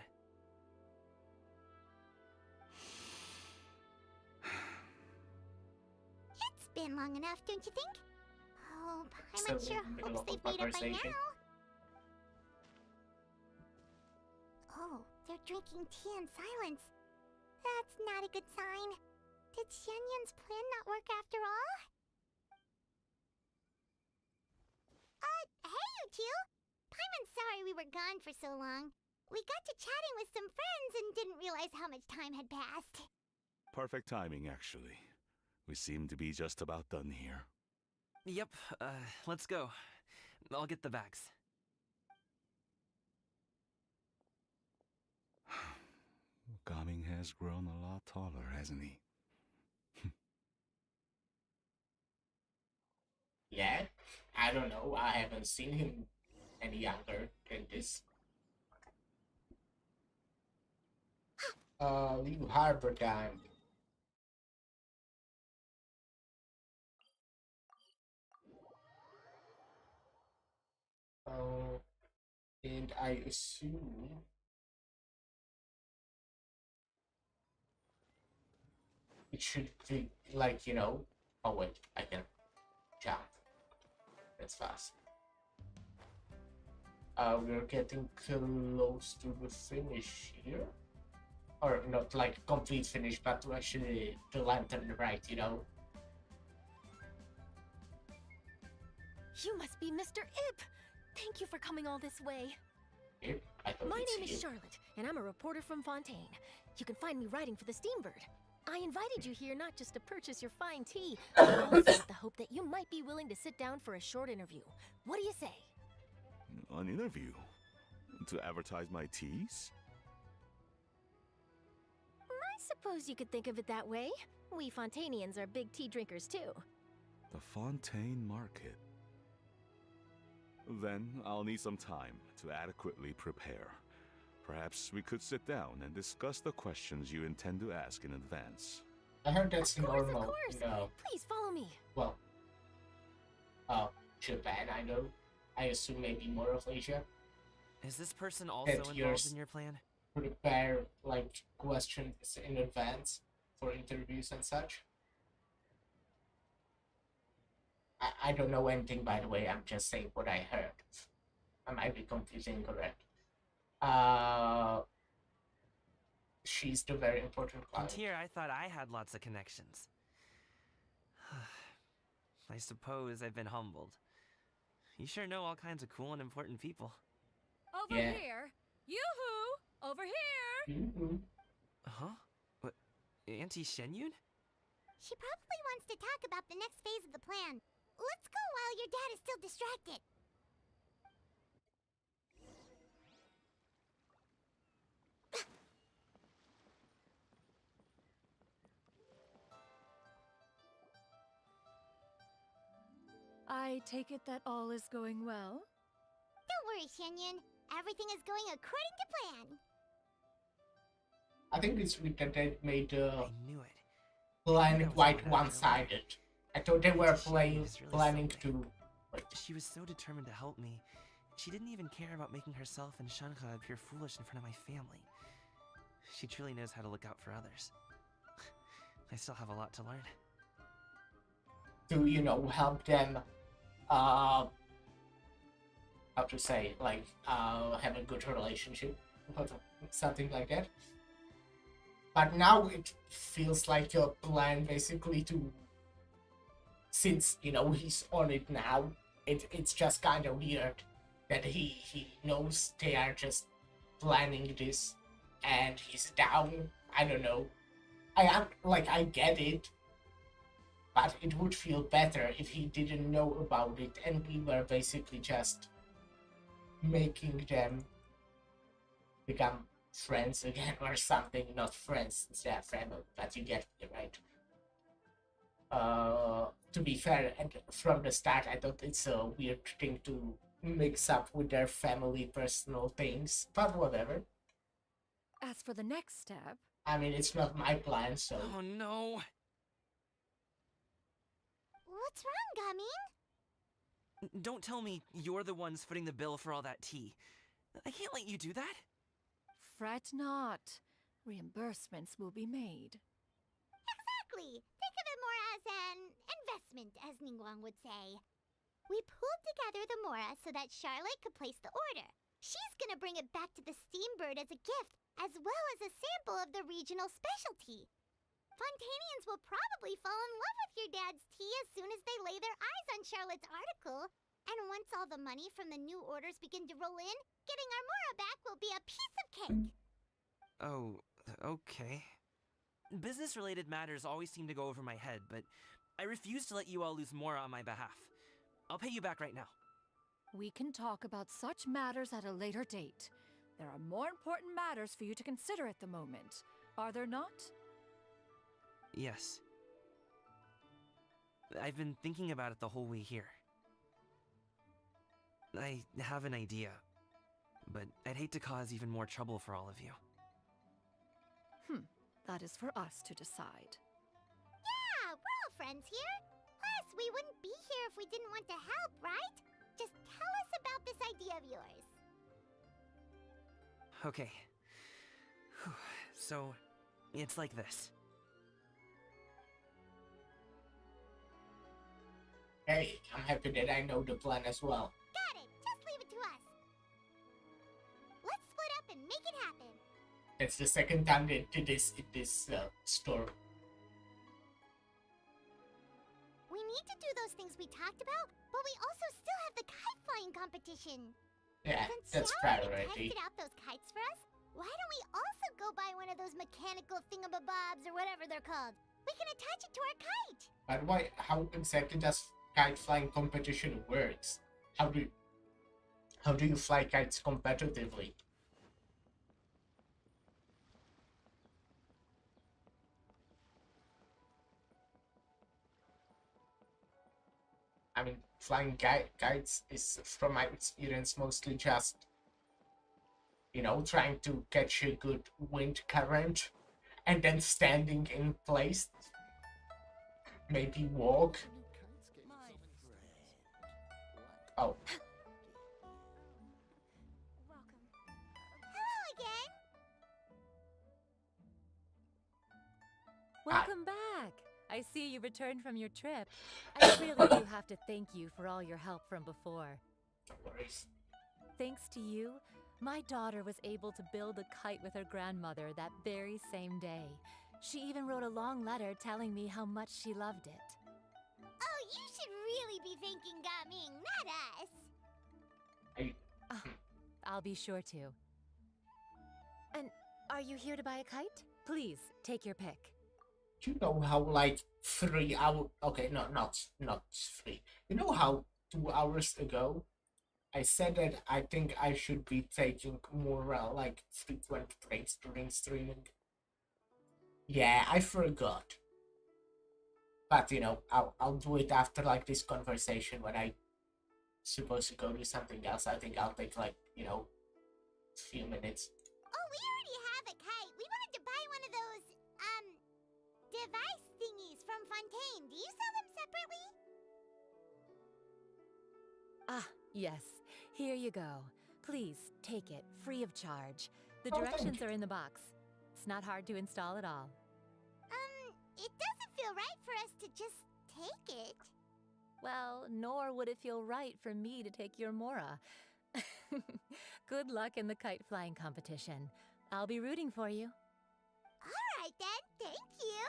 It's been long enough, don't you think? Oh, So, Paimon sure middle hopes of a they've made up by conversation. now. Oh, they're drinking tea in silence. That's not a good sign. Did Xianyun's plan not work after all? Hey you two! Paimon's sorry we were gone for so long. We got to chatting with some friends and didn't realize how much time had passed. Perfect timing, actually. We seem to be just about done here. Yep, let's go. I'll get the bags. Gaming has grown a lot taller, hasn't he? Yeah, I don't know. I haven't seen him any younger than this. New Harbor time. And I assume it should be like, you know. Oh wait, I can jump. That's fast. We're getting close to the finish here. Or not like complete finish, but to actually the Lantern Rite, you know. You must be Mr. Ip! Thank you for coming all this way. Ip? I thought My it's name is you. Charlotte, and I'm a reporter from Fontaine. You can find me writing for the Steambird. I invited you here not just to purchase your fine tea, but also with the hope that you might be willing to sit down for a short interview. What do you say? An interview? To advertise my teas? I suppose you could think of it that way. We Fontainians are big tea drinkers too. The Fontaine Market. Then I'll need some time to adequately prepare. Perhaps we could sit down and discuss the questions you intend to ask in advance. I heard that's Of course, normal. No. Please follow me. Well, Japan, I know. I assume maybe more of Asia. Is this person also And involved yours. in your plan? prepare like questions in advance for interviews and such. I don't know anything, by the way. I'm just saying what I heard. I might be completely incorrect. She's the very important And client. here I thought I had lots of connections. I suppose I've been humbled. You sure know all kinds of cool and important people. Over here! Yoo-hoo! Over here! Huh? What? Auntie Shenyun? She probably wants to talk about the next phase of the plan. Let's go while your dad is still distracted. I take it that all is going well? Don't worry, Shenyun. Everything is going according to plan. I think it's weird that they made I knew it. planning quite one-sided. I thought they were planning something. to. She was so determined to help me. She didn't even care about making herself and Shanka appear foolish in front of my family. She truly knows how to look out for others. I still have a lot to learn. To, you know, help them how to say, like, have a good relationship or something like that. But now it feels like a plan basically to, since, you know, he's on it now, it's just kind of weird that he knows they are just planning this and he's down. I don't know. I get it, but it would feel better if he didn't know about it and we were basically just making them become friends again or something. Not friends, they're family, but you get me, right? To be fair, and from the start, I thought it's a weird thing to mix up with their family personal things, but whatever. As for the next step... I mean, it's not my plan, so... Oh no! What's wrong, Gamin? Don't tell me you're the ones footing the bill for all that tea. I can't let you do that. Fret not. Reimbursements will be made. Exactly. Think of it more as an investment, as Ningguang would say. We pooled together the Mora so that Charlotte could place the order. She's gonna bring it back to the Steambird as a gift, as well as a sample of the regional specialty. Fontanians will probably fall in love with your dad's tea as soon as they lay their eyes on Charlotte's article. And once all the money from the new orders begin to roll in, getting our Mora back will be a piece of cake. Oh, okay. Business-related matters always seem to go over my head, but I refuse to let you all lose more on my behalf. I'll pay you back right now. We can talk about such matters at a later date. There are more important matters for you to consider at the moment, are there not? Yes. I've been thinking about it the whole way here. I have an idea, but I'd hate to cause even more trouble for all of you. That is for us to decide. Yeah, we're all friends here. Plus, we wouldn't be here if we didn't want to help, right? Just tell us about this idea of yours. Okay. So, it's like this. Hey, I'm happy that I know the plan as well. Got it. Just leave it to us. Let's split up and make it happen. That's the second time they did this in this store. We need to do those things we talked about, but we also still have the kite flying competition. Yeah, Since that's Xiao already priority. tested out those kites for us, why don't we also go buy one of those mechanical thingamabobs or whatever they're called? We can attach it to our kite. But why? How exactly does kite flying competition works? How do you fly kites competitively? I mean, flying kites is, from my experience, mostly just, you know, trying to catch a good wind current and then standing in place. Maybe walk. Oh. Hello again. Welcome back. I see you returned from your trip. I really do have to thank you for all your help from before. No worries. Thanks to you, my daughter was able to build a kite with her grandmother that very same day. She even wrote a long letter telling me how much she loved it. Oh, you should really be thanking Gaming, not us. I'll be sure to. And are you here to buy a kite? Please, take your pick. Do you know how like 3 hours? Okay, no, not 3. You know how 2 hours ago I said that I think I should be taking more like frequent breaks during streaming. Yeah, I forgot. But you know, I'll do it after like this conversation when I supposed to go do something else. I think I'll take like, you know, a few minutes. Oh, we already have a kite. We wanted to buy one of those, device thingies from Fontaine. Do you sell them separately? Ah, yes. Here you go. Please, take it, free of charge. The Oh, directions thank you. are in the box. It's not hard to install at all. It doesn't feel right for us to just take it. Well, nor would it feel right for me to take your Mora. Good luck in the kite flying competition. I'll be rooting for you. All right then, thank you.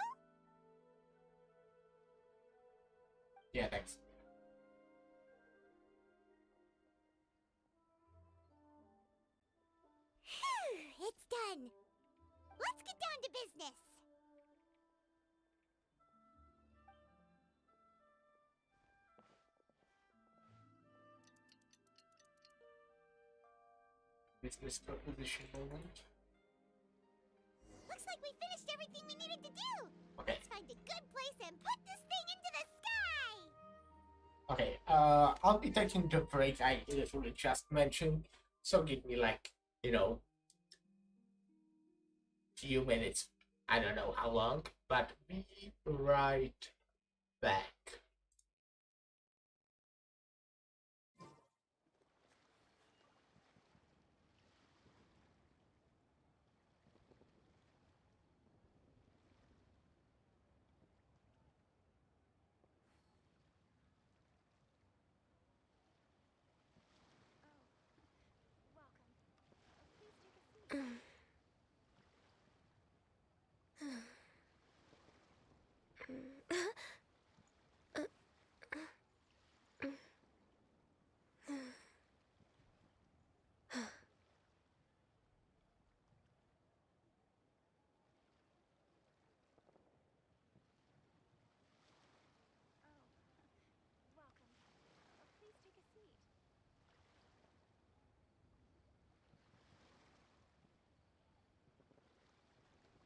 Yeah, thanks. It's done. Let's get down to business. Business proposition moment. Looks like we finished everything we needed to do. Okay. Let's find a good place and put this thing into the sky. Okay, I'll be taking the break I literally just mentioned, so give me like, you know, few minutes. I don't know how long, but be right back.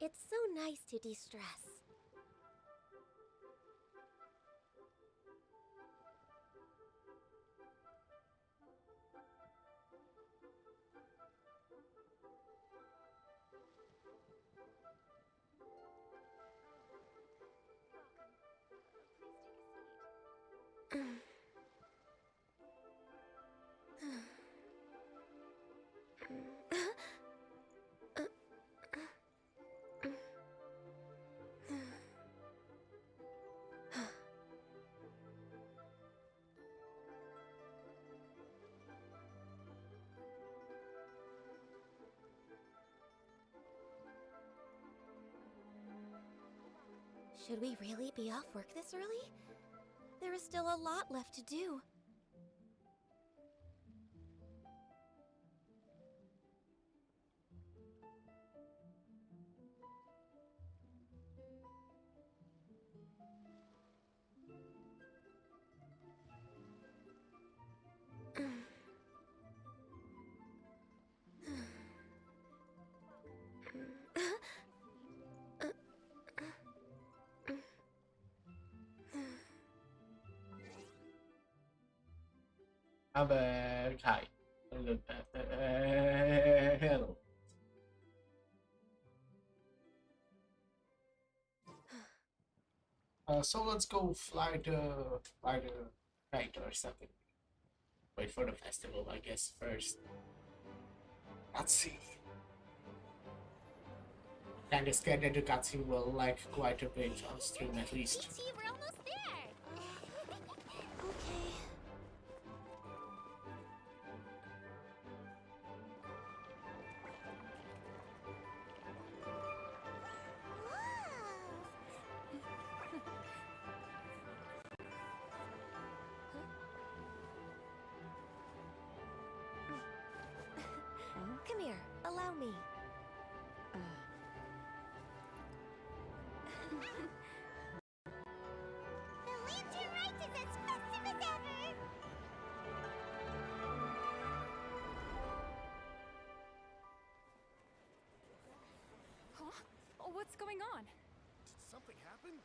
It's so nice to de-stress. Should we really be off work this early? There is still a lot left to do. I'm hi. Hello. So let's go fly the kite or something. Wait for the festival, I guess, first. Let's see. Kinda scared that the cutscene will lag quite a bit on stream at least. BT, we're almost there. Okay. Come here, allow me. The Lantern Rite is as festive as ever. Huh? Oh, what's going on? Did something happen?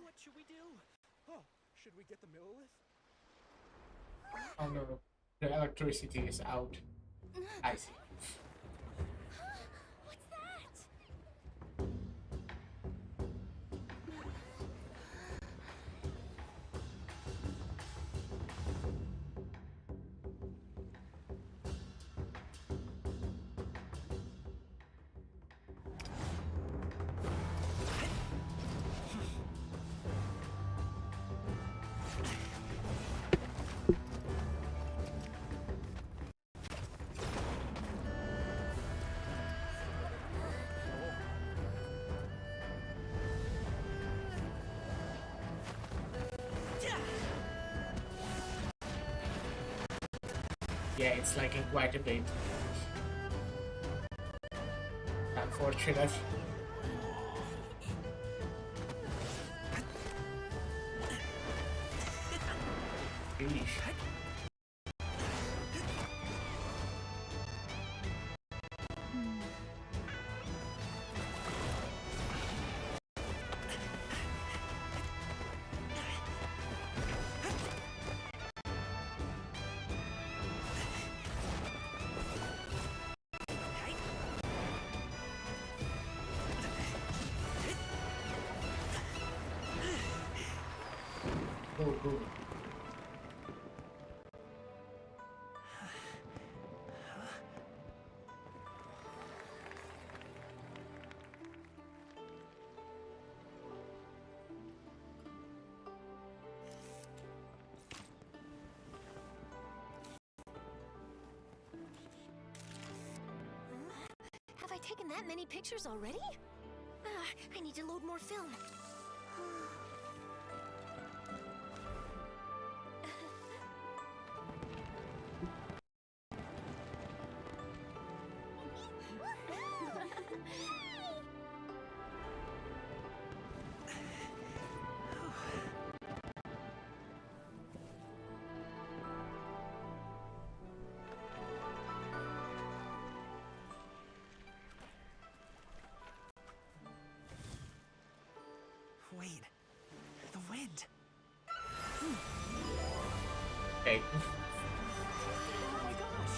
What should we do? Oh, should we get the Millilith? Oh no, the electricity is out. I see. What's that? Yeah, it's lagging quite a bit. Unfortunate. Yeesh. Go, go. Have I taken that many pictures already? I need to load more film. Wait, the wind. Okay. Oh my gosh!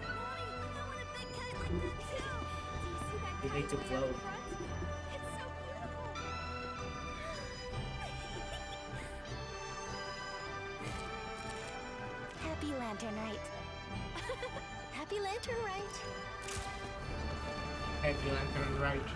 Mommy, I want a big kite like that too! Do you see that You kite need to way up blow. in front? It's so beautiful! Happy Lantern Rite. Happy Lantern Rite! Happy Lantern Rite.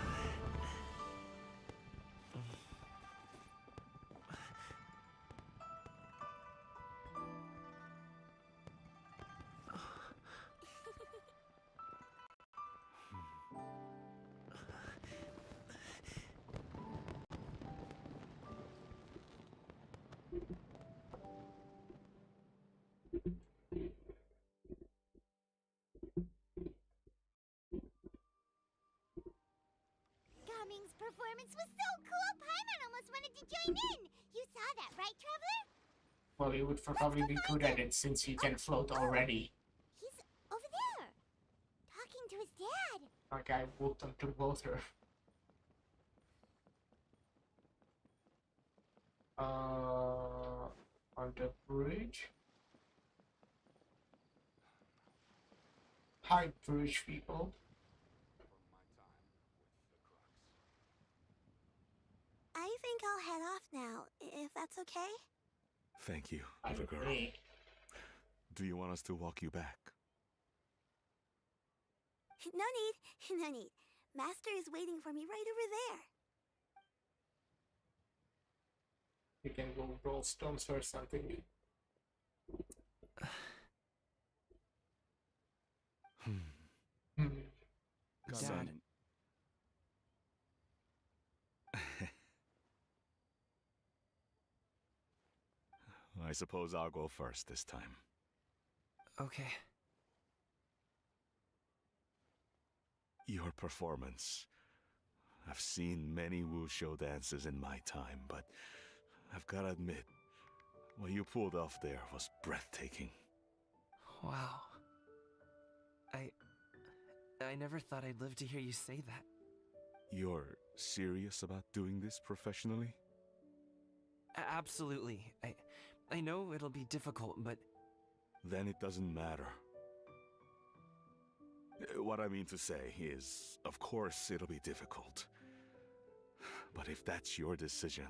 Cummings' performance was so cool, Paimon almost wanted to join in. You saw that, right, Traveler? Well, he would probably be good at it since he can float already. He's over there, talking to his dad. Like I walked onto water. On the bridge? Hi, bridge people. I think I'll head off now, if that's okay. Thank you, I little girl. agree. Do you want us to walk you back? No need, no need. Master is waiting for me right over there. You can go roll stones or something. Son. I suppose I'll go first this time. Okay. Your performance. I've seen many wushou dances in my time, but I've gotta admit, what you pulled off there was breathtaking. Wow. I never thought I'd live to hear you say that. You're serious about doing this professionally? Absolutely. I know it'll be difficult, but... Then it doesn't matter. What I mean to say is, of course it'll be difficult. But if that's your decision,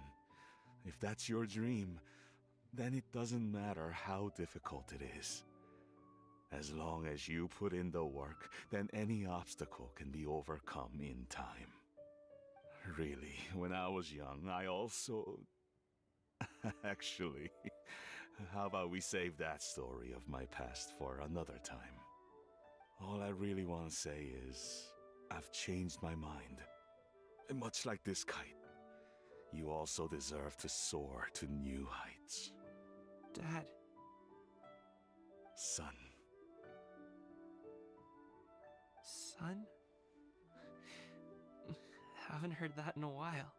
if that's your dream, then it doesn't matter how difficult it is. As long as you put in the work, then any obstacle can be overcome in time. Really, when I was young, I also... Actually, how about we save that story of my past for another time? All I really want to say is, I've changed my mind. Much like this kite, you also deserve to soar to new heights. Dad. Son. Son? Haven't heard that in a while.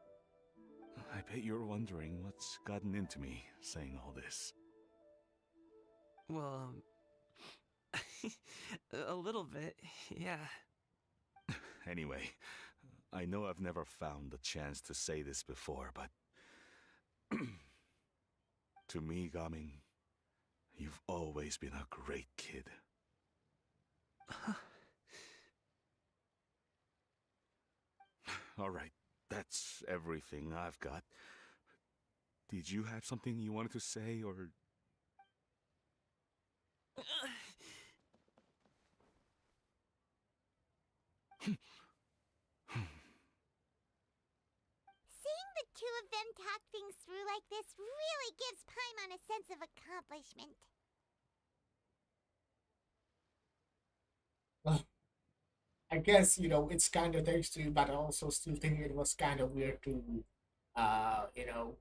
I bet you're wondering what's gotten into me saying all this. Well, a little bit, yeah. Anyway, I know I've never found the chance to say this before, but... to me, Gaming, you've always been a great kid. All right, that's everything I've got. Did you have something you wanted to say, or... Seeing the two of them talk things through like this really gives Paimon a sense of accomplishment. I guess, it's kind of thanks to you, but I also still think it was kind of weird to, you know,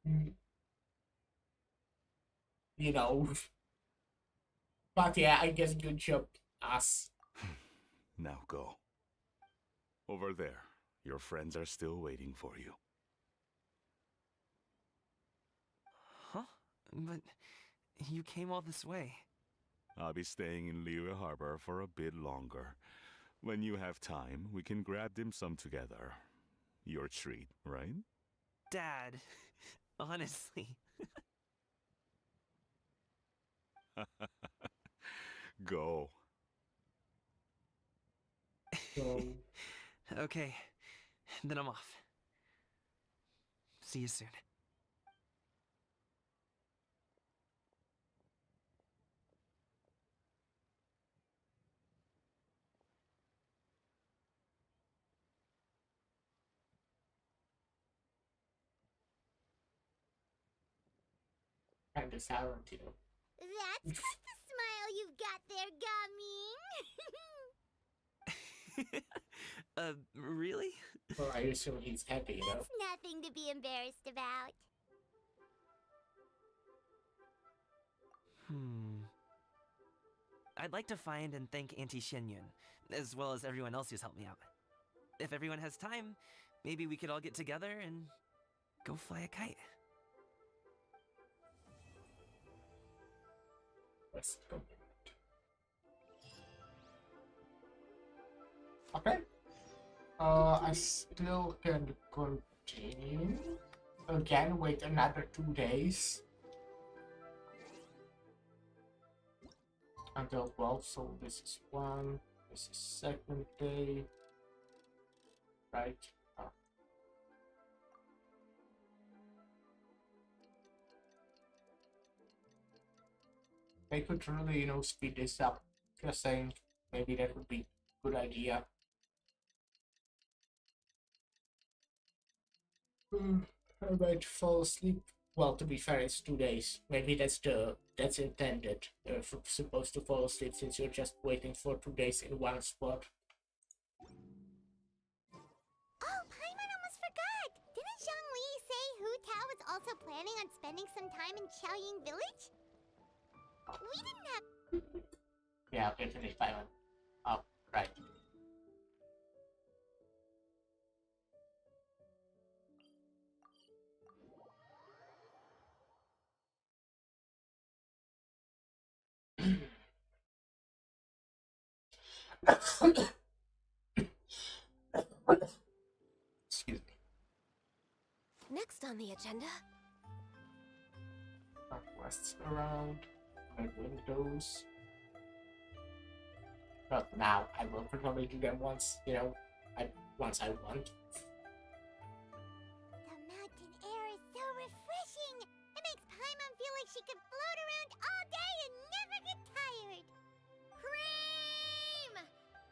mm, you know. But yeah, I guess good job, us. Now go. Over there, your friends are still waiting for you. Huh? But you came all this way. I'll be staying in Liyue Harbor for a bit longer. When you have time, we can grab dim sum together. Your treat, right? Dad, honestly. Go. Okay, then I'm off. See you soon. Kind of sour too. That's quite the smile you've got there, Gaming. Really? Well, I assume he's happy, It's nothing to be embarrassed about. I'd like to find and thank Auntie Shenyun, as well as everyone else who's helped me out. If everyone has time, maybe we could all get together and go fly a kite. Let's go. Okay. I still can continue. Again, wait another 2 days. Until 12, so this is 1, this is 2nd day. Right. They could really, speed this up. Just saying, maybe that would be Good idea. I might fall asleep. Well, to be fair, it's 2 days. Maybe that's intended. Supposed to fall asleep since you're just waiting for 2 days in one spot. Oh, Paimon almost forgot! Didn't Zhongli say Hu Tao was also planning on spending some time in Xiaoying village? We didn't have... Yeah, okay, finish Paimon. Oh, right. Excuse me. Next on the agenda. Requests around. My windows. Not now. I will probably do them once, once I want. The mountain air is so refreshing! It makes Paimon feel like she could float around all day and never get tired! Cream!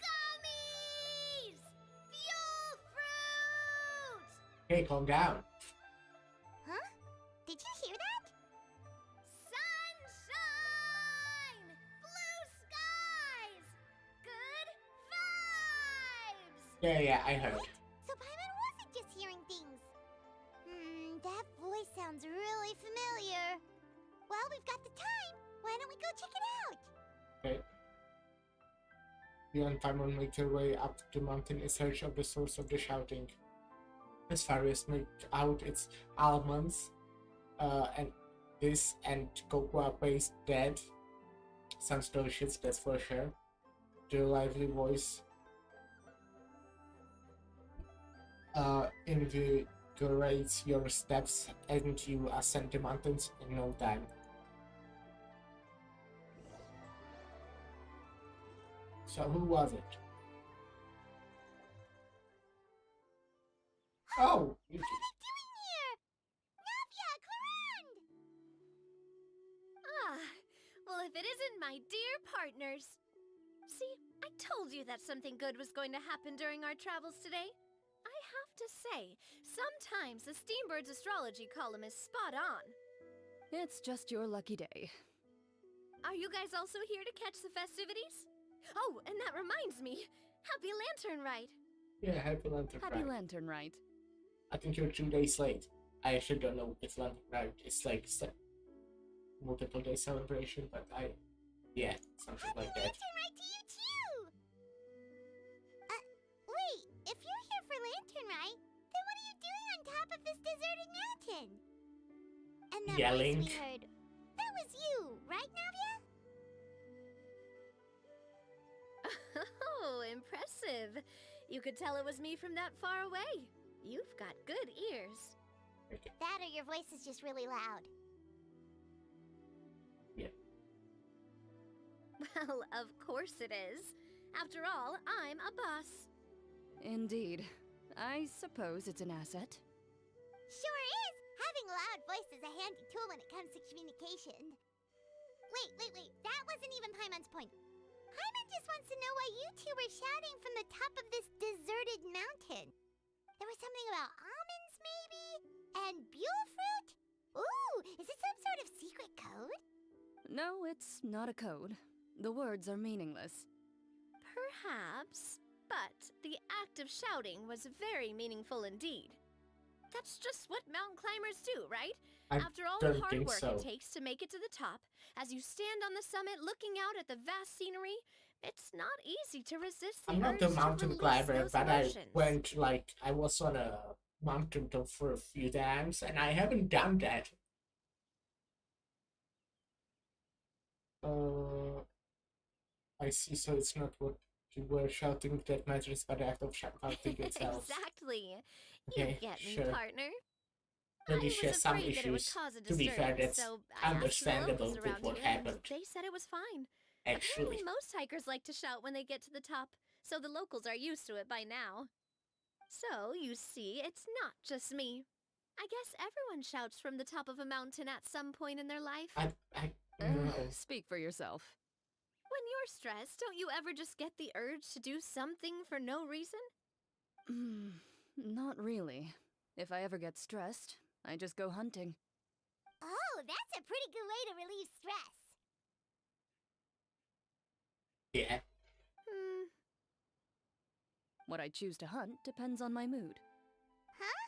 Gummies! Fuel fruit! Okay, calm down. Huh? Did you hear that? Sunshine! Blue skies! Good vibes! Yeah, I heard. So Paimon wasn't just hearing things. That voice sounds really familiar. Well, we've got the time. Why don't we go check it out? Okay. You and Paimon make your way up the mountain in search of the source of the shouting. As far as make out it's almonds, and this and cocoa paste dead. Sounds delicious, that's for sure. The lively voice invigorates your steps and you ascend the mountains in no time. So who was it? Oh! What are they doing here? Navia, Clarande! Ah, well, if it isn't my dear partners. See, I told you that something good was going to happen during our travels today. I have to say, sometimes the Steambird's astrology column is spot on. It's just your lucky day. Are you guys also here to catch the festivities? Oh, and that reminds me, Happy Lantern Rite! Yeah, Happy Lantern Rite. Happy Lantern Rite. I think you're 2 days late. I actually don't know if Lantern Rite is like multiple day celebration, but yeah, something like that. Lantern Rite to you too! Wait, if you're here for Lantern Rite, then what are you doing on top of this deserted mountain? And that Yelling. voice we heard, that was you, right, Navia? Oh, impressive. You could tell it was me from that far away. You've got good ears. That or your voice is just really loud. Yeah. Well, of course it is. After all, I'm a boss. Indeed. I suppose it's an asset. Sure is! Having a loud voice is a handy tool when it comes to communication. Wait. That wasn't even Paimon's point. Paimon just wants to know why you two were shouting from the top of this deserted mountain. There was something about almonds, maybe? And buell fruit? Ooh, is it some sort of secret code? No, it's not a code. The words are meaningless. Perhaps, but the act of shouting was very meaningful indeed. That's just what mountain climbers do, right? After all the hard work it takes to make it to the top, as you stand on the summit looking out at the vast scenery, it's not easy to resist the I'm not a urge to mountain release climber, those but emotions. I was on a mountain top for a few times, and I haven't done that. I see, so it's not what you were shouting that matters, but the act of shouting itself. Exactly. Okay, You get me, sure. partner. Maybe I she has was some afraid that it would issues. cause a To be fair, disturbance, that's so I asked the understandable locals with around what here, and happened. they said it was fine. Actually. Apparently, most hikers like to shout when they get to the top, so the locals are used to it by now. So, you see, it's not just me. I guess everyone shouts from the top of a mountain at some point in their life. Speak for yourself. When you're stressed, don't you ever just get the urge to do something for no reason? Not really. If I ever get stressed, I just go hunting. Oh, that's a pretty good way to relieve stress. Yeah. What I choose to hunt depends on my mood. Huh?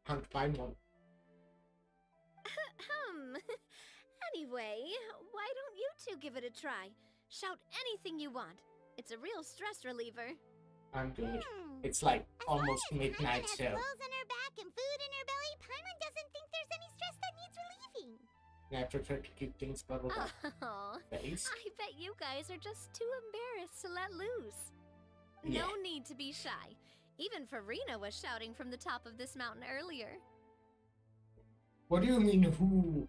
Hunt by one. Anyway, why don't you two give it a try? Shout anything you want. It's a real stress reliever. I'm good. It's like almost midnight, Paimon has so clothes on her back and food in her belly. Paimon doesn't think there's any stress that needs relieving. I prefer to keep things bottled up. Oh, Face. I bet you guys are just too embarrassed to let loose. Yeah. No need to be shy. Even Farina was shouting from the top of this mountain earlier. What do you mean, who?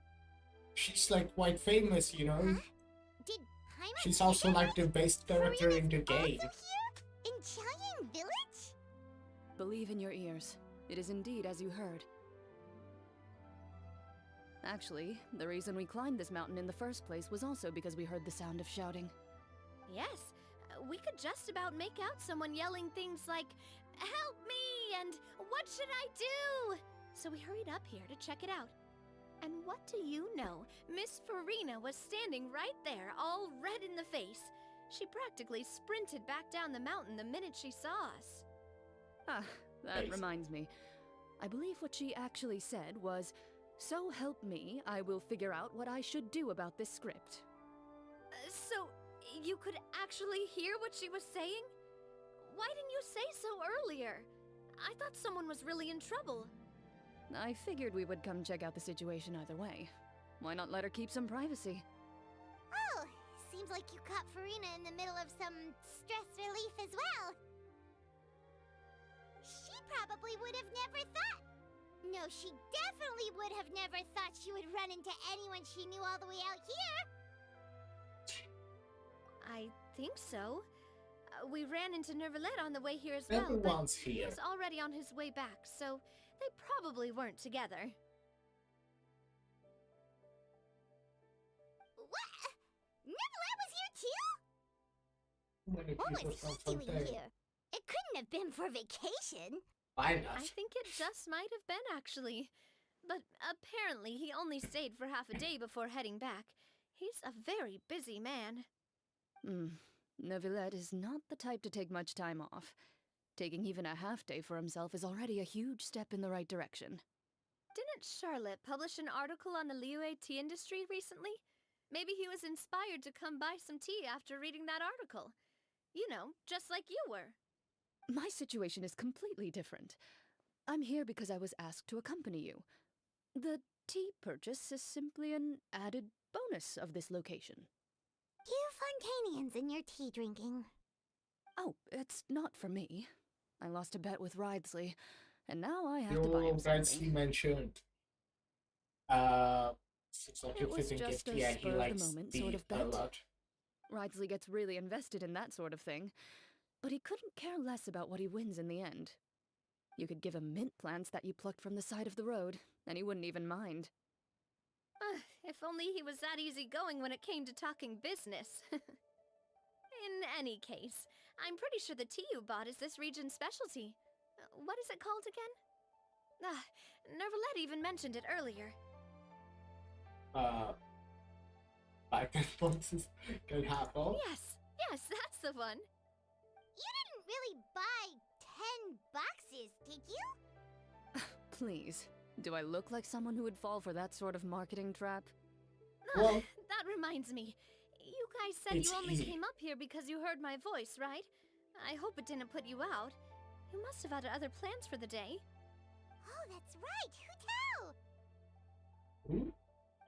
She's like quite famous, you know? Did Paimon She's also like the best character in the game. in Qiaoying Village? Believe in your ears. It is indeed as you heard. Actually, the reason we climbed this mountain in the first place was also because we heard the sound of shouting. Yes, we could just about make out someone yelling things like, "Help me!" and "What should I do?" So we hurried up here to check it out. And what do you know? Miss Farina was standing right there, all red in the face. She practically sprinted back down the mountain the minute she saw us. Ah, that reminds me. I believe what she actually said was, "So help me, I will figure out what I should do about this script." So, you could actually hear what she was saying? Why didn't you say so earlier? I thought someone was really in trouble. I figured we would come check out the situation either way. Why not let her keep some privacy? Oh, seems like you caught Farina in the middle of some stress relief as well. She probably would have never thought. No, she definitely would have never thought she would run into anyone she knew all the way out here. I think so. We ran into Nervalet on the way here as well, Everyone's but he here. was already on his way back, so they probably weren't together. What? Nervalet was here too? Many What people was from he doing Fontaine. here? It couldn't have been for vacation. Why not? I think it just might have been, actually. But apparently he only stayed for half a day before heading back. He's a very busy man. Neuvillette is not the type to take much time off. Taking even a half day for himself is already a huge step in the right direction. Didn't Charlotte publish an article on the Liyue tea industry recently? Maybe he was inspired to come buy some tea after reading that article. You know, just like you were. My situation is completely different. I'm here because I was asked to accompany you. The tea purchase is simply an added bonus of this location. You Fontanians and your tea drinking. Oh, it's not for me. I lost a bet with Ridesley, and now I have to buy Your him something. Ridesley mentioned. Seems like It you're was fitting just gift. a Yeah, he spur of likes the moment tea sort of a bet. lot. Ridesley gets really invested in that sort of thing, but he couldn't care less about what he wins in the end. You could give him mint plants that you plucked from the side of the road, and he wouldn't even mind. If only he was that easygoing when it came to talking business. In any case, I'm pretty sure the tea you bought is this region's specialty. What is it called again? Nervalet even mentioned it earlier. Back boxes can have all. Yes, that's the one. You didn't really buy 10 boxes, did you? Please, do I look like someone who would fall for that sort of marketing trap? Well, that reminds me. You guys said it's you only easy. came up here because you heard my voice, right? I hope it didn't put you out. You must have had other plans for the day. Oh, that's right. Hu-Tao! Hmm?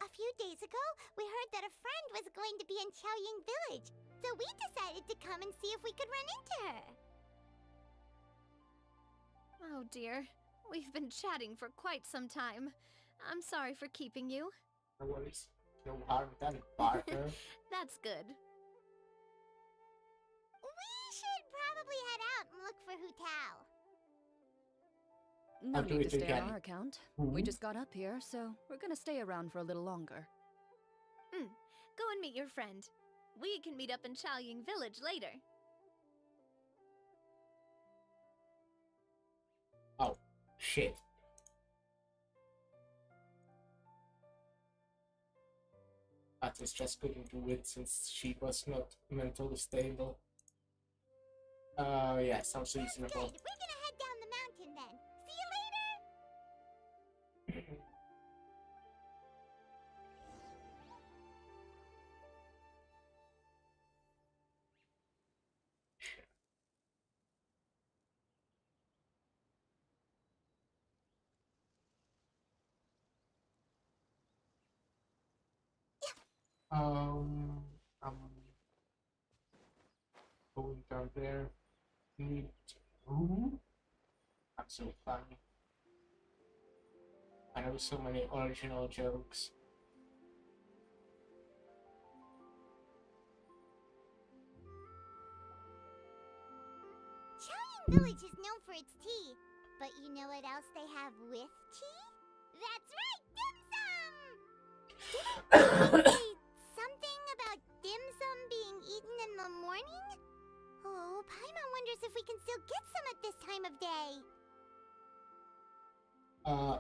A few days ago, we heard that a friend was going to be in Qiaoying Village, so we decided to come and see if we could run into her. Oh dear. We've been chatting for quite some time. I'm sorry for keeping you. No worries. No harm done, partner. That's good. We should probably head out and look for Hu-Tao. No I'll do need it to stay again. on our account. Mhm. We just got up here, so we're gonna stay around for a little longer. Go and meet your friend. We can meet up in Chaoying Village later. Oh, shit. Atlas just couldn't do it since she was not mentally stable. Yeah, sounds reasonable. Good. We're gonna head down the mountain then. See you later. I'm going down there. Need room. That's so funny. I know so many original jokes. Chaoying Village is known for its tea, but you know what else they have with tea? That's right, dim sum! Didn't they say something about dim sum being eaten in the morning? Oh, Paimon wonders if we can still get some at this time of day.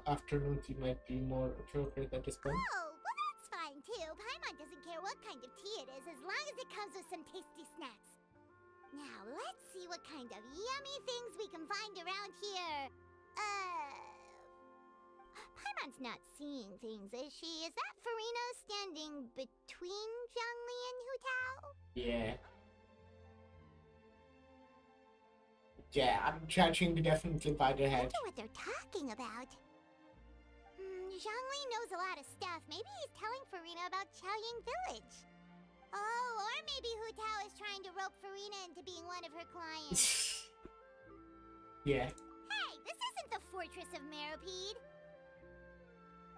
Afternoon tea might be more appropriate at this point. Oh, well that's fine too. Paimon doesn't care what kind of tea it is as long as it comes with some tasty snacks. Now, let's see what kind of yummy things we can find around here. Paimon's not seeing things, is she? Is that Farina standing between Zhongli and Hu Tao? Yeah. Yeah, I'm judging definitely by the I head. wonder what they're talking about. Zhongli knows a lot of stuff. Maybe he's telling Farina about Chaoying Village. Oh, or maybe Hu Tao is trying to rope Farina into being one of her clients. Yeah. Hey, this isn't the Fortress of Meropide.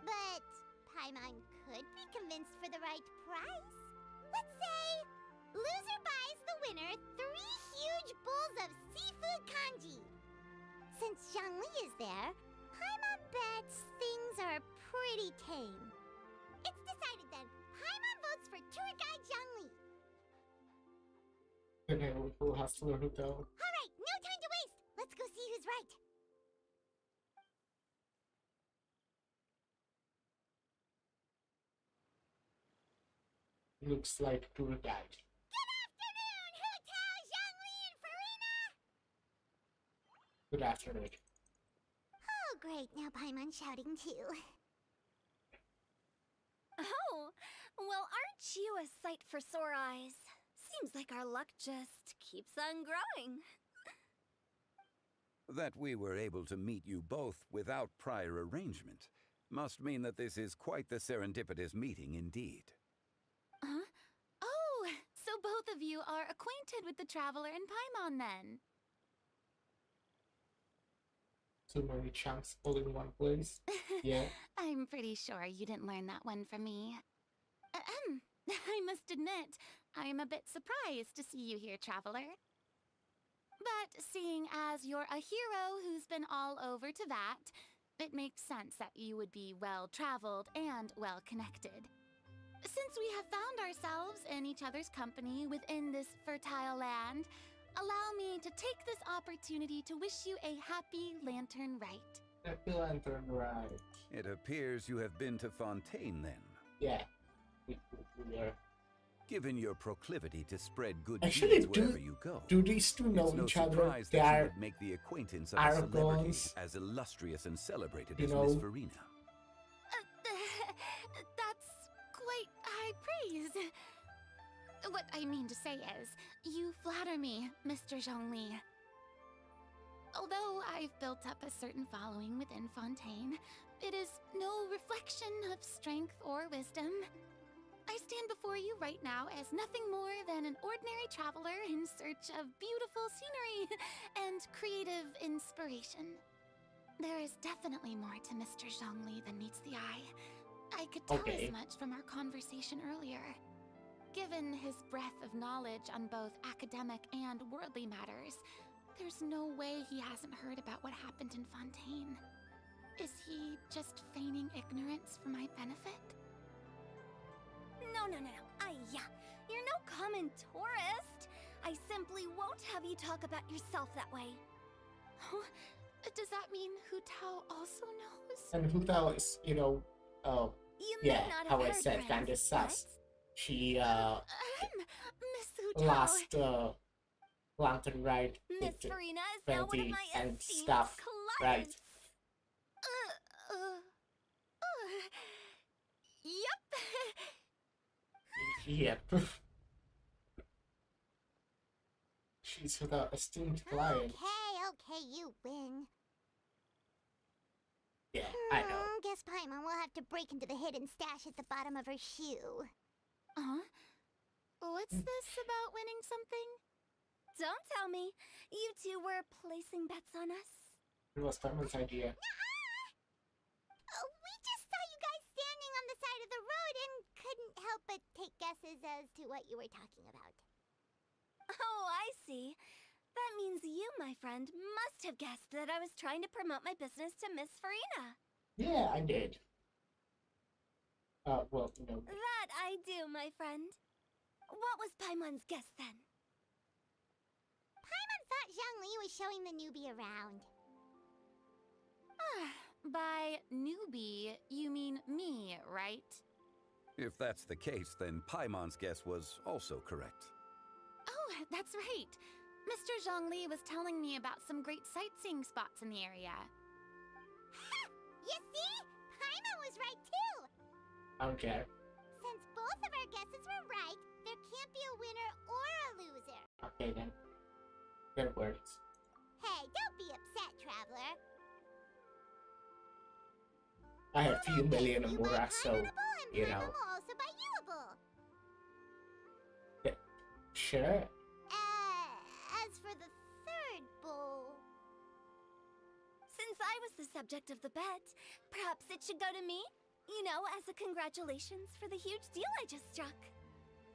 But Paimon could be convinced for the right price. Let's say loser buys the winner 3 huge bowls of seafood kanji. Since Zhongli is there, Paimon bets things are pretty tame. It's decided then. Paimon votes for tour guide Zhongli. The neighborhood hustler hotel. Alright, no time to waste. Let's go see who's right. Looks like tour guide. Good afternoon, Hu Tao, Zhongli, and Farina! Good afternoon. Oh, great. Now Paimon's shouting too. Oh, well, aren't you a sight for sore eyes? Seems like our luck just keeps on growing. That we were able to meet you both without prior arrangement must mean that this is quite the serendipitous meeting indeed. Huh? Oh, so both of you are acquainted with the Traveler and Paimon then? Too many chunks all in one place. Yeah. I'm pretty sure you didn't learn that one from me. I must admit, I'm a bit surprised to see you here, Traveler. But seeing as you're a hero who's been all over to that, it makes sense that you would be well-traveled and well-connected. Since we have found ourselves in each other's company within this fertile land, allow me to take this opportunity to wish you a happy Lantern Rite. Happy Lantern Rite. It appears you have been to Fontaine then. Yeah. We are. Given your proclivity to spread good Actually, deeds wherever you go, do these two know it's no each other? surprise They that you are would make the acquaintance of a celebrity Aragons. as illustrious and celebrated You as know. Miss Farina. That's quite high praise. What I mean to say is, you flatter me, Mr. Zhongli. Although I've built up a certain following within Fontaine, it is no reflection of strength or wisdom. I stand before you right now as nothing more than an ordinary traveler in search of beautiful scenery and creative inspiration. There is definitely more to Mr. Zhongli than meets the eye. I could tell Okay. as much from our conversation earlier. Given his breadth of knowledge on both academic and worldly matters, there's no way he hasn't heard about what happened in Fontaine. Is he just feigning ignorance for my benefit? No. Yeah. You're no common tourist. I simply won't have you talk about yourself that way. Does that mean Hu Tao also knows? And Hu Tao is, You may yeah, not how have I heard, said, friends, kind of sus. She, Miss Hu Tao. last, Lantern Ride Miss with Farina is now one of Venti my and esteemed stuff, right? clients. Yep. Yep. She's the esteemed client. Okay, you win. Yeah, I know. Guess Paimon will have to break into the hidden stash at the bottom of her shoe. What's this about winning something? Don't tell me. You two were placing bets on us. It was Paimon's idea. We just saw you guys standing on the side of the road and couldn't help but take guesses as to what you were talking about. Oh, I see. That means you, my friend, must have guessed that I was trying to promote my business to Miss Farina. Yeah, I did. Well, no. That I do, my friend. What was Paimon's guess then? Paimon thought Zhongli was showing the newbie around. By newbie, you mean me, right? If that's the case, then Paimon's guess was also correct. Oh, that's right. Mr. Zhongli was telling me about some great sightseeing spots in the area. You see? Paimon was right too! Okay. Since both of our guesses were right, there can't be a winner or a loser. Okay then. Good words. Hey, don't be upset, traveler. I have few million Amura, so, you know. Paimon will also buy youable. Yeah, sure. As for the third bowl... Since I was the subject of the bet, perhaps it should go to me? You know, as a congratulations for the huge deal I just struck.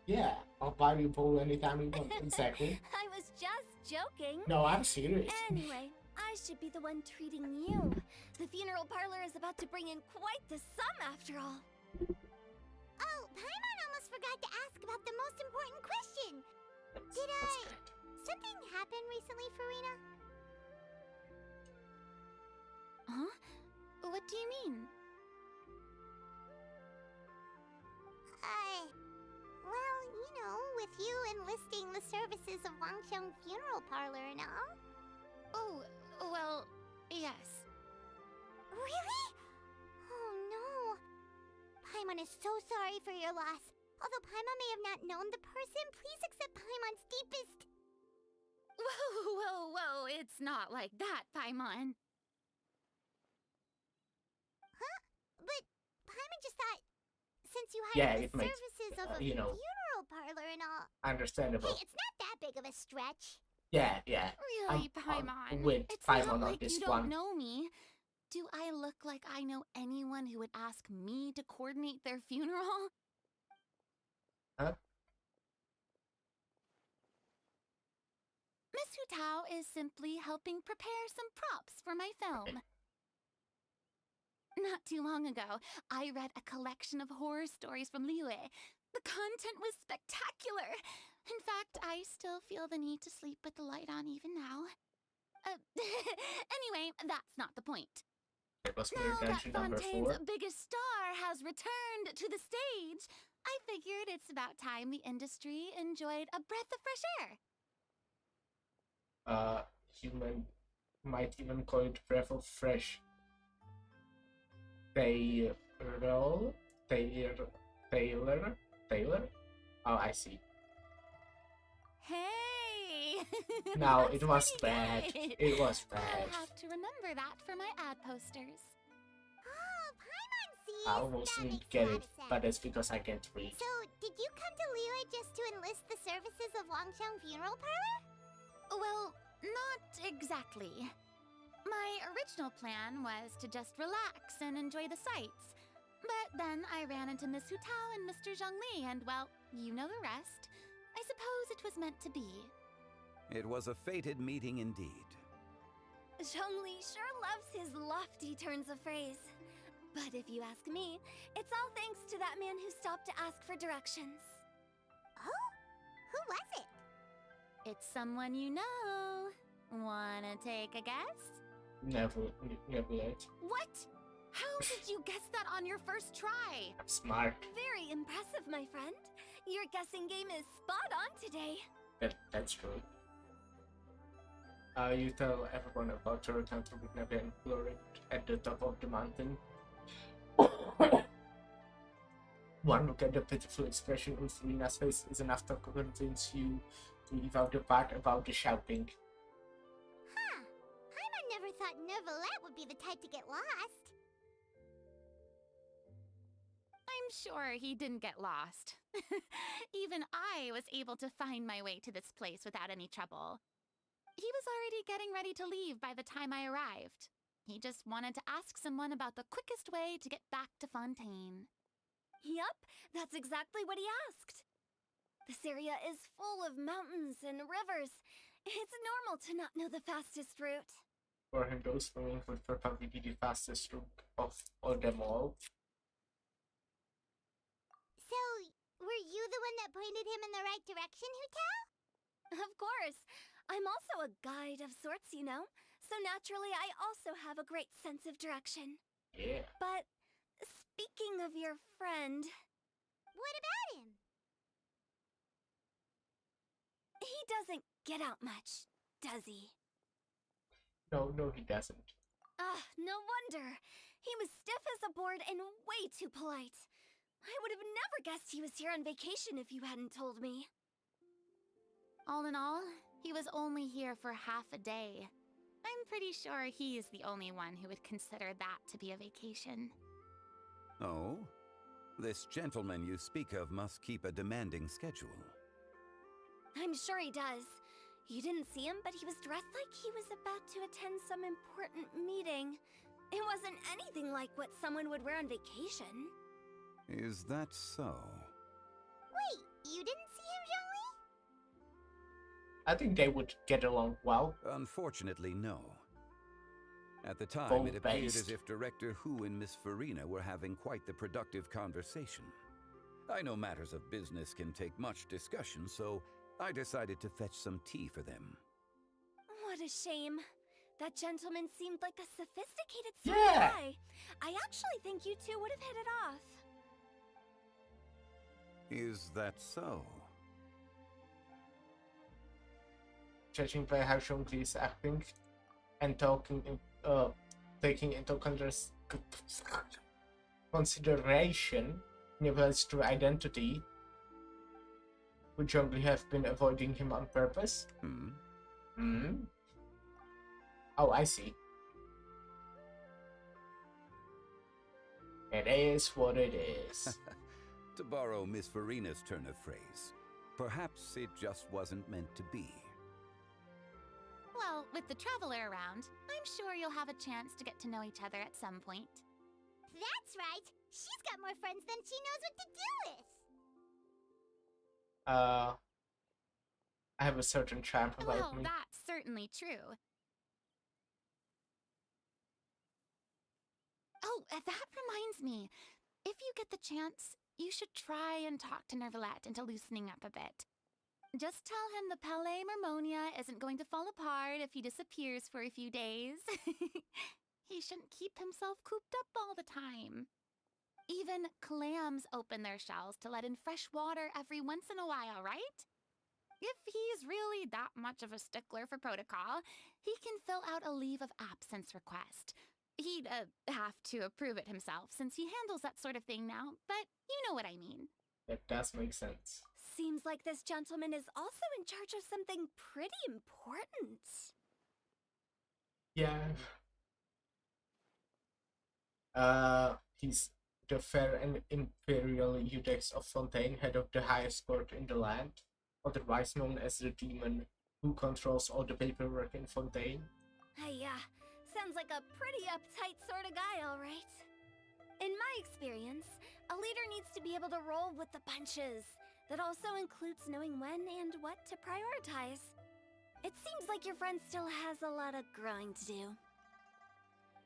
Yeah, I'll buy you a bowl anytime you want, exactly. I was just joking. No, I'm serious. Anyway, I should be the one treating you. The funeral parlor is about to bring in quite the sum after all. Oh, Paimon almost forgot to ask about the most important question. Did something happen recently, Farina? Huh? What do you mean? Well, you know, with you enlisting the services of Wangsheng Funeral Parlor and all. Oh, well, yes. Really? Oh no. Paimon is so sorry for your loss. Although Paimon may have not known the person, please accept Paimon's deepest... Whoa, it's not like that, Paimon. Huh? But Paimon just thought, since you Yeah, hired it the makes, services of a you know, funeral parlor and all... understandable. Hey, it's not that big of a stretch. Yeah. Really, Paimon? With It's Paimon not on like this you one. don't know me. Do I look like I know anyone who would ask me to coordinate their funeral? Huh? Miss Hu Tao is simply helping prepare some props for my film. Not too long ago, I read a collection of horror stories from Liyue. The content was spectacular. In fact, I still feel the need to sleep with the light on even now. Anyway, that's not the point. It was Now that intention number 4. Fontaine's biggest star has returned to the stage, I figured it's about time the industry enjoyed a breath of fresh air. Human might even call it breath of fresh. Taylor? Oh, I see. Hey! No, That's it was pretty bad. good. It was bad. I'll have to remember that for my ad posters. Oh, Paimon sees. I almost That didn't makes get a lot it, of sense. but it's because I can't read. So, did you come to Liyue just to enlist the services of Wangsheng Funeral Parlor? Well, not exactly. My original plan was to just relax and enjoy the sights. But then I ran into Miss Hu Tao and Mr. Zhongli, and well, you know the rest. I suppose it was meant to be. It was a fated meeting indeed. Zhongli sure loves his lofty turns of phrase. But if you ask me, it's all thanks to that man who stopped to ask for directions. Oh, It's someone you know. Wanna take a guess? Never let. What? How did you guess that on your first try? I'm smart. Very impressive, my friend. Your guessing game is spot on today. That's true. You tell everyone about your encounter with Nebula and Glory at the top of the mountain. One look at the pitiful expression on Serena's face is enough to convince you to leave out the part about the shouting. Huh. Paimon never thought Neuvillette would be the type to get lost. I'm sure he didn't get lost. Even I was able to find my way to this place without any trouble. He was already getting ready to leave by the time I arrived. He just wanted to ask someone about the quickest way to get back to Fontaine. Yup, that's exactly what he asked. This area is full of mountains and rivers. It's normal to not know the fastest route. For him, those swimming would probably be the fastest route of all them all. So, were you the one that pointed him in the right direction, Hutao? Of course. I'm also a guide of sorts, you know. So naturally, I also have a great sense of direction. Yeah. But speaking of your friend... What about him? He doesn't get out much, does he? No, he doesn't. No wonder. He was stiff as a board and way too polite. I would have never guessed he was here on vacation if you hadn't told me. All in all, he was only here for half a day. I'm pretty sure he is the only one who would consider that to be a vacation. Oh? This gentleman you speak of must keep a demanding schedule. I'm sure he does. You didn't see him, but he was dressed like he was about to attend some important meeting. It wasn't anything like what someone would wear on vacation. Is that so? Wait, you didn't see him, Zhongli? I think they would get along well. Unfortunately, no. At the time, Bold it appeared based. as if Director Hu and Miss Farina were having quite the productive conversation. I know matters of business can take much discussion, so I decided to fetch some tea for them. What a shame. That gentleman seemed like a sophisticated sort of guy. I actually think you two would have hit it off. Is that so? Judging by how Zhongli is acting and taking into consideration Nebula's true identity, would Zhongli have been avoiding him on purpose? Oh, I see. It is what it is. To borrow Miss Farina's turn of phrase, perhaps it just wasn't meant to be. Well, with the Traveler around, I'm sure you'll have a chance to get to know each other at some point. That's right. She's got more friends than she knows what to do with. I have a certain charm about Well, me. that's certainly true. Oh, that reminds me. If you get the chance, you should try and talk to Neuvillette into loosening up a bit. Just tell him the Palais Mermonia isn't going to fall apart if he disappears for a few days. He shouldn't keep himself cooped up all the time. Even clams open their shells to let in fresh water every once in a while, right? If he's really that much of a stickler for protocol, he can fill out a leave of absence request. He'd have to approve it himself since he handles that sort of thing now, but you know what I mean. That does make sense. Seems like this gentleman is also in charge of something pretty important. Yeah. He's the fair and imperial Eudex of Fontaine, head of the highest court in the land, otherwise known as the demon who controls all the paperwork in Fontaine. Sounds like a pretty uptight sort of guy, all right. In my experience, a leader needs to be able to roll with the punches. That also includes knowing when and what to prioritize. It seems like your friend still has a lot of growing to do.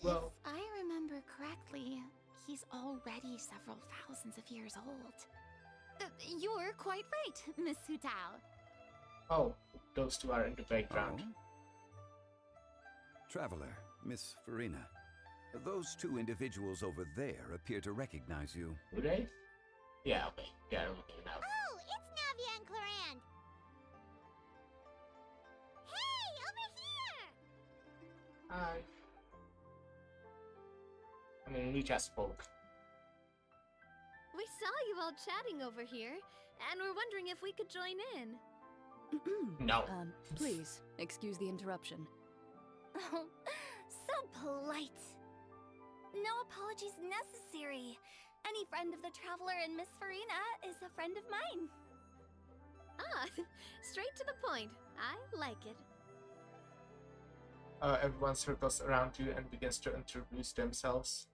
Well, if I remember correctly, he's already several thousands of years old. You're quite right, Miss Hutao. Oh, those two are in the background. Oh. Traveler, Miss Farina. Those two individuals over there appear to recognize you. Do they? Yeah, okay. Yeah, I'm looking now. Oh, it's Navia and Clorand. Hey, over here! Hi. I mean, we just spoke. We saw you all chatting over here, and we're wondering if we could join in. No. Please, excuse the interruption. Oh, so polite. No apologies necessary. Any friend of the Traveler and Miss Farina is a friend of mine. Ah, straight to the point. I like it. Everyone circles around you and begins to introduce themselves.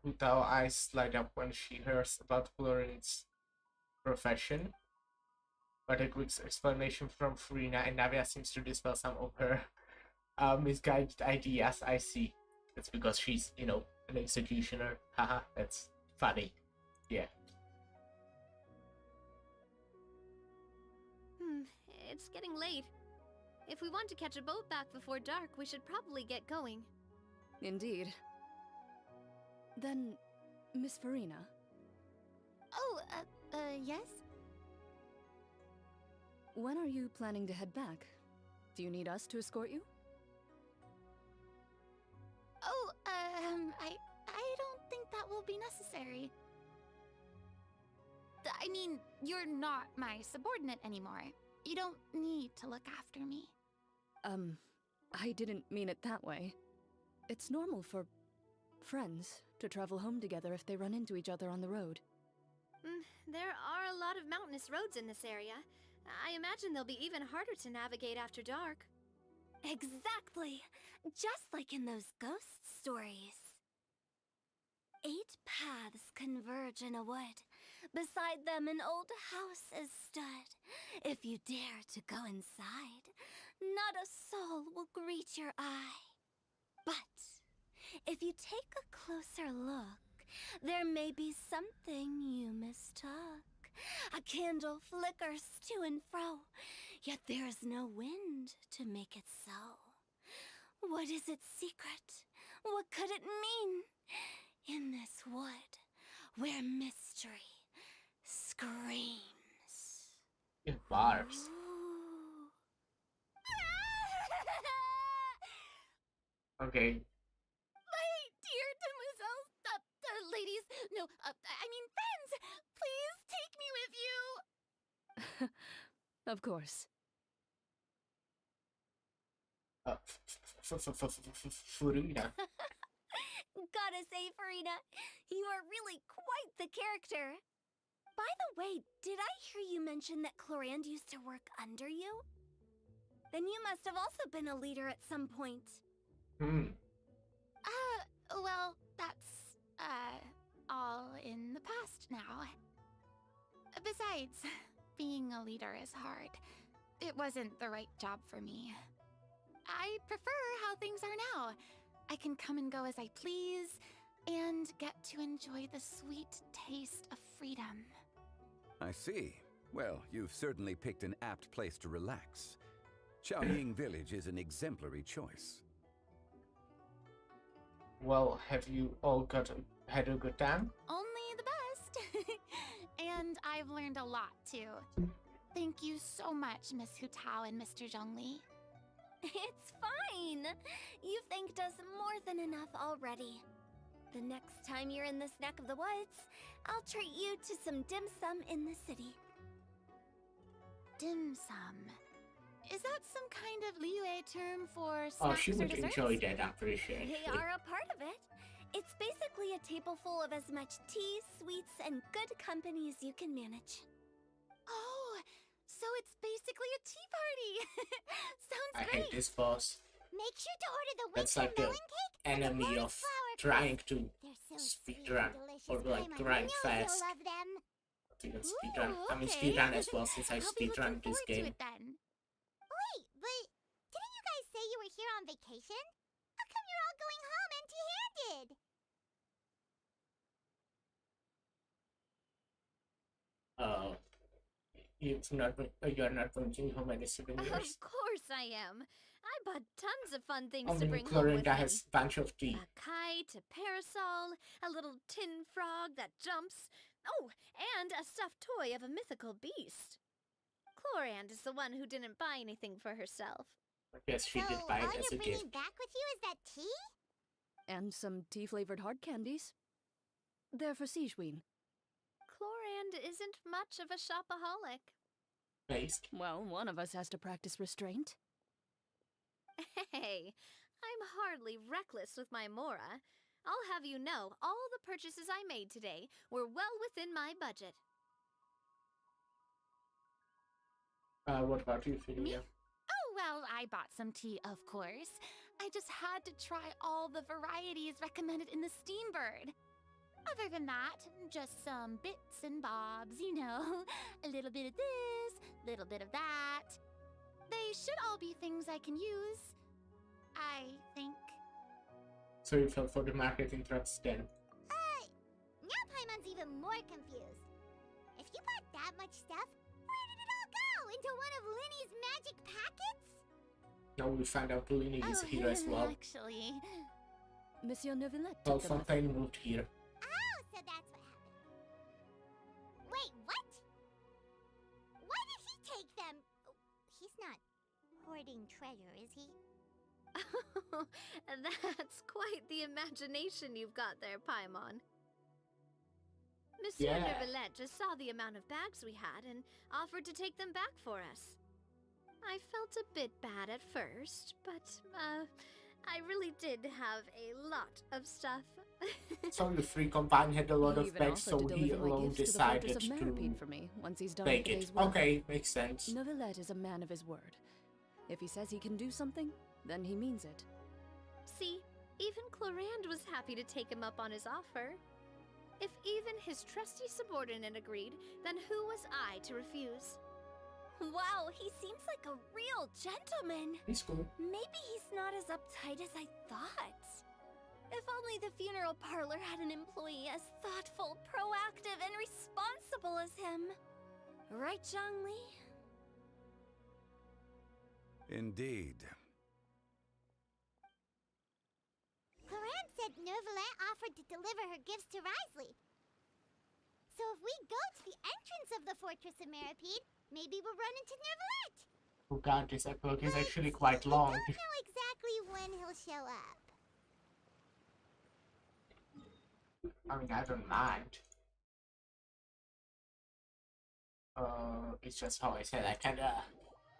Hutao's eyes light up when she hears about Florin's profession, but a quick explanation from Farina and Navia seems to dispel some of her misguided ideas. I see. It's because she's, you know, an executioner. Haha, that's funny. Yeah. It's getting late. If we want to catch a boat back before dark, we should probably get going. Indeed. Then, Miss Farina. Oh, yes? When are you planning to head back? Do you need us to escort you? Oh, I don't think that will be necessary. I mean, you're not my subordinate anymore. You don't need to look after me. I didn't mean it that way. It's normal for friends to travel home together if they run into each other on the road. There are a lot of mountainous roads in this area. I imagine they'll be even harder to navigate after dark. Exactly! Just like in those ghost stories. 8 paths converge in a wood. Beside them an old house is stood. If you dare to go inside, not a soul will greet your eye. But if you take a closer look, there may be something you mistook. A candle flickers to and fro, yet there is no wind to make it so. What is its secret? What could it mean? In this wood, where mystery screams. In bars. Okay. My dear demoiselles, ladies, no, I mean friends, please take me with you. Of course. Farina. Gotta say, Farina, you are really quite the character. By the way, did I hear you mention that Clorand used to work under you? Then you must have also been a leader at some point. Well, that's, all in the past now. Besides, being a leader is hard. It wasn't the right job for me. I prefer how things are now. I can come and go as I please, and get to enjoy the sweet taste of freedom. I see. Well, you've certainly picked an apt place to relax. Chaoying Village is an exemplary choice. Well, have you all had a good time? Only the best. And I've learned a lot, too. Thank you so much, Miss Hutao and Mr. Zhongli. It's fine. You've thanked us more than enough already. The next time you're in this neck of the woods, I'll treat you to some dim sum in the city. Dim sum. Is that some kind of Liyue term for snacks Oh, she or would desserts? enjoy that, I'm pretty sure. They are a part of it. It's basically a table full of as much tea, sweets, and good company as you can manage. Oh, so it's basically a tea party. Sounds I great. hate this boss. Make sure to order the That's winter like the melon cake and the enemy forest of flower trying to They're so speedrun delicious, or like Paimon. grind You know fast. you'll love them. Even speedrun. I mean okay. speedrun as well since I I'll be looking speedrun this forward to game. it then. Wait, but didn't you guys say you were here on vacation? How come you're all going home empty-handed? you're not bringing home any souvenirs. Of course I am. I bought tons of fun things I to mean, bring home with Clorinda me. has a bunch of tea. A kite, a parasol, a little tin frog that jumps. Oh, and a stuffed toy of a mythical beast. Clorand is the one who didn't buy anything for herself. I guess she did buy it as a gift. All you're bringing back with you is that tea? And some tea-flavored hard candies. They're for Sigewin. Clorand isn't much of a shopaholic. Based. Well, one of us has to practice restraint. Hey, I'm hardly reckless with my Mora. I'll have you know, all the purchases I made today were well within my budget. What about you, Phineas? Oh, well, I bought some tea, of course. I just had to try all the varieties recommended in the Steambird. Other than that, just some bits and bobs, you know. A little bit of this, a little bit of that. They should all be things I can use, I think. So you fell for the marketing traps then? Now Paimon's even more confused. If you bought that much stuff, where did it all go? Into one of Linny's magic packets? Now we find out Linny is here as well. Actually, Monsieur Neuvillette Well, took them. Fontaine moved here. Oh, so that's what happened. Wait, what? Why did he take them? He's not hoarding treasure, is he? That's quite the imagination you've got there, Paimon. Monsieur Yeah. Neuvillette just saw the amount of bags we had and offered to take them back for us. I felt a bit bad at first, but, I really did have a lot of stuff. So the free companion had a lot He of even bags, offered so to he deliver my alone gifts to the decided Fortress of Meripede to for me once he's done take with it. today's work. Okay, makes sense. Neuvillette is a man of his word. If he says he can do something, then he means it. See, even Clorand was happy to take him up on his offer. If even his trusty subordinate agreed, then who was I to refuse? wow, he seems like a real gentleman. He's cool. Maybe he's not as uptight as I thought. If only the funeral parlor had an employee as thoughtful, proactive, and responsible as him. Right, Zhongli? Indeed. Clorand said Neuvillette offered to deliver her gifts to Risley. So if we go to the entrance of the Fortress of Meripede, maybe we'll run into Neuvillette. Oh god, this epilogue is actually quite long. I don't know exactly when he'll show up. I mean, I don't mind. It's just how I said, I kinda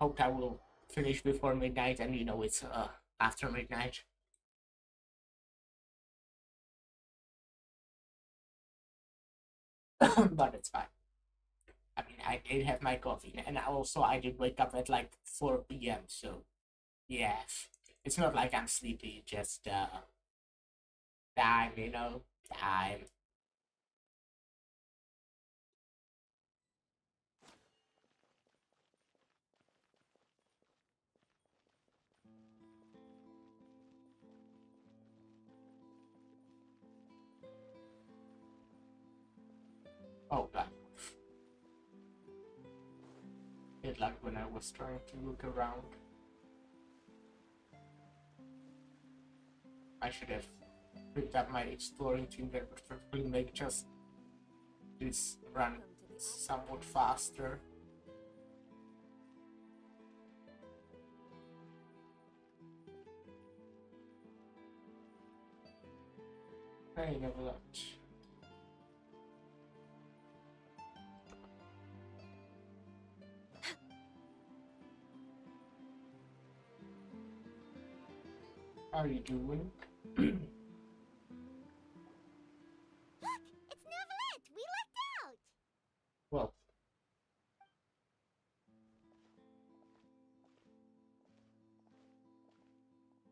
hoped I will finish before midnight, and you know, it's after midnight. But it's fine. I mean, I did have my coffee, and I did wake up at like 4 p.m., so yeah. It's not like I'm sleepy, just time, you know, time. Oh god. It like when I was trying to look around. I should have picked up my exploring team that would probably make just this run somewhat faster. I never looked. How are you doing? Look! It's Neuvillette! We lucked out! Well.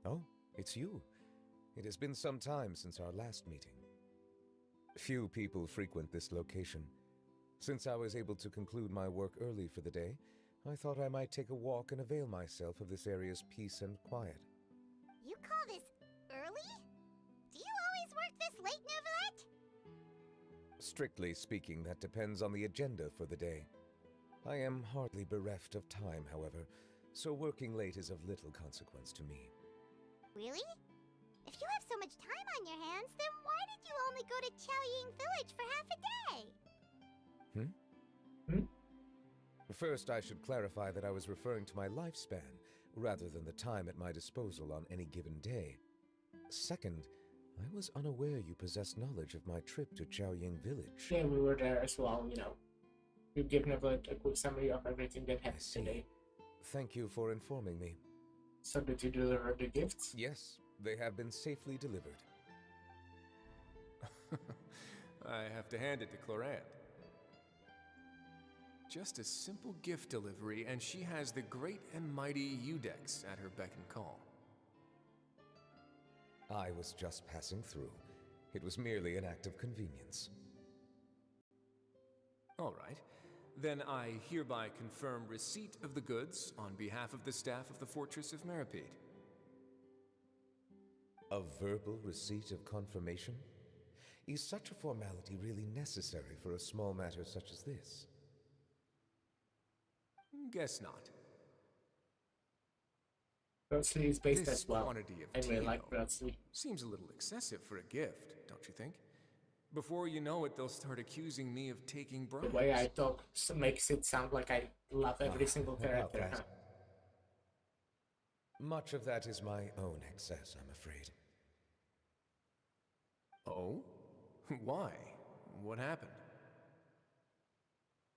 Oh, it's you. It has been some time since our last meeting. Few people frequent this location. Since I was able to conclude my work early for the day, I thought I might take a walk and avail myself of this area's peace and quiet. You call this early? Do you always work this late, Neuvillette? Strictly speaking, that depends on the agenda for the day. I am hardly bereft of time, however, so working late is of little consequence to me. Really? If you have so much time on your hands, then why did you only go to Chaoying Village for half a day? First, I should clarify that I was referring to my lifespan, rather than the time at my disposal on any given day. Second, I was unaware you possessed knowledge of my trip to Chaoying Village. Yeah, we were there as well, you know. You've given a quick summary of everything that happened today. Thank you for informing me. So did you deliver the gifts? Yes, they have been safely delivered. I have to hand it to Clorant. Just a simple gift delivery, and she has the great and mighty Udex at her beck and call. I was just passing through. It was merely an act of convenience. All right. Then I hereby confirm receipt of the goods on behalf of the staff of the Fortress of Meripede. A verbal receipt of confirmation? Is such a formality really necessary for a small matter such as this? Guess not. Broadsley is based This as well. quantity of I really tea, like though, Broadsley. seems a little excessive for a gift, don't you think? Before you know it, they'll start accusing me of taking bribes. The way I talk makes it sound like I love every single character. About that. Much of that is my own excess, I'm afraid. Oh? Why? What happened?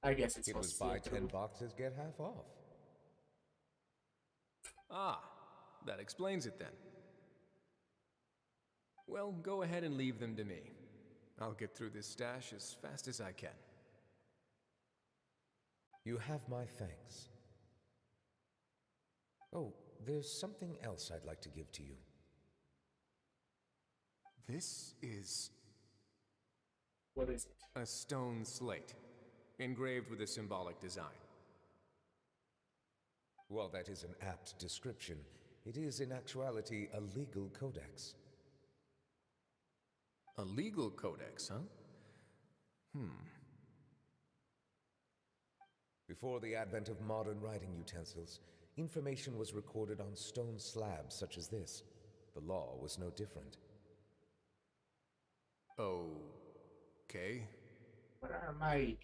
I guess it's It was buy 10 boxes, get half off. Ah, that explains it then. Well, go ahead and leave them to me. I'll get through this stash as fast as I can. You have my thanks. Oh, there's something else I'd like to give to you. This is... What is it? A stone slate, engraved with a symbolic design. While that is an apt description, it is in actuality a legal codex. A legal codex, huh? Before the advent of modern writing utensils, information was recorded on stone slabs such as this. The law was no different. Okay. What are my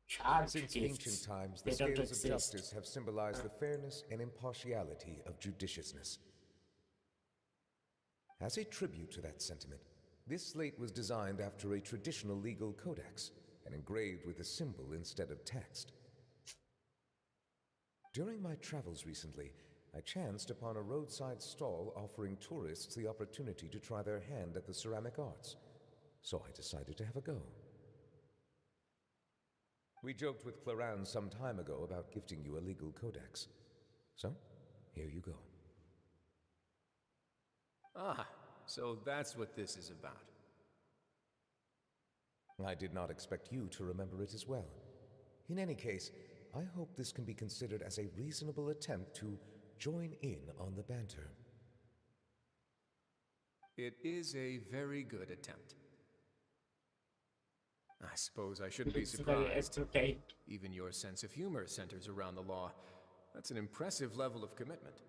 charge Since gifts? ancient times, the They don't scales of exist. justice have symbolized the fairness and impartiality of judiciousness. As a tribute to that sentiment, this slate was designed after a traditional legal codex and engraved with a symbol instead of text. During my travels recently, I chanced upon a roadside stall offering tourists the opportunity to try their hand at the ceramic arts, so I decided to have a go. We joked with Clorant some time ago about gifting you a legal codex. So, here you go. Ah, so that's what this is about. I did not expect you to remember it as well. In any case, I hope this can be considered as a reasonable attempt to join in on the banter. It is a very good attempt. I suppose I shouldn't be It's very surprised. entertaining. Even your sense of humor centers around the law. That's an impressive level of commitment.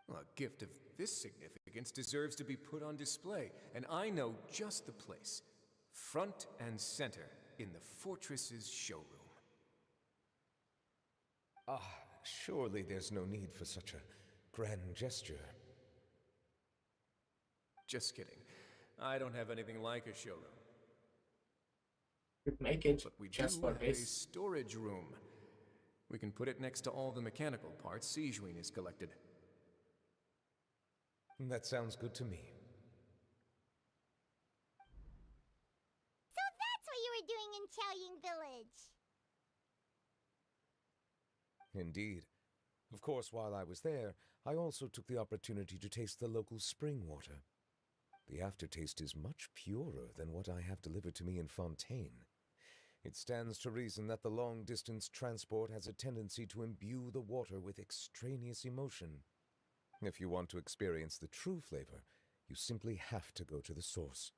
Well, a gift of this significance deserves to be put on display, and I know just the place. Front and center in the Fortress's showroom. Ah, surely there's no need for such a grand gesture. Just kidding. I don't have anything like a showroom. Could make it But we just do for have a this. storage room. We can put it next to all the mechanical parts Sijuin has collected. That sounds good to me. So that's what you were doing in Chaoying Village. Indeed. Of course, while I was there, I also took the opportunity to taste the local spring water. The aftertaste is much purer than what I have delivered to me in Fontaine. It stands to reason that the long-distance transport has a tendency to imbue the water with extraneous emotion. If you want to experience the true flavor, you simply have to go to the source.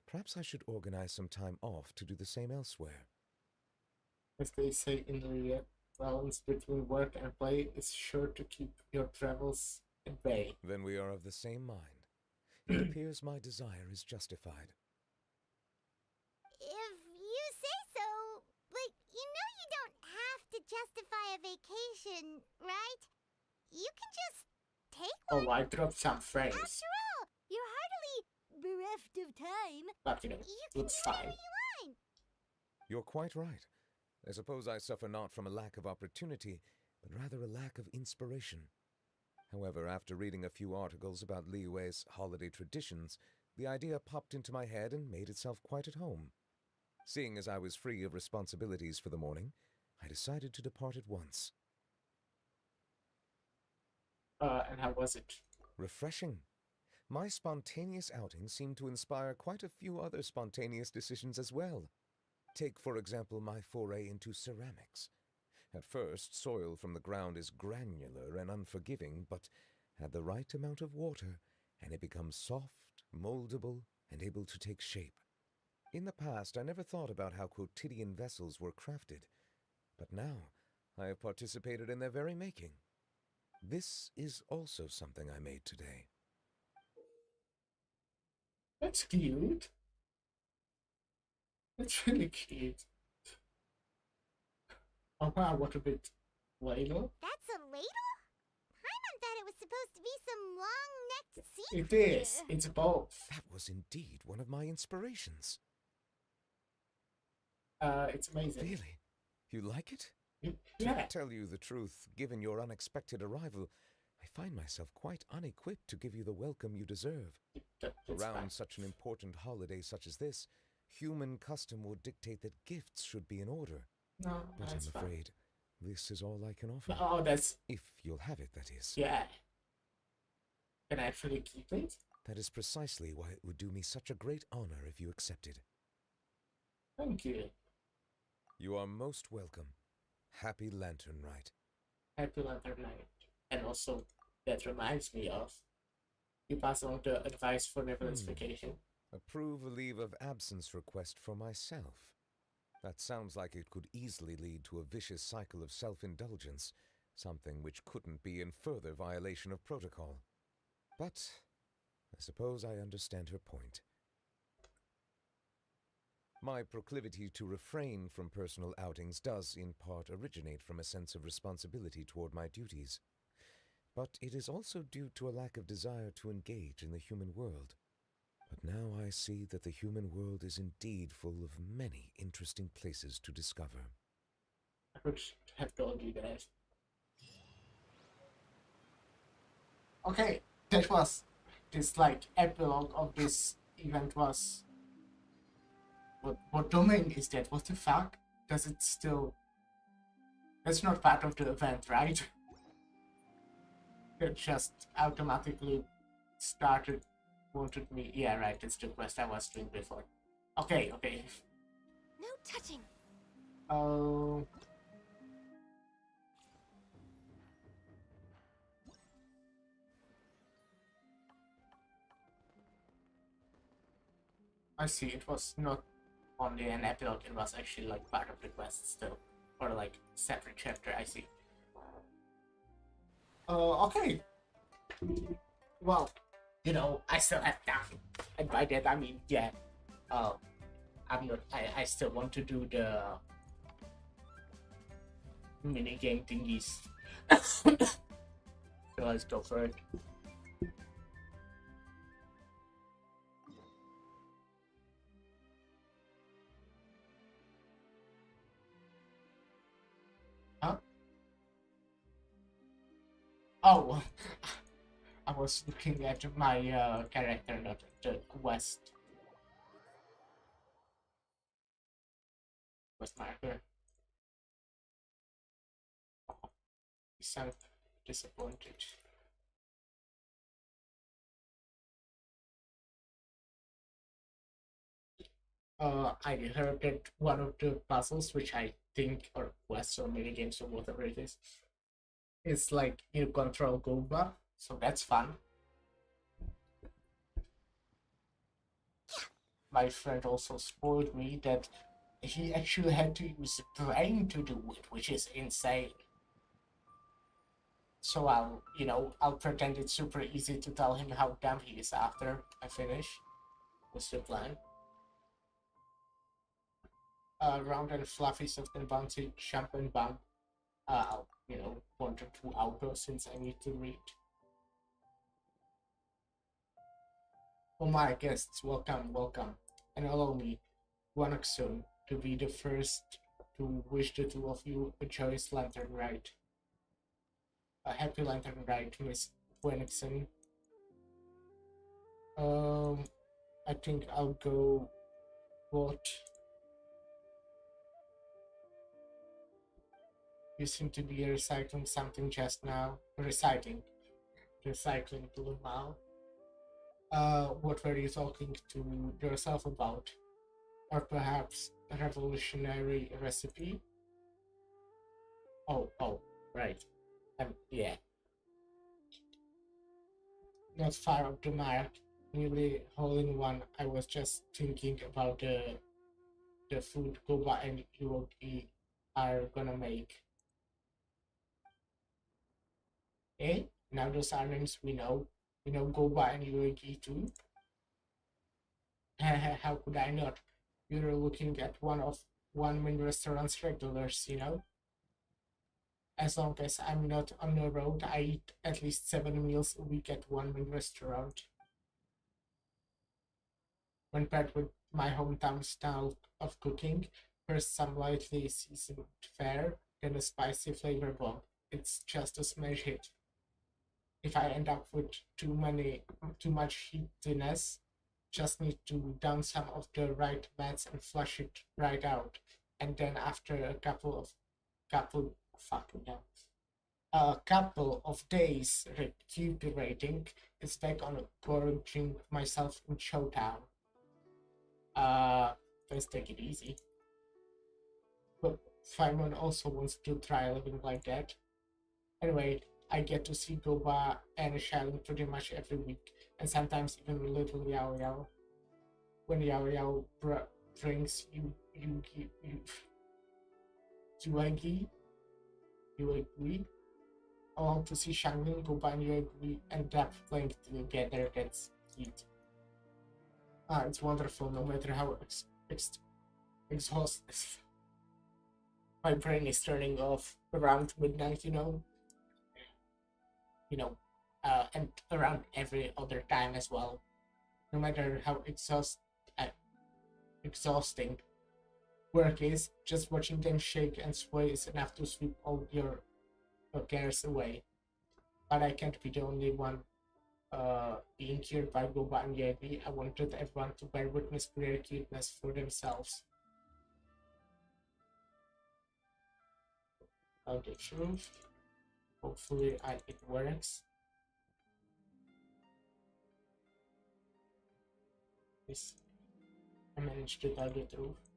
Perhaps I should organize some time off to do the same elsewhere. As they say in the balance between work and play is sure to keep your travels at bay. Then we are of the same mind. It appears my desire is justified. If you say so, but you know you don't have to justify a vacation, right? You can just take one. Oh, I dropped some frames. After all, you're hardly bereft of time. But you know, it's fine. You want. You're quite right. I suppose I suffer not from a lack of opportunity, but rather a lack of inspiration. However, after reading a few articles about Liyue's holiday traditions, the idea popped into my head and made itself quite at home. Seeing as I was free of responsibilities for the morning, I decided to depart at once. And how was it? Refreshing. My spontaneous outing seemed to inspire quite a few other spontaneous decisions as well. Take, for example, my foray into ceramics. At first, soil from the ground is granular and unforgiving, but add the right amount of water, and it becomes soft, moldable, and able to take shape. In the past, I never thought about how quotidian vessels were crafted, but now I have participated in their very making. This is also something I made today. That's cute. That's really cute. Oh wow, what a bit ladle. That's a ladle? Paimon thought it was supposed to be some long-necked sea It creature. is. It's both. That was indeed one of my inspirations. It's amazing. Really? You like it? Yeah. To tell you the truth, given your unexpected arrival, I find myself quite unequipped to give you the welcome you deserve. Around such an important holiday such as this, human custom would dictate that gifts should be in order. No, but that's I'm afraid this is all I can offer. Oh, that's... If you'll have it, that is. Yeah. Can I actually keep it? That is precisely why it would do me such a great honor if you accepted. Thank you. You are most welcome. Happy Lantern Rite. Happy Lantern Night. And also, that reminds me of, you pass on the advice for Neverland's vacation. Approve a leave of absence request for myself. That sounds like it could easily lead to a vicious cycle of self-indulgence, something which couldn't be in further violation of protocol. But I suppose I understand her point. My proclivity to refrain from personal outings does, in part, originate from a sense of responsibility toward my duties. But it is also due to a lack of desire to engage in the human world. But now I see that the human world is indeed full of many interesting places to discover. I could have told you that. Okay, that was this epilogue of this event was... What domain is that? What the fuck? Does it still... That's not part of the event, right? It just automatically started, wanted me... Yeah, right, it's the quest I was doing before. Okay. No touching. Oh... I see, it was not only an epilogue, it was actually part of the quest still. Or separate chapter, I see. Okay. Well, I still have time. And by that I mean, yeah. I still want to do the minigame thingies. So let's go for it. Huh? Oh, I was looking at my character, not the quest. Quest marker. Oh, you sound disappointed. I heard that one of the puzzles, which I think are quests or minigames or whatever it is you control Goomba, so that's fun. My friend also spoiled me that he actually had to use brain to do it, which is insane. So I'll pretend it's super easy to tell him how dumb he is after I finish. That's the plan. Round and fluffy, soft and bouncy, champagne bun. I'll, 1 to 2 outdoors since I need to read. Oh my guests, welcome, welcome. And allow me, Wanaksun, to be the first to wish the two of you a joyous lantern ride. A happy lantern ride, Miss Wanaksun. I think I'll go. What? You seem to be recycling something just now. Recycling to now. What were you talking to yourself about? Or perhaps a revolutionary recipe? Oh, right. Yeah. Not far off the mark. Nearly hole in one. I was just thinking about the food Goba and Yogi are gonna make. Eh? Now those are names we know. We know Goba and Yogi too. How could I not? You're looking at one main restaurant's regulars, As long as I'm not on the road, I eat at least 7 meals a week at one main restaurant. When paired with my hometown style of cooking, first some lightly seasoned fare, then a spicy flavor bomb. It's just a smash hit. If I end up with too much heatiness, just need to down some of the right meds and flush it right out. And then after a couple of days recuperating, it's back on gorging myself in Showtown. Let's take it easy. But Simon also wants to try living like that. Anyway, I get to see Goba and Shailin pretty much every week, and sometimes even little Yao Yao. When Yao Yao brings you agree? I want to see Shanglin, Goba, and Yuegui end up playing together. That's cute. It's wonderful, no matter how exhausted my brain is turning off around midnight, and around every other time as well. No matter how exhausting work is, just watching them shake and sway is enough to sweep all your cares away. But I can't be the only one being cured by Goba and Yeti. I wanted everyone to bear witness to their cuteness for themselves. Tell the truth. Hopefully it works. Yes, I managed to tell the truth.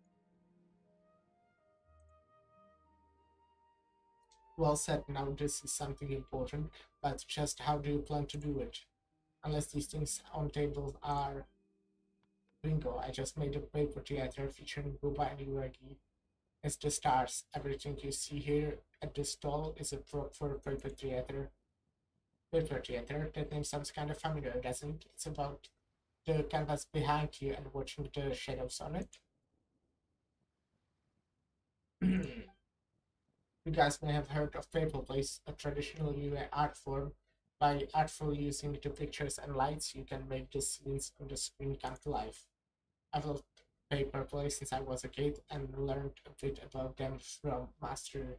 Well said, now this is something important, but just how do you plan to do it? Unless these things on tables are... Bingo, I just made a paper theater featuring Buba and Uragi as the stars. Everything you see here at the stall is a prop for a paper theater. Paper theater, that name sounds kind of familiar, doesn't it? It's about the canvas behind you and watching the shadows on it. You guys may have heard of paper plays, a traditional UA art form. By artfully using the pictures and lights, you can make the scenes on the screen come to life. I've loved paper plays since I was a kid and learned a bit about them from Master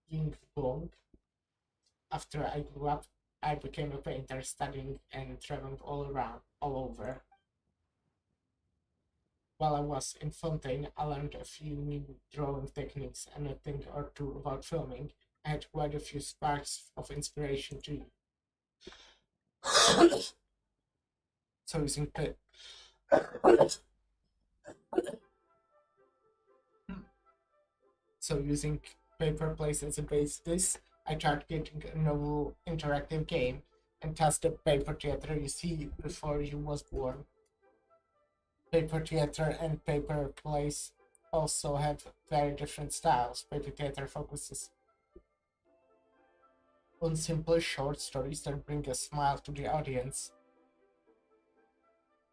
Ying Bong. After I grew up, I became a painter, studying and traveling all over. While I was in Fontaine, I learned a few new drawing techniques and a thing or two about filming. I had quite a few sparks of inspiration too. So using paper plays as a basis, I tried getting a novel interactive game and tested paper theater you see before you was born. Paper theater and paper plays also have very different styles. Paper theater focuses on simple short stories that bring a smile to the audience.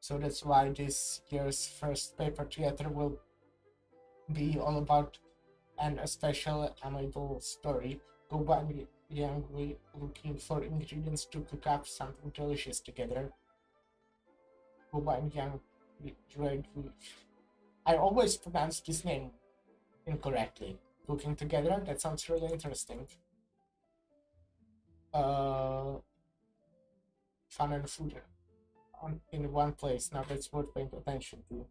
So that's why this year's first paper theater will be all about a special amiable story. Go by youngly looking for ingredients to cook up something delicious together. Go by youngly. I always pronounce this name incorrectly. Cooking together, that sounds really interesting. Fun and food in one place. Now that's worth paying attention to.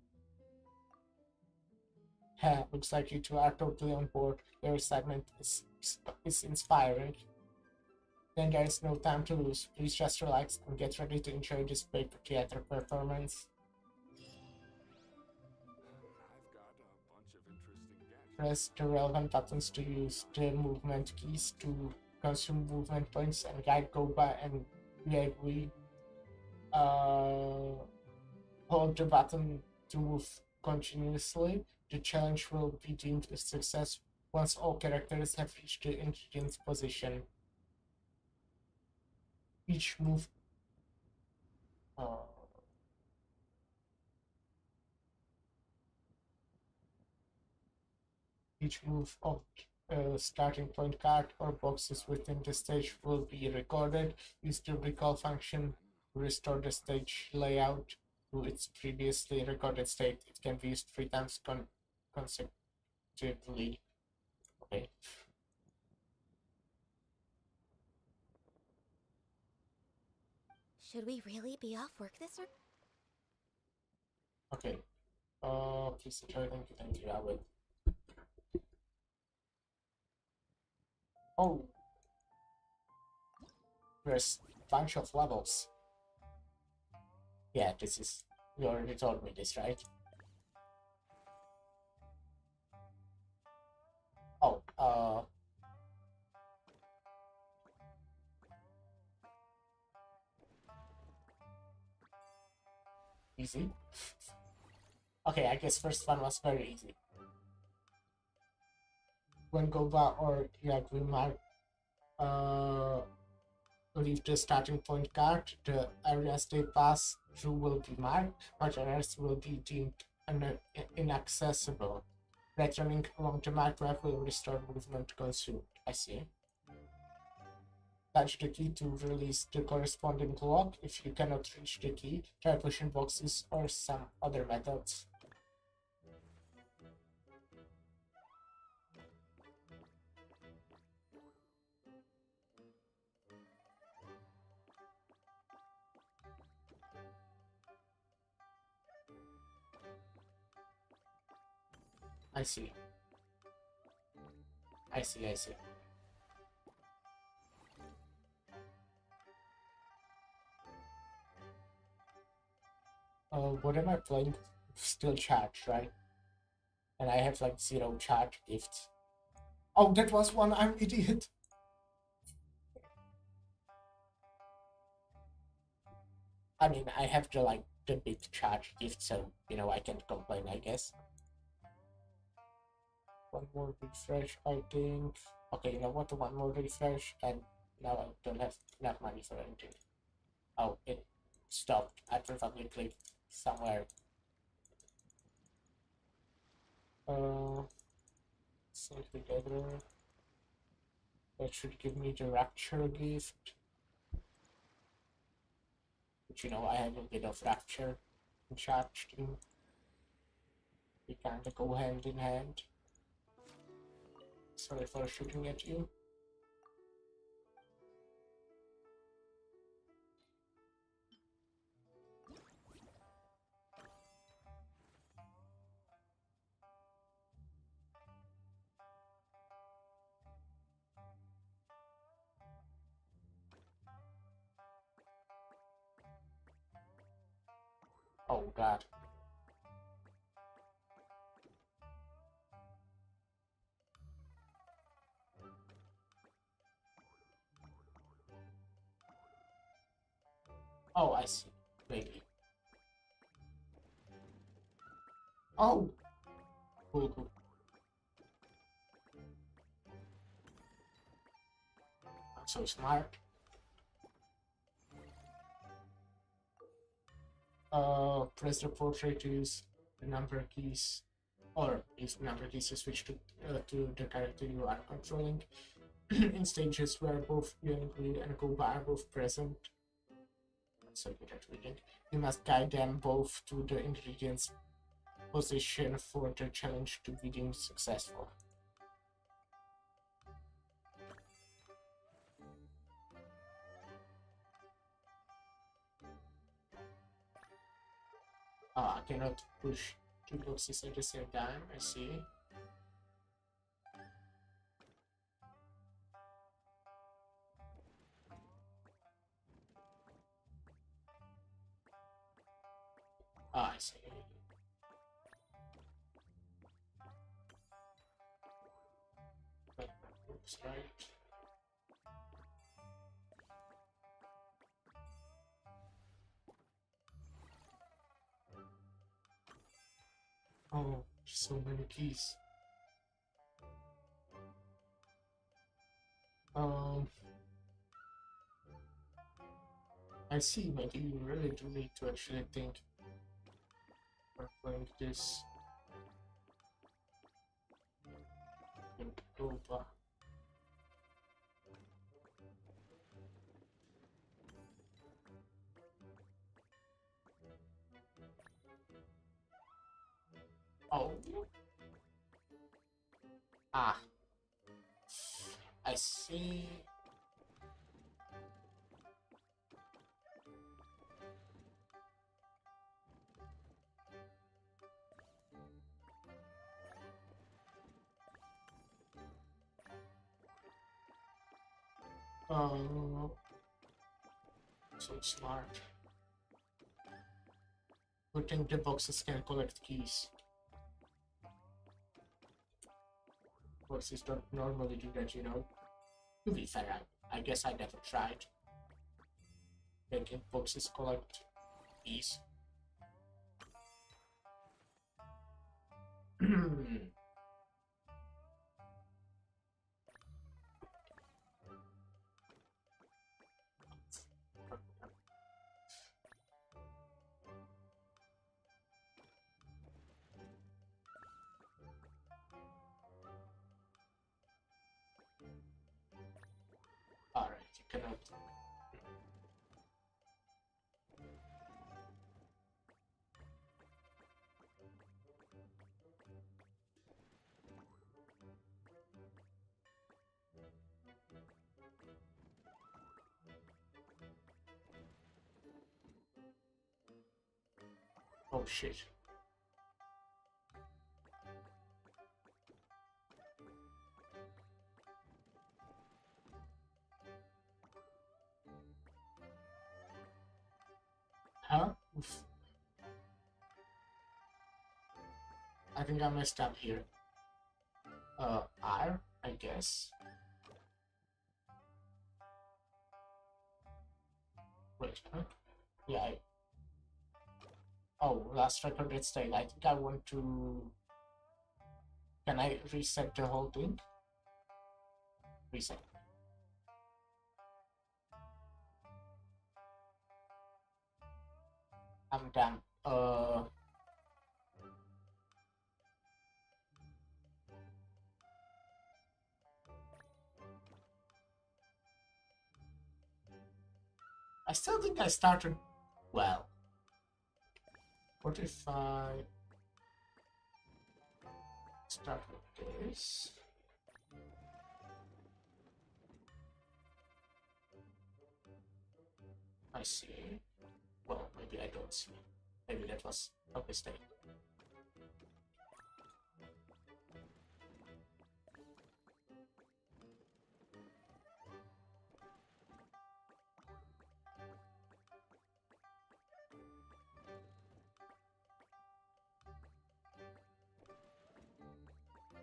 Looks like you two are totally on board. Your excitement is inspiring. Then there is no time to lose. Please just relax and get ready to enjoy this paper theater performance. Press the relevant buttons to use the movement keys to consume movement points and guide Goba and Yagui. Hold the button to move continuously. The challenge will be deemed a success once all characters have reached the ingredient position. Each move of starting point card or boxes within the stage will be recorded. Use the recall function to restore the stage layout to its previously recorded state. It can be used 3 times consecutively. Okay. Should we really be off work this or? Okay. Please enjoy. Thank you. I will. Oh. There's a bunch of levels. Yeah, this is... You already told me this, right? Oh, easy. Okay, I guess first one was very easy. When Goba or Yagrimar leave the starting point card, the areas they pass through will be marked, but others will be deemed inaccessible. Returning along the marked path will restore movement consumed. I see. Touch the key to release the corresponding block. If you cannot reach the key, try pushing boxes or some other methods. I see. I see. What am I playing? Still charged, right? And I have like 0 charge gifts. Oh, that was one. I'm idiot. I mean, I have the big charge gift, so you know I can't complain, I guess. One more refresh, I think. Okay, you know what? One more refresh, and now I don't have enough money for anything. Oh, it stopped. I probably clicked somewhere. Sync together. That should give me the Rapture gift. But you know, I have a bit of Rapture and Charge too. We kinda go hand in hand. Sorry for shooting at you. Oh god. Oh, I see. Maybe. Oh! Cool. That's so smart. Press the portrait to use the number keys, or use the number keys to switch to the character you are controlling. In stages where both Grid and Goba are both present, so good at reading, you must guide them both to the ingredients position for the challenge to be deemed successful. I cannot push two boxes at the same time, I see. I see. Oops, right. Oh, so many keys. I see, but you really do need to actually think for playing this. Over. Oh. Ah. I see. So smart. Putting the boxes can collect keys. Boxes don't normally do that, you know. To be fair, I guess I never tried. Making boxes collect keys. Alright, you cannot. Oh shit. Huh? Oof. I think I messed up here. R, I guess. Wait, huh? Yeah, oh, last recorded state. I think I want to... Can I reset the whole thing? Reset. I'm done. I still think I started well. What if I start with this? I see. Well, maybe I don't see. Maybe that was a mistake.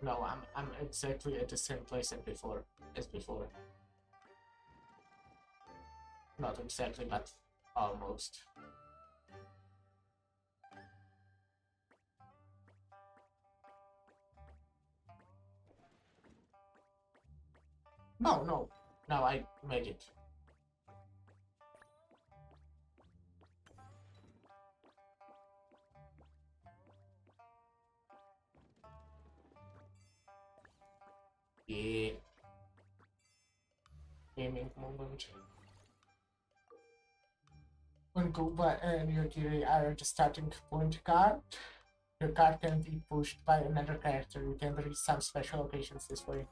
No, I'm exactly at the same place as before. Not exactly, but almost. No, no. Now I made it. Yeah. Gaming moment. When Gooba and Yogiri are the starting point card, your card can be pushed by another character. You can reach some special occasions this way.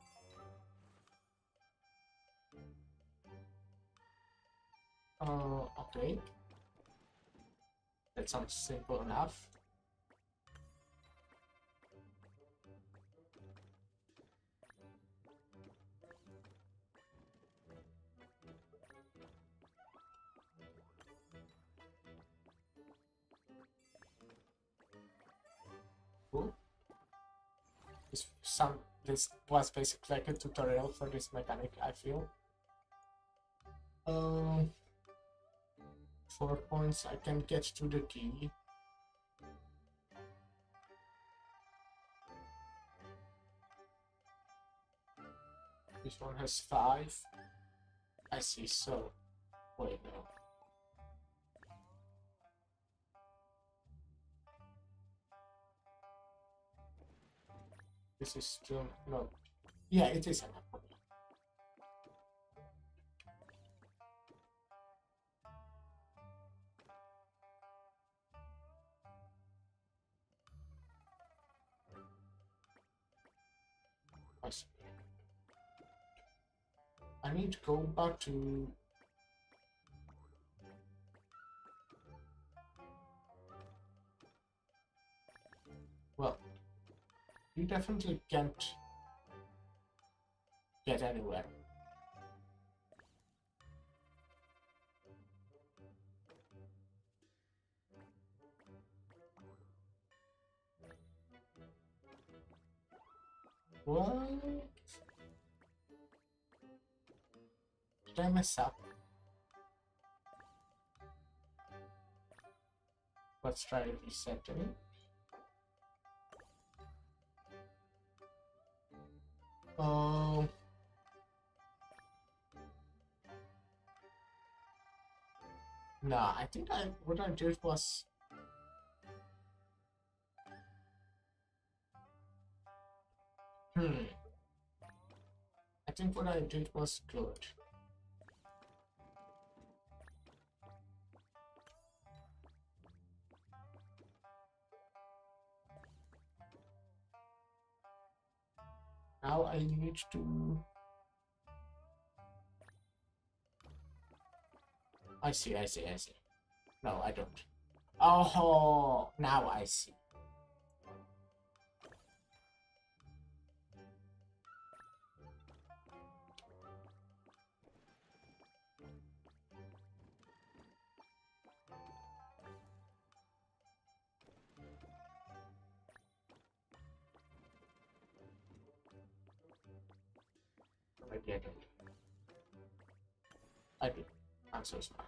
Okay. That sounds simple enough. Cool. This was basically like a tutorial for this mechanic, I feel. 4 points, I can get to the key. This one has 5. I see, so wait, no. This is still no. Yeah, it is enough. I need to go back to well, you definitely can't get anywhere. What? Did I mess up? Let's try resetting. Nah, I think what I did was I think what I did was good. Now I need to... I see. No, I don't. Oh, now I see. I get it. I did. I'm so smart.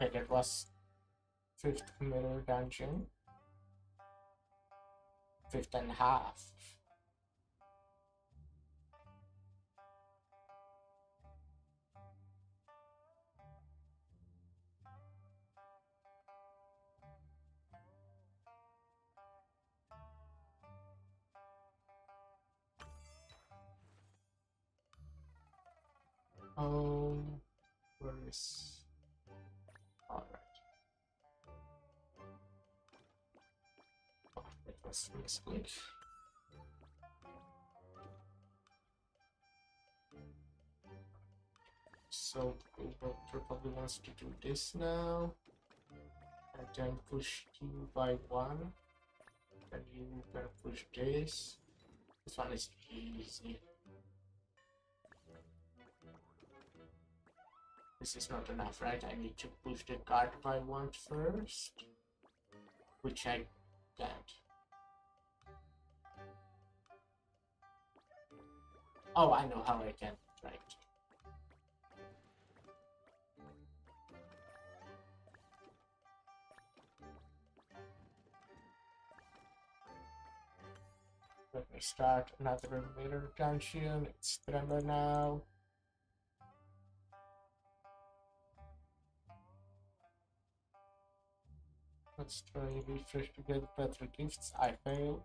Okay, that was 5th mirror dungeon. 5th and a half. Where is... Alright. Oh, that was misclick. So Google probably wants to do this now. And then push 2 by 1. Then you can push this. This one is easy. This is not enough, right? I need to push the card by one first, which I can't. Oh, I know how I can, right. Let me start another mirror dungeon. It's Tremor now. Let's try and refresh to get better gifts. I failed.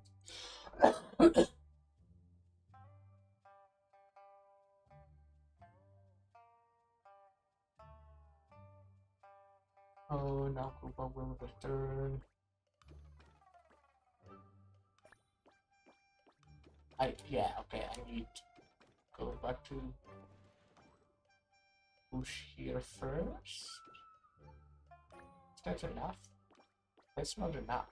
Oh, now Kuba will return. Yeah, okay, I need to go back to push here first. Is that enough? That's not enough.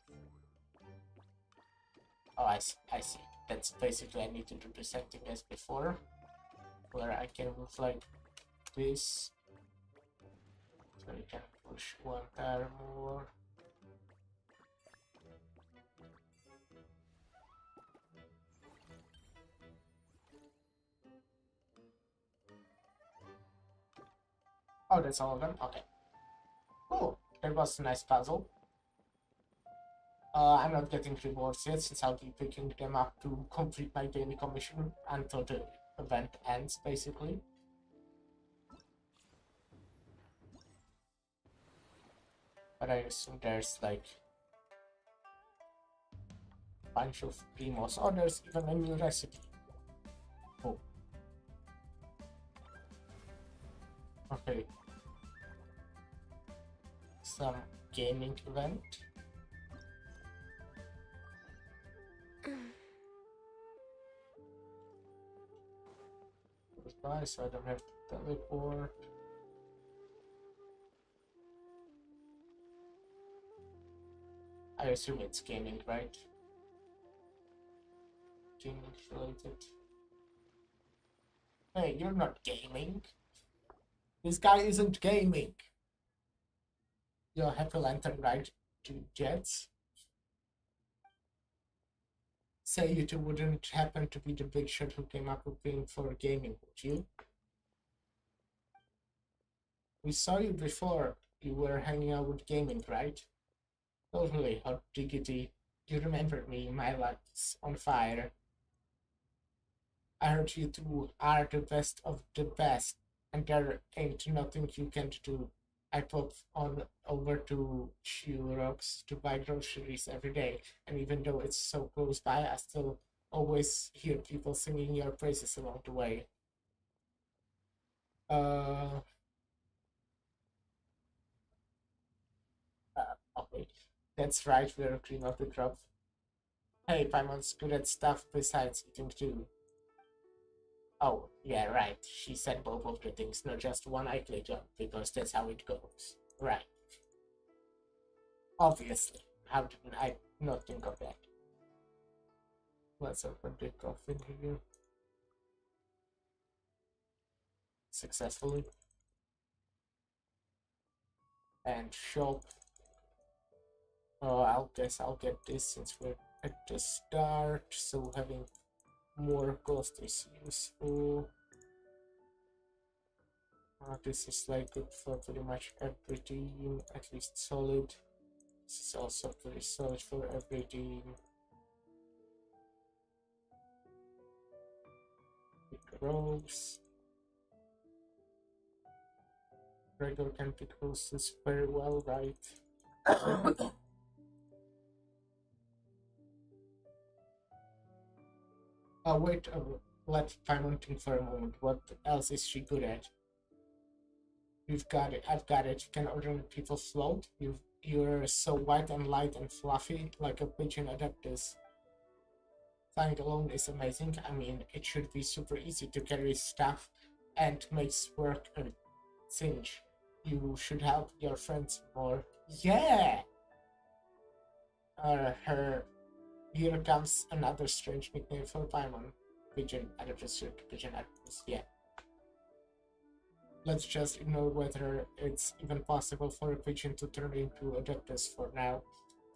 Oh, I see. That's basically I need to do the same thing as before, where I can move like this. So you can push one tire more. Oh, that's all of them? Okay. Cool. That was a nice puzzle. I'm not getting rewards yet since I'll be picking them up to complete my daily commission until the event ends, basically. But I assume there's like a bunch of primos. Oh, there's even a new recipe. Oh. Okay. Some gaming event. Goodbye, so I don't have to teleport. I assume it's gaming, right? Gaming related. Hey, you're not gaming. This guy isn't gaming. You're Happy Lantern, right? To Jets. Say you two wouldn't happen to be the big shot who came up with being for gaming, would you? We saw you before. You were hanging out with gaming, right? Totally, hot diggity. You remembered me, my light's on fire. I heard you two are the best of the best, and there ain't nothing you can't do. I pop on over to Rocks to buy groceries every day, and even though it's so close by, I still always hear people singing your praises along the way. Okay. That's right, we're cream of the crop. Hey, Paimon's good at stuff besides eating too. Oh, yeah, right. She said both of the things, not just one I clicked on, because that's how it goes. Right. Obviously. How did I not think of that? Let's open the coffin here. Successfully. And shop. Oh, I'll guess I'll get this since we're at the start, so having more cost is useful. This is like good for pretty much every team, at least solid. This is also pretty solid for every team. Pick rogues. Gregor can pick roses very well, right? Wait, let's Paimon think for a moment. What else is she good at? You've got it. I've got it. You can ordinary people float. You're so white and light and fluffy, like a pigeon adaptus. Flying alone is amazing. I mean, it should be super easy to carry stuff and makes work a cinch. You should help your friends more. Yeah! Here comes another strange nickname for Paimon. Pigeon adaptus, yeah. let's just ignore whether it's even possible for a pigeon to turn into Adeptus for now.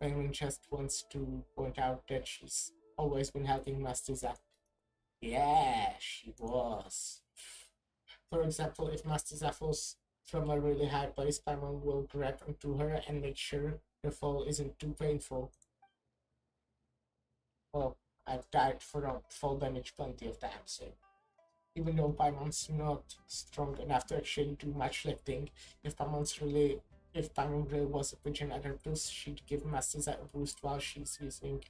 Penguin just wants to point out that she's always been helping Mastiza. Yeah, she was. For example, if Mastiza falls from a really high place, Paimon will grab onto her and make sure the fall isn't too painful. Well, I've died from fall damage plenty of times, so even though Paimon's not strong enough to actually do much lifting, if Paimon really was a pigeon Adeptus, she'd give Mastiza a boost while she's using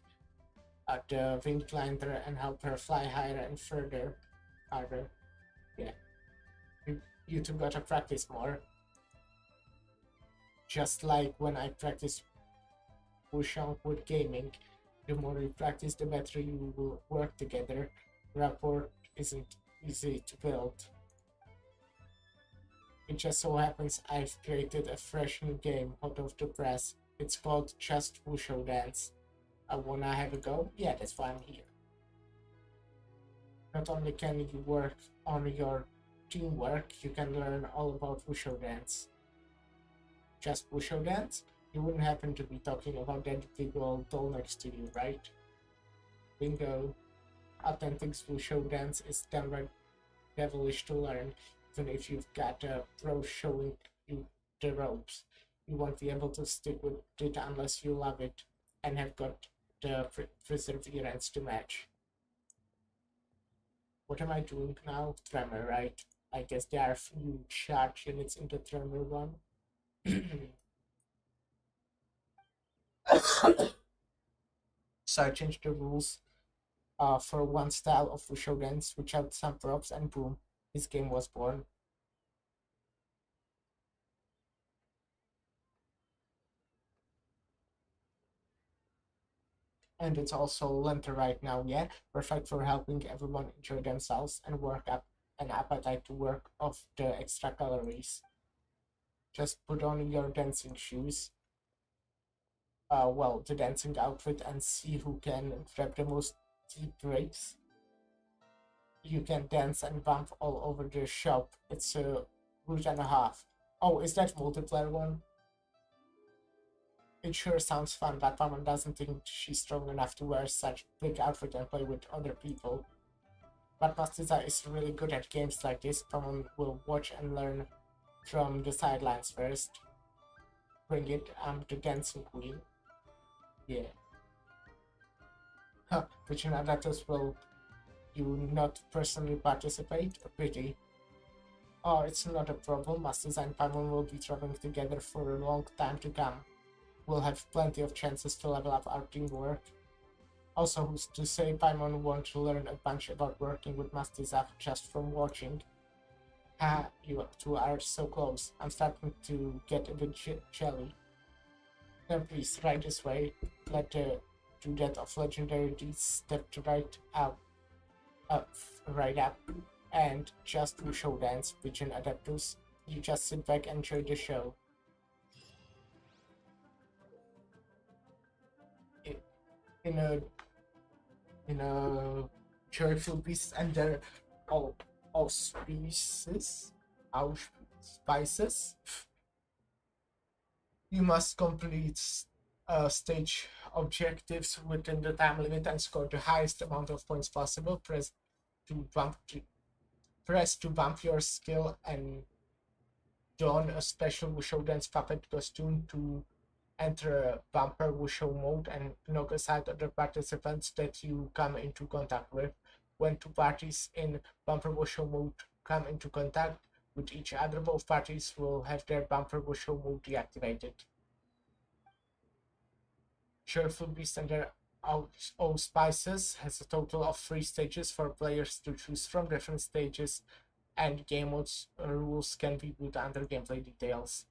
the wing glider and help her fly higher and further. Harder. Yeah. You two gotta practice more. Just like when I practice Wushang with gaming, the more you practice, the better you will work together. Rapport isn't easy to build. It just so happens I've created a fresh new game hot off the press. It's called Just Wushu Dance. I wanna have a go? Yeah, that's why I'm here. Not only can you work on your teamwork, you can learn all about Wushu Dance. Just Wushu Dance? You wouldn't happen to be talking about that big old doll next to you, right? Bingo. Authentic Wushu Dance is downright devilish to learn, even if you've got a pro showing you the ropes. You won't be able to stick with it unless you love it and have got the perseverance to match. What am I doing now? Tremor, right? I guess there are a few charge units in the Tremor one. So I changed the rules for one style of Wushu Dance, switch out some props, and boom, this game was born. And it's also Lenter right now, yeah? Perfect for helping everyone enjoy themselves and work up an appetite to work off the extra calories. Just put on your dancing shoes, well, the dancing outfit, and see who can grab the most deep breaks. You can dance and bump all over the shop. It's a route and a half. Oh, is that multiplayer one? It sure sounds fun, but Paimon doesn't think she's strong enough to wear such big outfit and play with other people. But Mastiza is really good at games like this. Paimon will watch and learn from the sidelines first. Bring it, I'm the dancing queen. Yeah. Huh, Pigeon Adapters will you not personally participate? A pity. Oh, it's not a problem. Mastiza and Paimon will be traveling together for a long time to come. We'll have plenty of chances to level up our teamwork. Also, who's to say Paimon won't learn a bunch about working with Mastiza just from watching? Ha, you two are so close. I'm starting to get a bit jelly. Then please, right this way. Let the Dudet of Legendary Deeds step right right up, and just to show dance, Pigeon Adeptus. You just sit back and enjoy the show. In a joyful beast and their auspices, you must complete stage objectives within the time limit and score the highest amount of points possible. Press to bump your skill and don a special Wushu Dance puppet costume to enter a bumper Wushu mode and knock aside other participants that you come into contact with. When two parties in bumper Wushu mode come into contact with each other, both parties will have their bumper Wushu mode deactivated. Cheerful Beast and their Auspices has a total of 3 stages for players to choose from. Different stages and game modes rules can be viewed under gameplay details.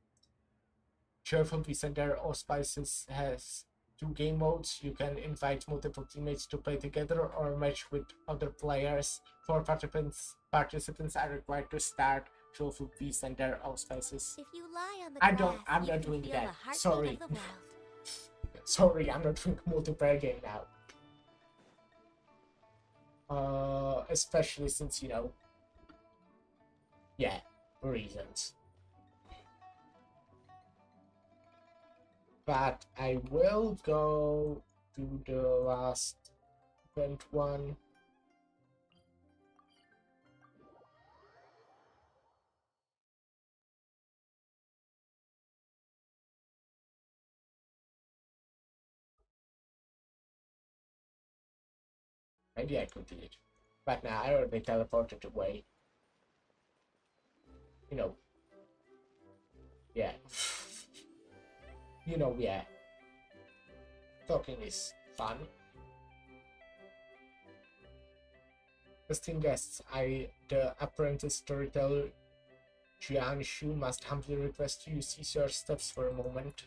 Cheerful Beast and their Auspices has 2 game modes. You can invite multiple teammates to play together or match with other players. 4 participants are required to start Cheerful Beast and their Auspices. If you lie on the I'm not doing that. Sorry. Sorry, I'm not doing multiplayer game now. Especially since, you know, yeah, reasons. But I will go to the last event one. Maybe I could do it. But now I already teleported away. You know. Yeah. You know, yeah. Talking is fun. Esteemed guests, the apprentice storyteller Jian Shu must humbly request you cease your steps for a moment.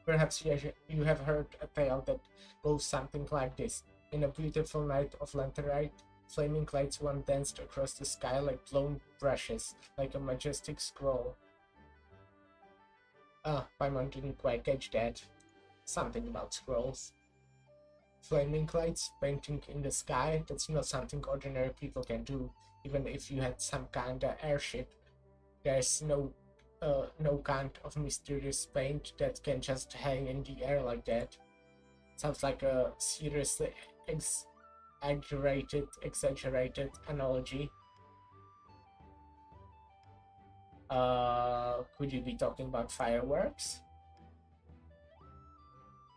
Perhaps you have heard a tale that goes something like this. In a beautiful night of Lanternite, flaming lights once danced across the sky like blown brushes, like a majestic scroll. Paimon didn't quite catch that. Something about scrolls. Flaming lights painting in the sky, that's not something ordinary people can do. Even if you had some kind of airship, there's no kind of mysterious paint that can just hang in the air like that. Sounds like a seriously exaggerated analogy. Could you be talking about fireworks?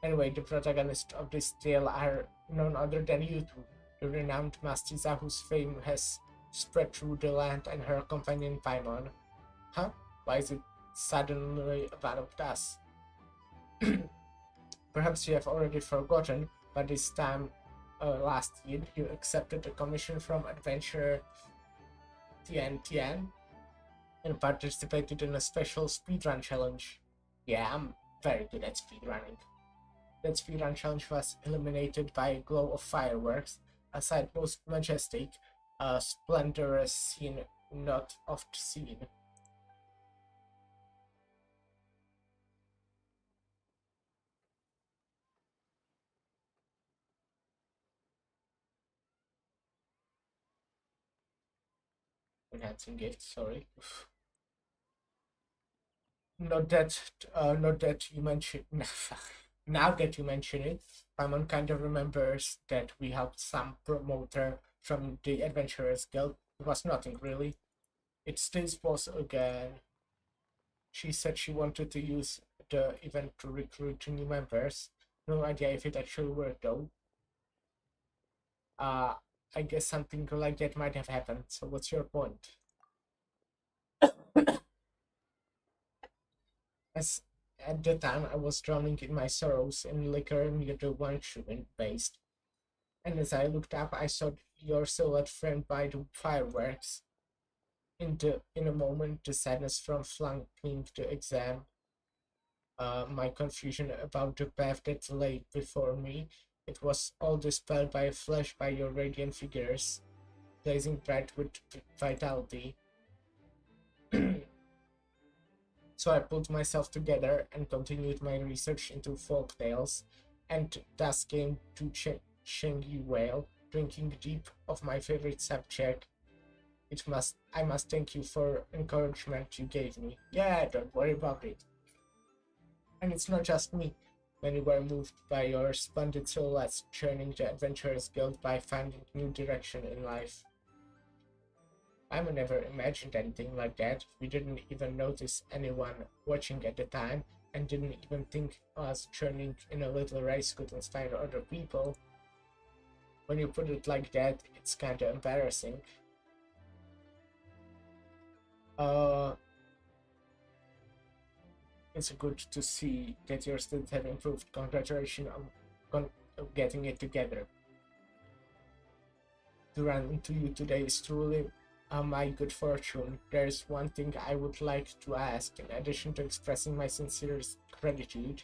Anyway, the protagonists of this tale are none other than you two, the renowned Mastiza whose fame has spread through the land, and her companion Paimon. Huh? Why is it suddenly about us? Perhaps you have already forgotten, but this time last year you accepted a commission from adventurer Tian Tian and participated in a special speedrun challenge. Yeah, I'm very good at speedrunning. That speedrun challenge was illuminated by a glow of fireworks, a sight most majestic, a splendorous scene not oft seen. Enhancing gift, sorry. Not that you mention. Now that you mention it, Paimon kind of remembers that we helped some promoter from the Adventurers Guild. It was nothing really. It's this boss again. She said she wanted to use the event to recruit new members. No idea if it actually worked though. I guess something like that might have happened. So what's your point? As at the time I was drowning in my sorrows in liquor near the wine shooting based. And as I looked up I saw your silhouette framed by the fireworks. In a moment the sadness from flunking the exam, my confusion about the path that lay before me, it was all dispelled by a flash by your radiant figures, blazing bright with vitality. So I pulled myself together and continued my research into folk tales, and thus came to Shengyi Whale, drinking deep of my favorite subject. I must thank you for encouragement you gave me. Yeah, don't worry about it. And it's not just me. Many were moved by your splendid silhouettes, joining the Adventurers Guild by finding new direction in life. I would never imagined anything like that. We didn't even notice anyone watching at the time, and didn't even think us joining in a little race could inspire other people. When you put it like that, it's kinda embarrassing. It's good to see that your students have improved. Congratulations on getting it together. To run into you today is truly my good fortune. There's one thing I would like to ask, in addition to expressing my sincerest gratitude.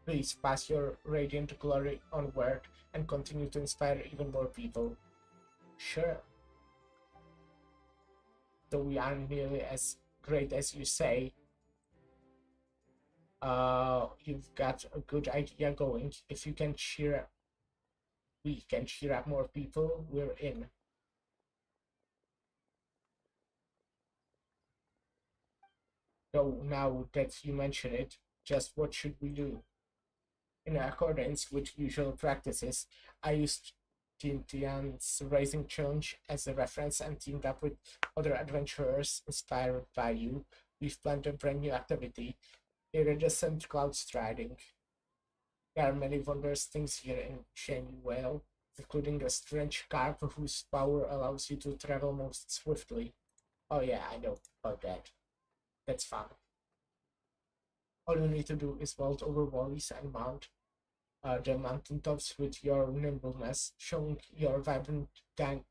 Please pass your radiant glory onward and continue to inspire even more people. Sure. Though we aren't nearly as great as you say, you've got a good idea going. If you can we can cheer up more people, we're in. So now that you mention it, just what should we do? In accordance with usual practices, I used Tintian's Rising Challenge as a reference and teamed up with other adventurers inspired by you. We've planned a brand new activity, iridescent cloud striding. There are many wondrous things here in Shenwell, including a strange carp whose power allows you to travel most swiftly. Oh yeah, I know about that. That's fun. All you need to do is vault over valleys and mount the mountaintops with your nimbleness, showing your vibrant dynamism,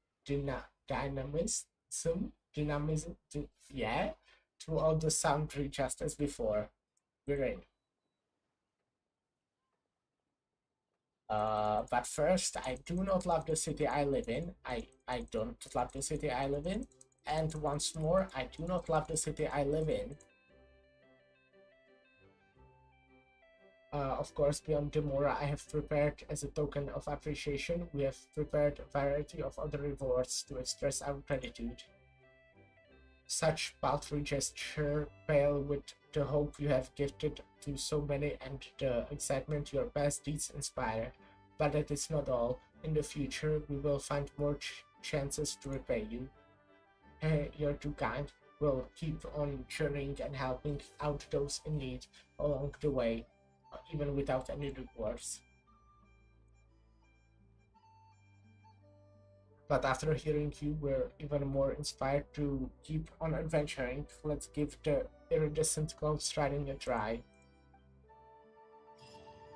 yeah, throughout the Soundry just as before. We're in. But first, I do not love the city I live in. I don't love the city I live in. And once more, I do not love the city I live in. Of course, beyond Demora, I have prepared, as a token of appreciation, we have prepared a variety of other rewards to express our gratitude. Such paltry gesture pale with the hope you have gifted to so many and the excitement your past deeds inspire. But that is not all. In the future, we will find more chances to repay you. You're too kind. We'll keep on churning and helping out those in need along the way, even without any rewards. But after hearing you, we're even more inspired to keep on adventuring. Let's give the iridescent cloud striding a try.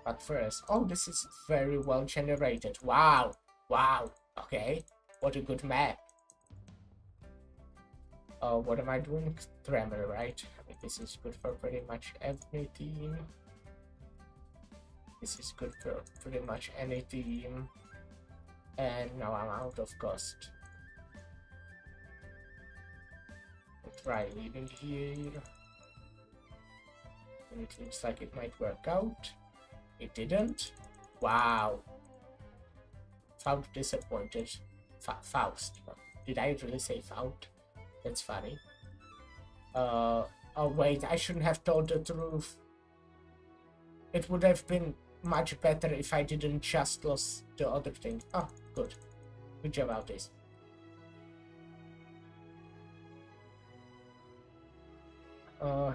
But first, oh, this is very well generated. Wow, wow, okay, what a good map. What am I doing? Tremor, right? I mean, this is good for pretty much every team. This is good for pretty much any team. And now I'm out of cost. I'll try leaving here. And it looks like it might work out. It didn't. Wow. Found disappointed. Faust. Did I really say Faust? That's funny. Oh wait, I shouldn't have told the truth. It would have been much better if I didn't just lose the other thing. Oh, good. Good job about this.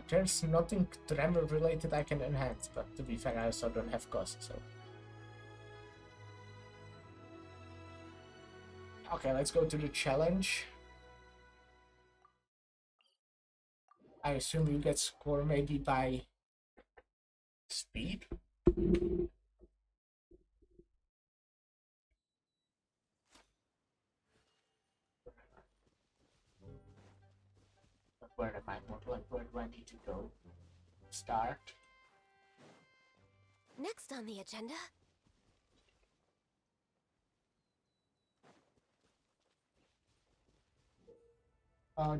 There's nothing tremor related I can enhance, but to be fair, I also don't have cost, so. Okay, let's go to the challenge. I assume you get score maybe by speed? Where am I? Where do I need to go? Start. Next on the agenda.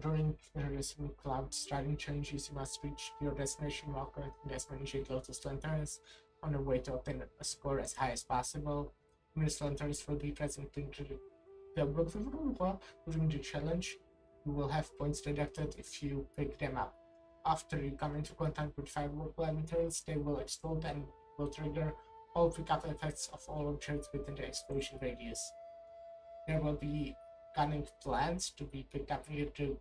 During the cloud striding changes, you must reach your destination while collecting as many shade lotus lanterns on the way to obtain a score as high as possible. Numerous lanterns will be present during the challenge. You will have points deducted if you pick them up. After you come into contact with firework lanterns, they will explode and will trigger all pickup effects of all objects within the explosion radius. There will be cunning plants to be picked up near the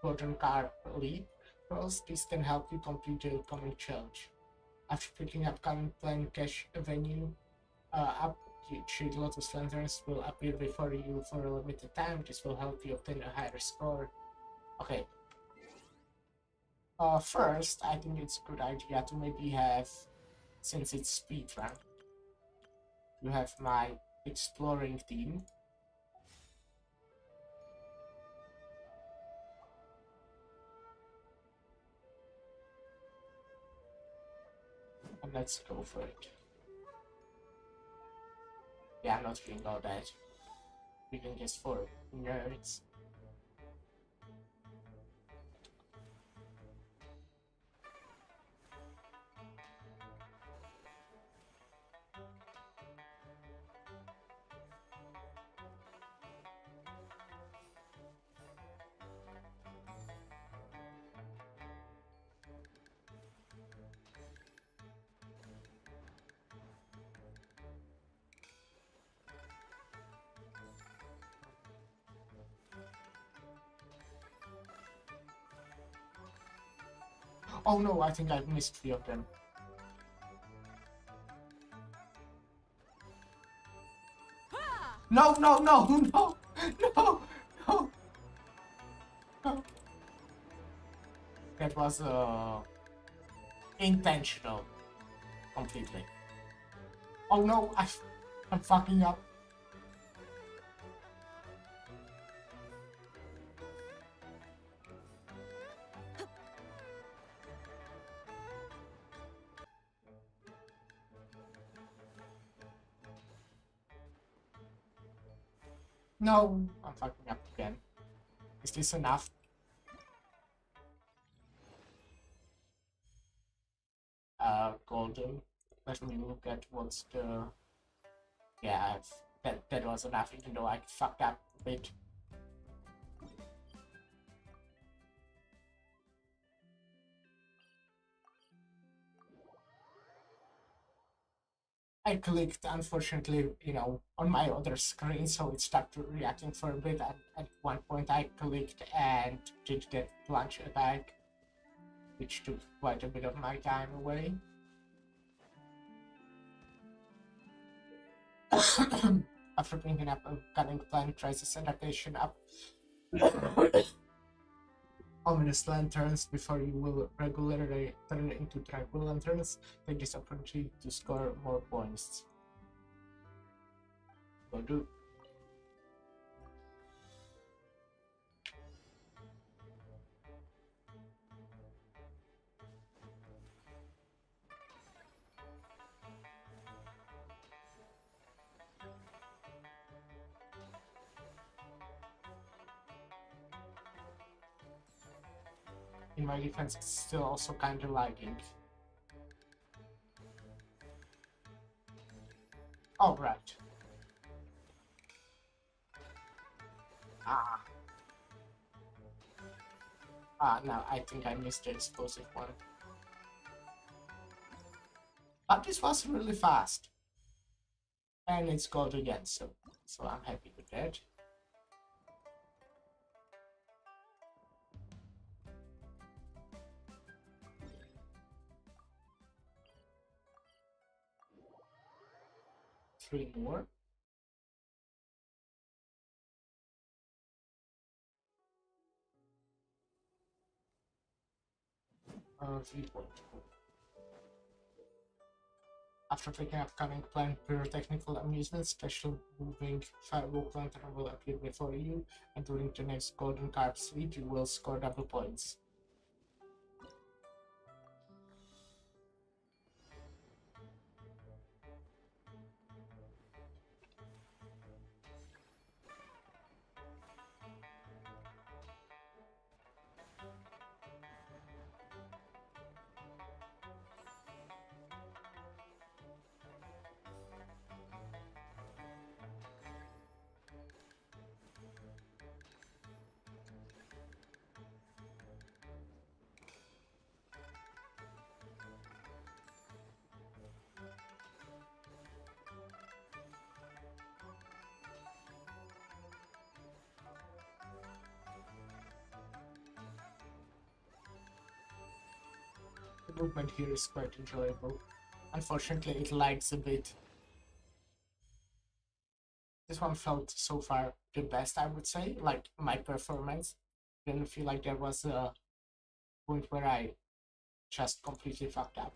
Golden Car Leap. First, this can help you complete the coming challenge. After picking up cunning plant cache venue, up shade lotus lanterns will appear before you for a limited time. This will help you obtain a higher score. Okay. First, I think it's a good idea to maybe have, since it's speedrun, you have my exploring team. And let's go for it. Yeah, I'm not doing all that. Reading is for nerds. Oh no, I think I've missed 3 of them. No, no, no, no, no, no, no. That was intentional, completely. Oh no, I'm fucking up. No, I'm fucking up again. Is this enough? Golden. Let me look at what's the... Yeah, that was enough, even though I fucked up a bit. I clicked, unfortunately, you know, on my other screen, so it stopped reacting for a bit. At one point I clicked and did that plunge attack, which took quite a bit of my time away. After bringing up a cunning plan, crisis adaptation up ominous lanterns before you will regularly turn into tranquil lanterns. Take this opportunity to score more points. Go do. In my defense, it's still also kind of lagging. All right. No, I think I missed the explosive one. But this was really fast. And it's gold again, so I'm happy with that. Three more. Viewport. After picking up cunning plan, pyrotechnical amusement, special moving firework lantern will appear before you, and during the next golden carp sleep, you will score double points. The movement here is quite enjoyable. Unfortunately, it lags a bit. This one felt so far the best, I would say. Like, my performance. Didn't feel like there was a point where I just completely fucked up.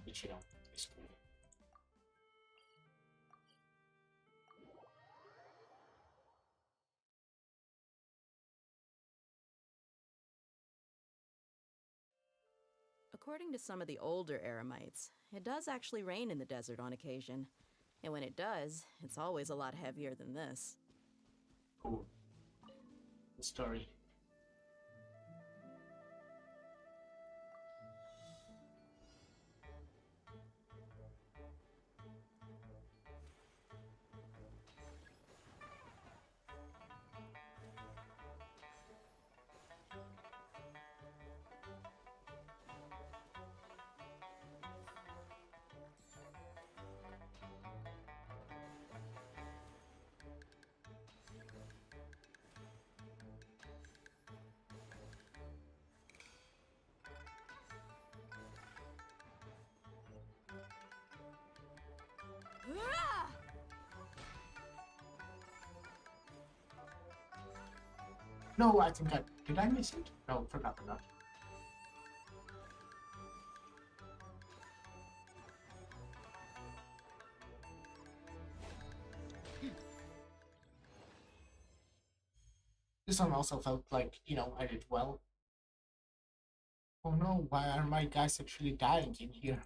Which, you know, is cool. According to some of the older Eremites, it does actually rain in the desert on occasion. And when it does, it's always a lot heavier than this. Cool. The story. No, I think did I miss it? No, probably not. This one also felt like, I did well. Oh no, why are my guys actually dying in here?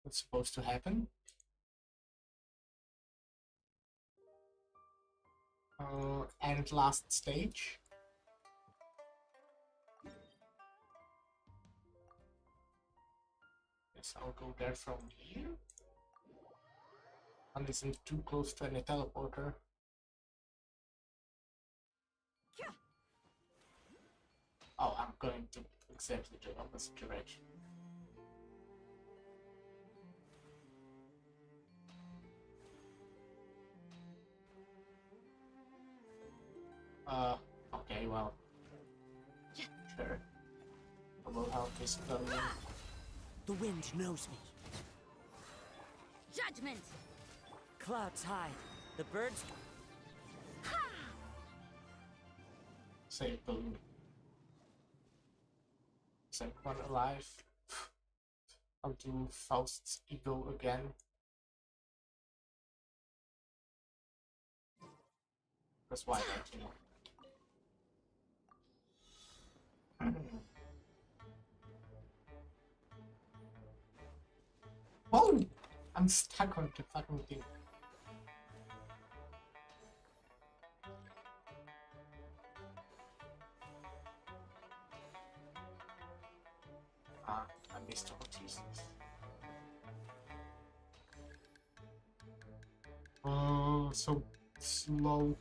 What's supposed to happen? And last stage. Guess I'll go there from here. And isn't too close to any teleporter. Oh, I'm going to exactly the opposite direction. Okay, well. Sure. I will help this gun. The wind knows me. Judgment! Clouds high. The birds... Save balloon. Is everyone alive? I'll do Faust's ego again. That's why not, Whoa! I'm stuck on the fucking thing. I missed all Jesus. Oh, so slow.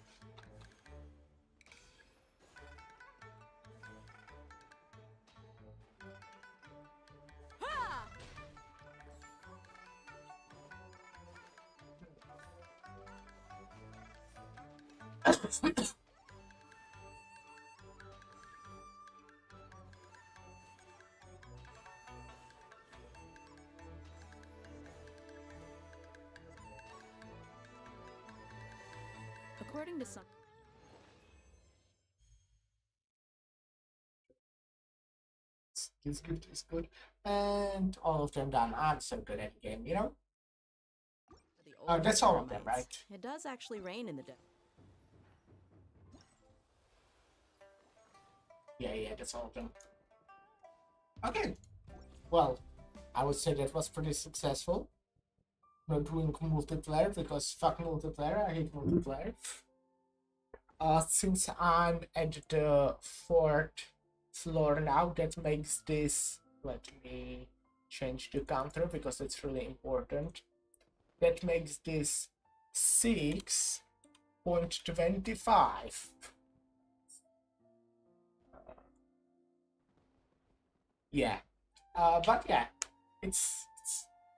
According to some... It's good, it's good. And all of them done. I'm so good at the game, that's all of them, right? It does actually rain in the desert. Yeah, that's all of them. Okay. Well, I would say that was pretty successful. Not doing multiplayer because fuck multiplayer, I hate multiplayer. Since I'm at the 4th floor now, that makes this, let me change the counter because it's really important. That makes this 6.25. Yeah, but yeah, it's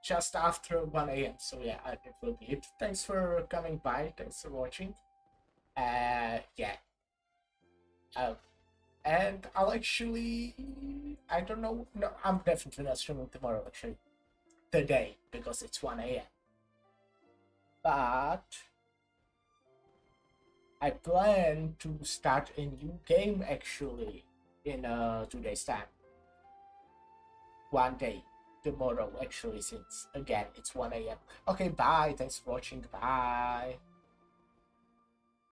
just after 1 a.m. So yeah, it will be it. Thanks for coming by. Thanks for watching. Yeah. And I'll actually, I don't know. No, I'm definitely not streaming tomorrow. Actually, today because it's 1 a.m. But I plan to start a new game actually in 2 days time. 1 day tomorrow actually, since again it's 1 a.m. Okay, bye. Thanks for watching. Bye.